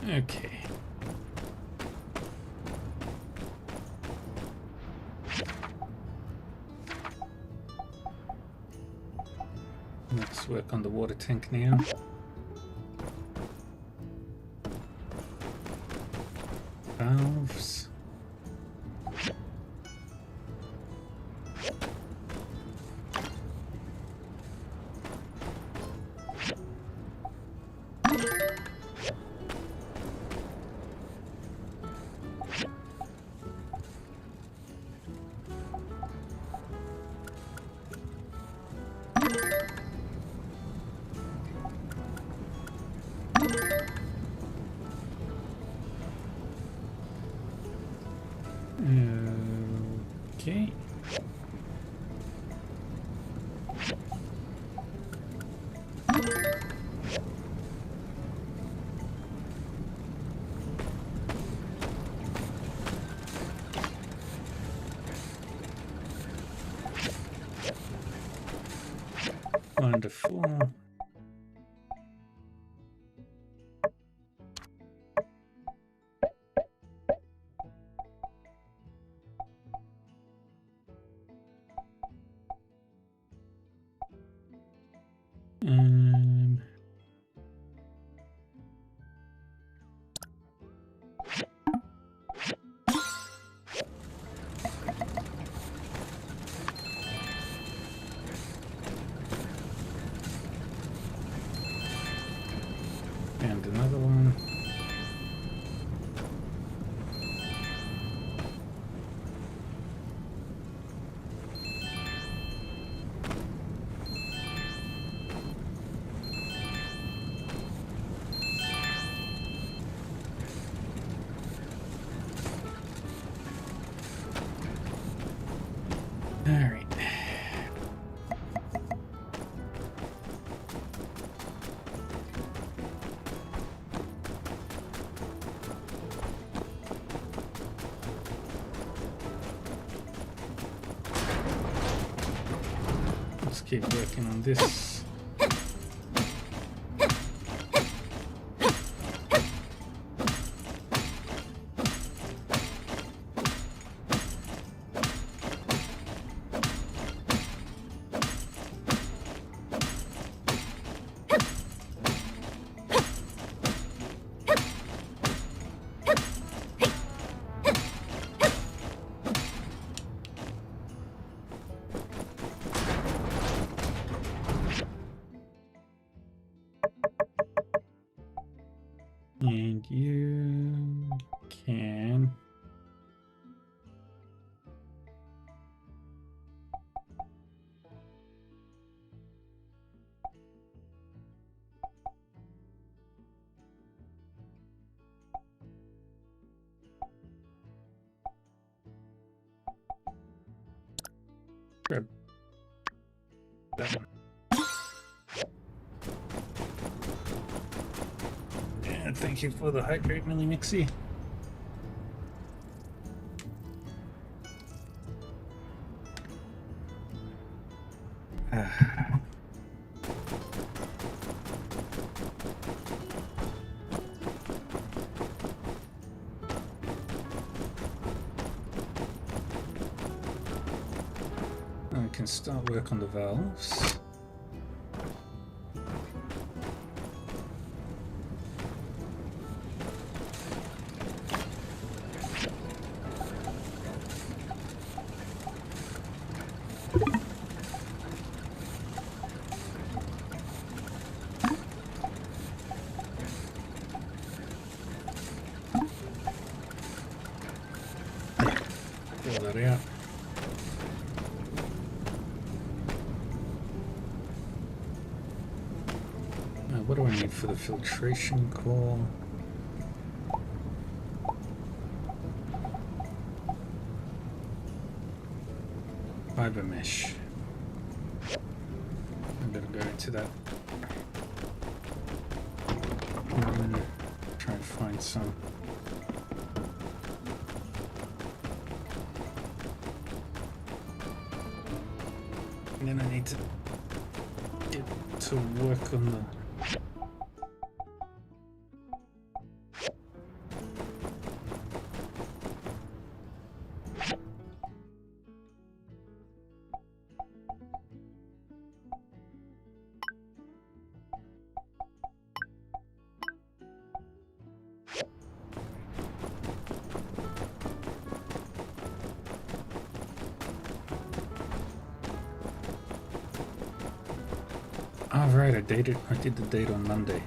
Okay. Let's work on the water tank now. Valves. Okay. Wonderful. And another one. All right. Let's keep working on this. And you can grab that one. And thank you for the hydrate, Millie Mixie. I can start work on the valves. Pull that out. What do I need for the filtration core? Fiber mesh. I'm gonna go into that. Try and find some. And then I need to get to work on the right, I did the date on Monday.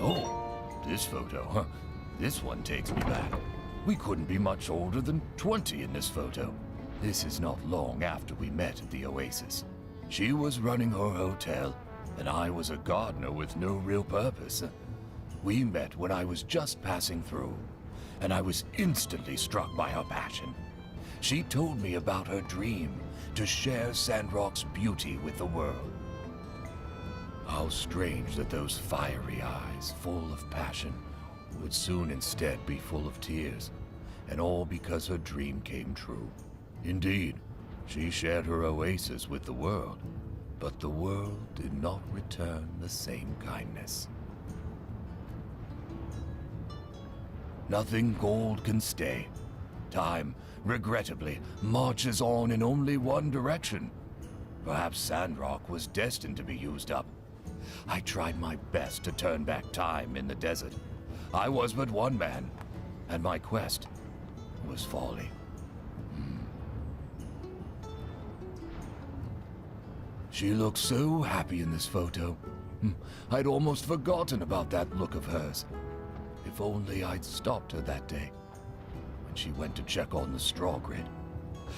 Oh, this photo, huh? This one takes me back. We couldn't be much older than 20 in this photo. This is not long after we met at the Oasis. She was running her hotel, and I was a gardener with no real purpose. We met when I was just passing through, and I was instantly struck by her passion. She told me about her dream to share Sandrock's beauty with the world. How strange that those fiery eyes, full of passion, would soon instead be full of tears, and all because her dream came true. Indeed, she shared her oasis with the world, but the world did not return the same kindness. Nothing gold can stay. Time, regrettably, marches on in only one direction. Perhaps Sandrock was destined to be used up. I tried my best to turn back time in the desert. I was but one man, and my quest was folly. She looked so happy in this photo. I'd almost forgotten about that look of hers. If only I'd stopped her that day, when she went to check on the straw grid.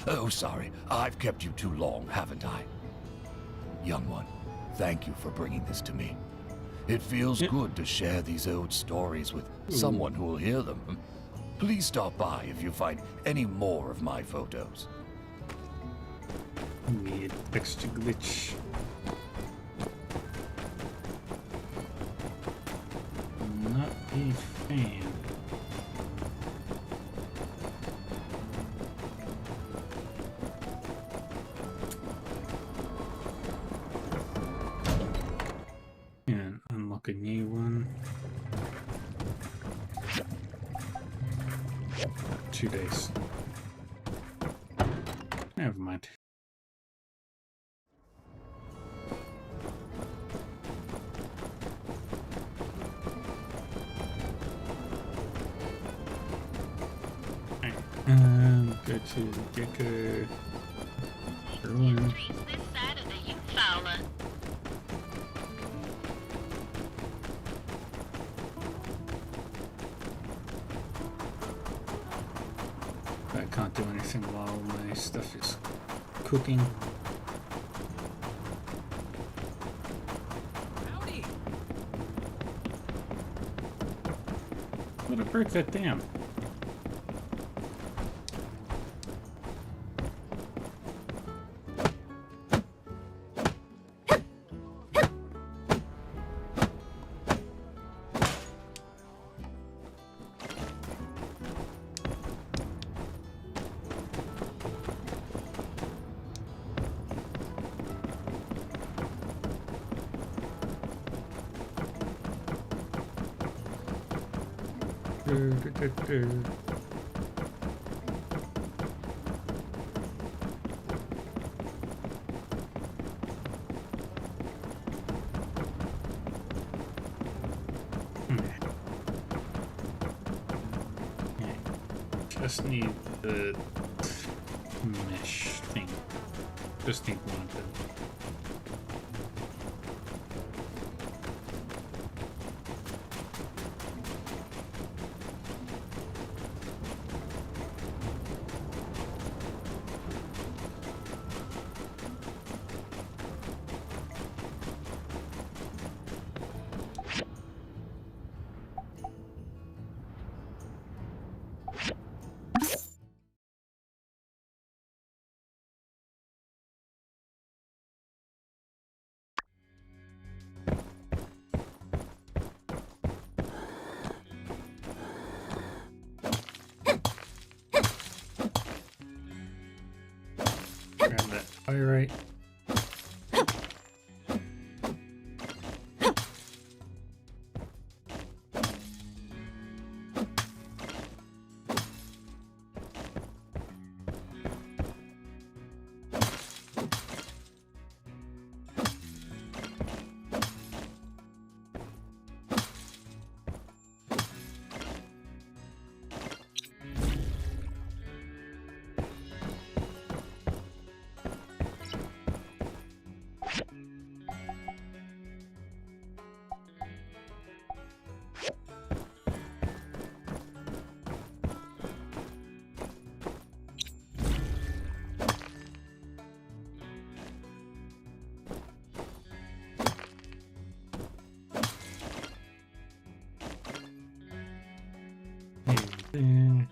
Oh, sorry, I've kept you too long, haven't I? Young one, thank you for bringing this to me. It feels good to share these old stories with someone who will hear them. Please stop by if you find any more of my photos. Weird texture glitch. Not a fan. And unlock a new one. 2 days. Never mind. Go to the Gecko. This side of the Fowler. I can't do anything while my stuff is cooking. Howdy. What a break that dam. Just need the mesh thing. Just need one of them. Pyrite. And then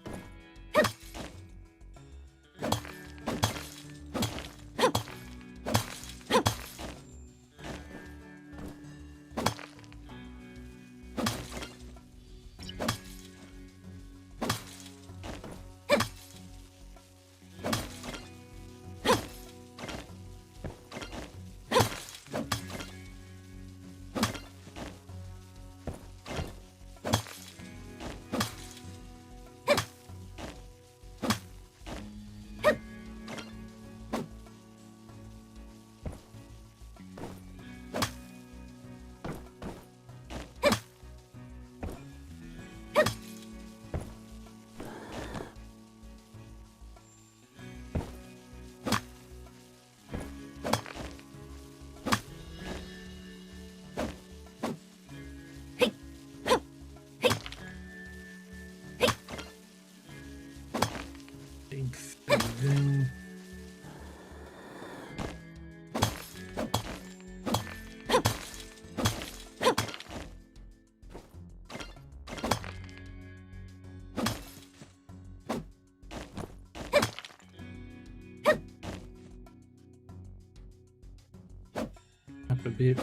up a bit.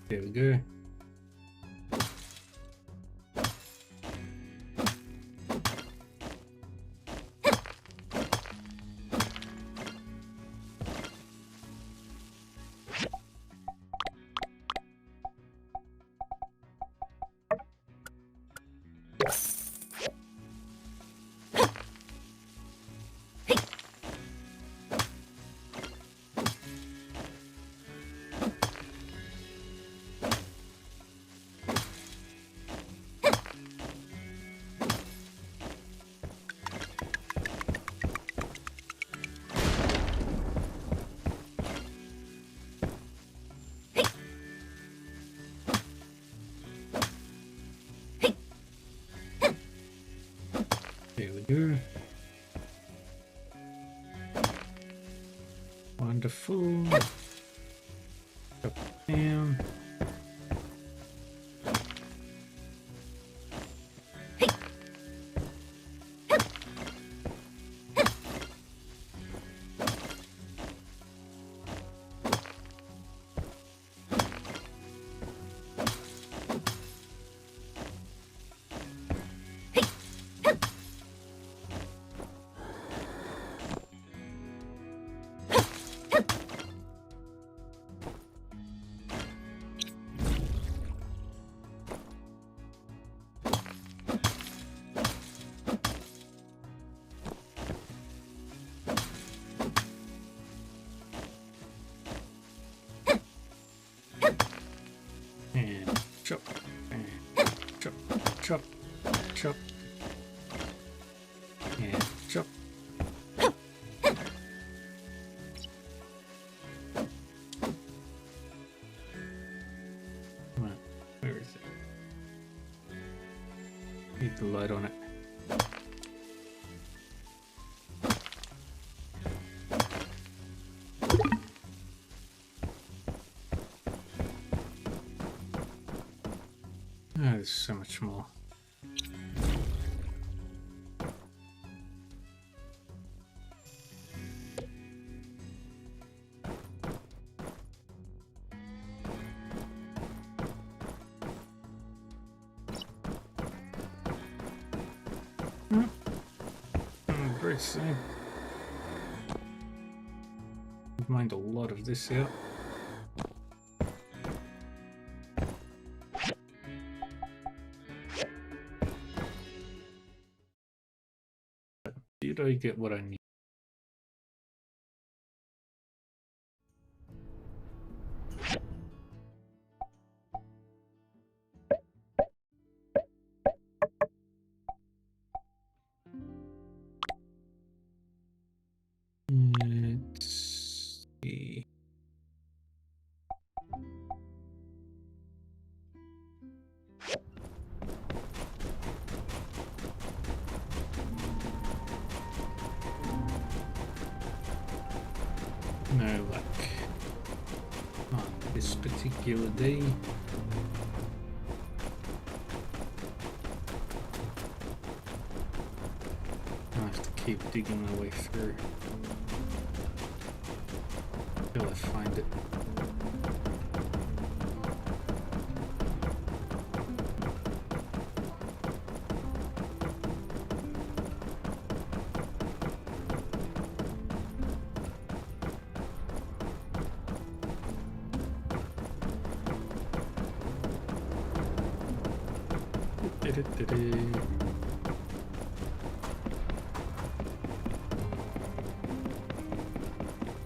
There we go. There we go. Wonderful. Up, down. And chop, and chop, chop, chop, and chop. Come on, where is it? Need the light on it. Ah, there's so much more. Great save. I've mined a lot of this out. Did I get what I need? Let's see. No luck on this particular day. I have to keep digging my way through till I find it.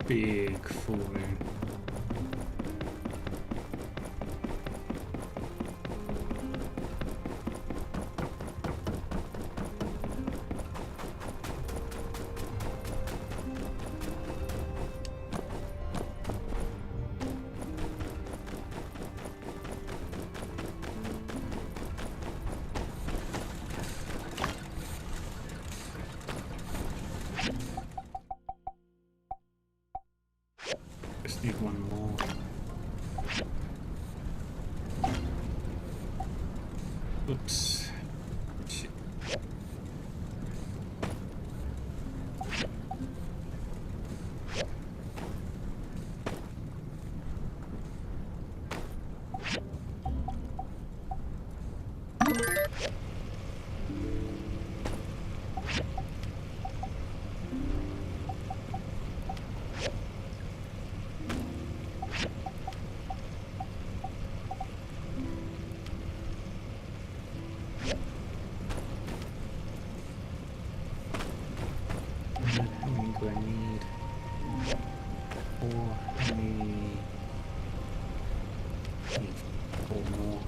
Big full moon. Just need one more. Oops. Shit. How many do I need? 4. I need 4 more.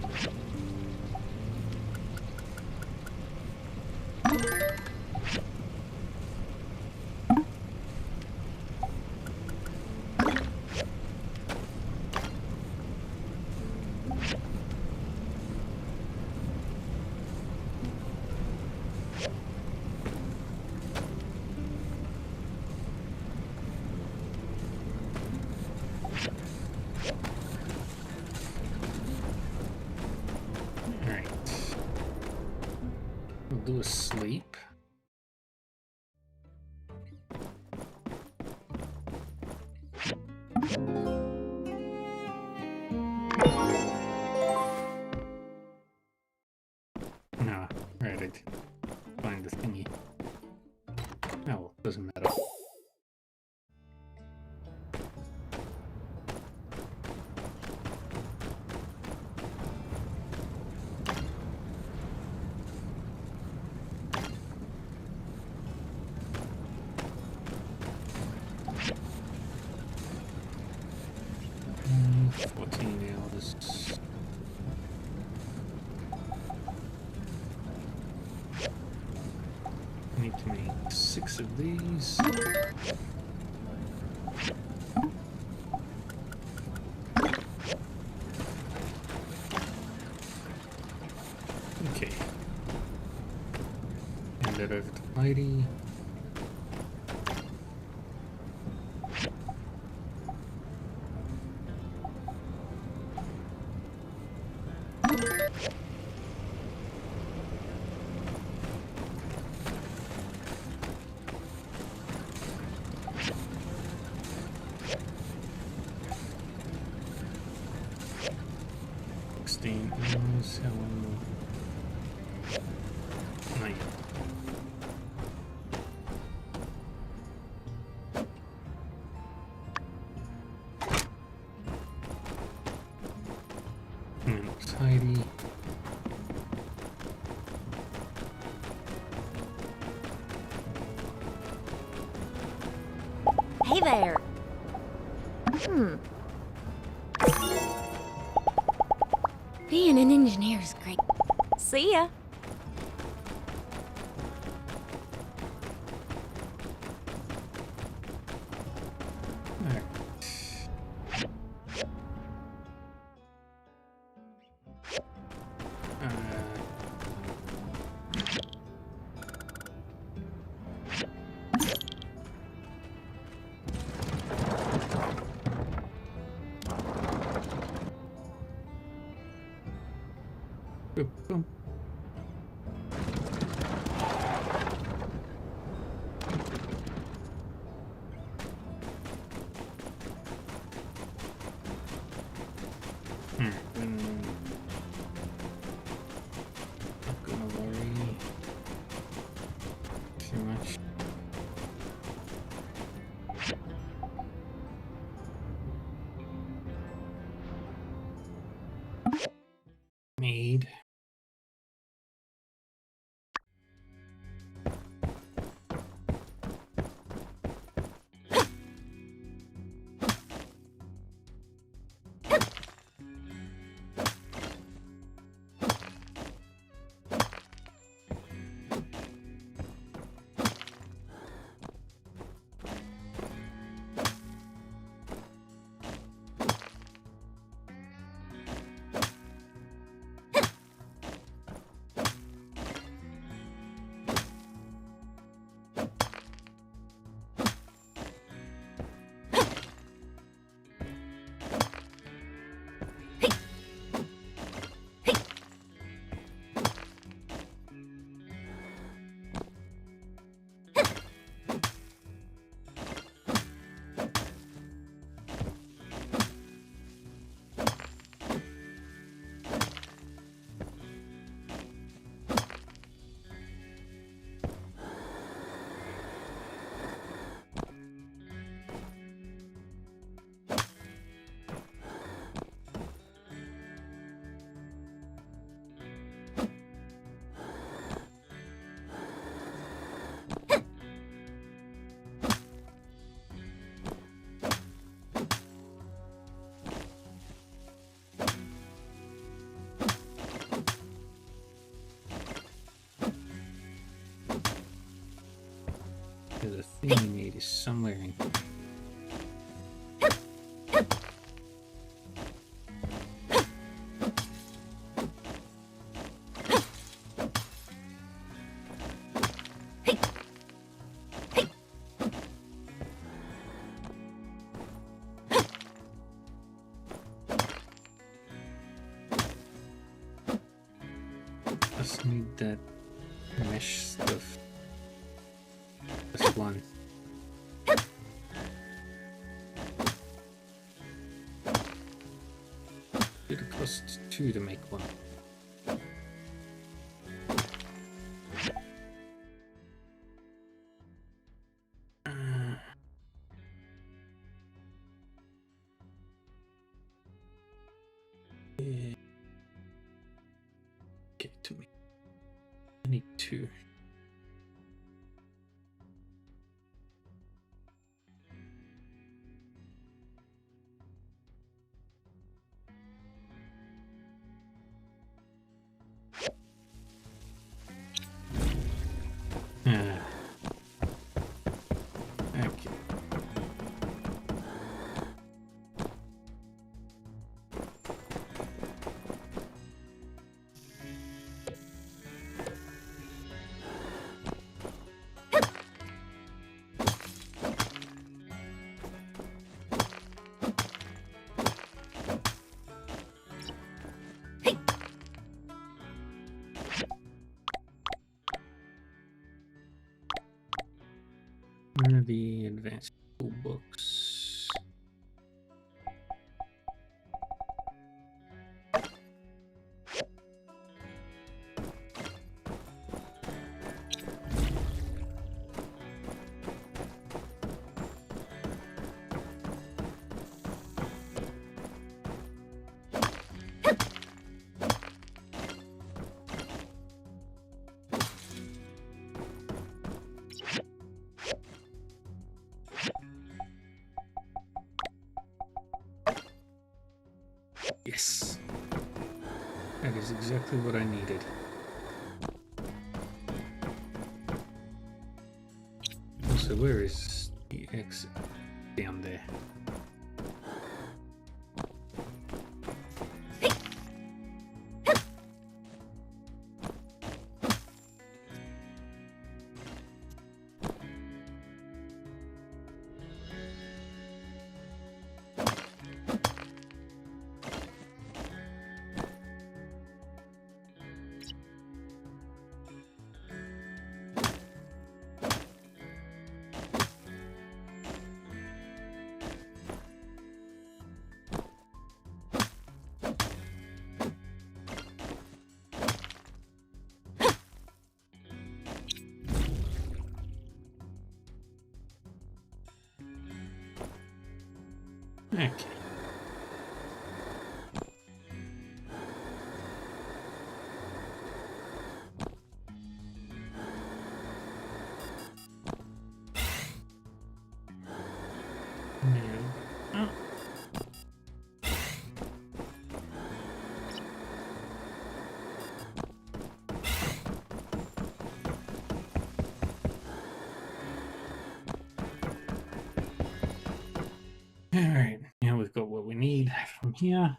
Alright. We'll do a sleep. No, right, I did find the thingy. Oh, well, doesn't matter. Mm, 14 hours. I need to make 6 of these. Okay. Hand that over to Mighty. Hours, how long? 9. Hey there. Being an engineer is great. See ya. Boom. Not gonna worry too much. Made. The thing made is somewhere in here. Just need that mesh stuff. Just one. It cost 2 to make one. Give it to me. I need 2. Okay. One of the advanced tool books. exactly what I needed. Also, where is the exit? Down there. Okay. Oh. Alright, now we've got what we need from here.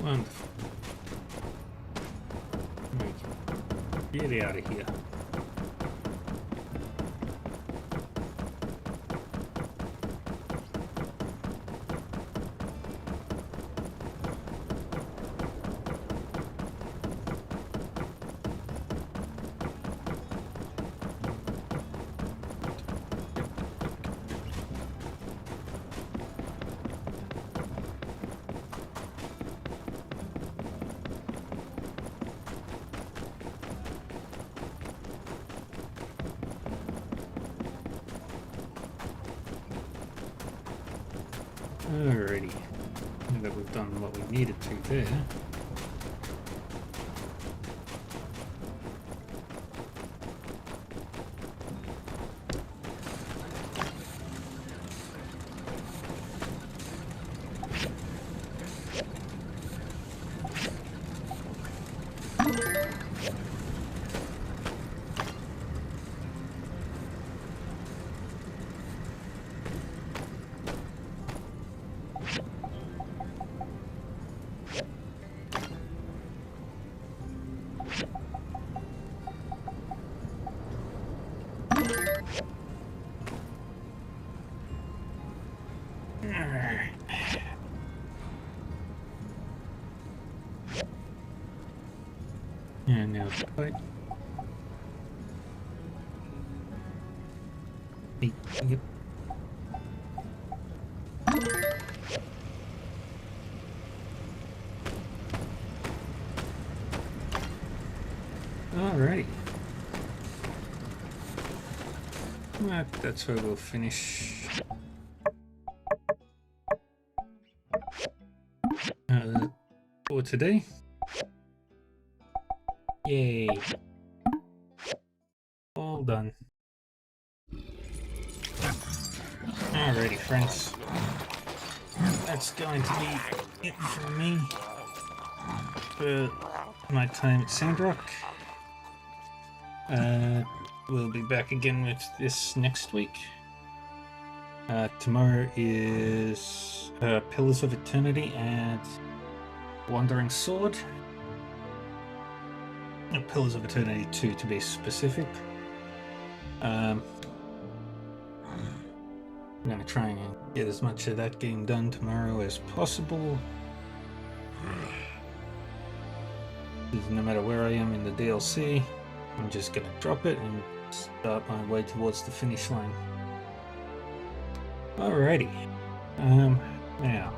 Wonderful. Get out of here. Alrighty. Now that we've done what we needed to there. And now fight. Yep. Alrighty. That's where we'll finish. For today. Yay. All done. Alrighty, friends. That's going to be it from me for my time at Sandrock. We'll be back again with this next week. Tomorrow is Pillars of Eternity and Wandering Sword. Pillars of Eternity 2 to be specific. I'm going to try and get as much of that game done tomorrow as possible. No matter where I am in the DLC, I'm just going to drop it and start my way towards the finish line. Alrighty. Now,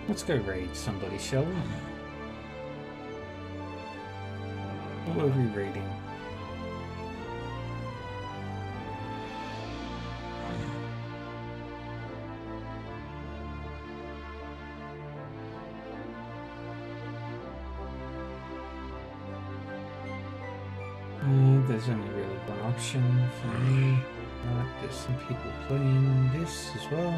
let's go raid somebody, shall we? Who are we raiding? there's only really one option for me. There's some people playing this as well.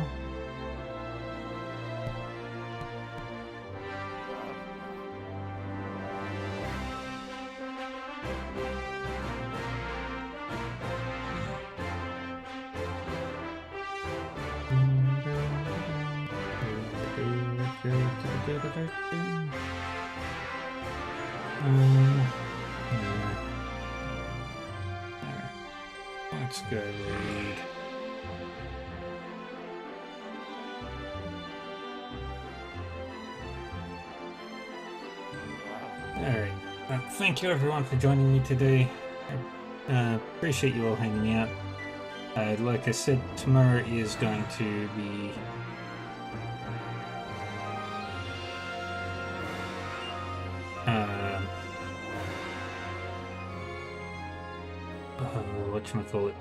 Let's go read. Alright, thank you everyone for joining me today. I appreciate you all hanging out. Like I said, tomorrow is going to be whatchamacallit?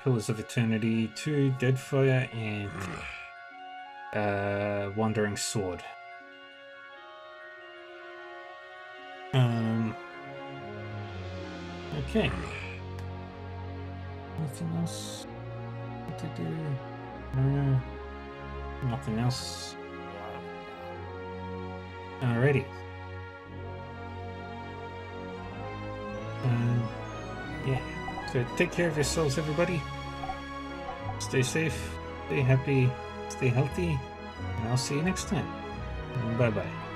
Pillars of Eternity 2, Deadfire, and Wandering Sword. Okay. Anything else to do? No. Nothing else. Alrighty. Yeah. So take care of yourselves, everybody. Stay safe, stay happy, stay healthy, and I'll see you next time. Bye-bye.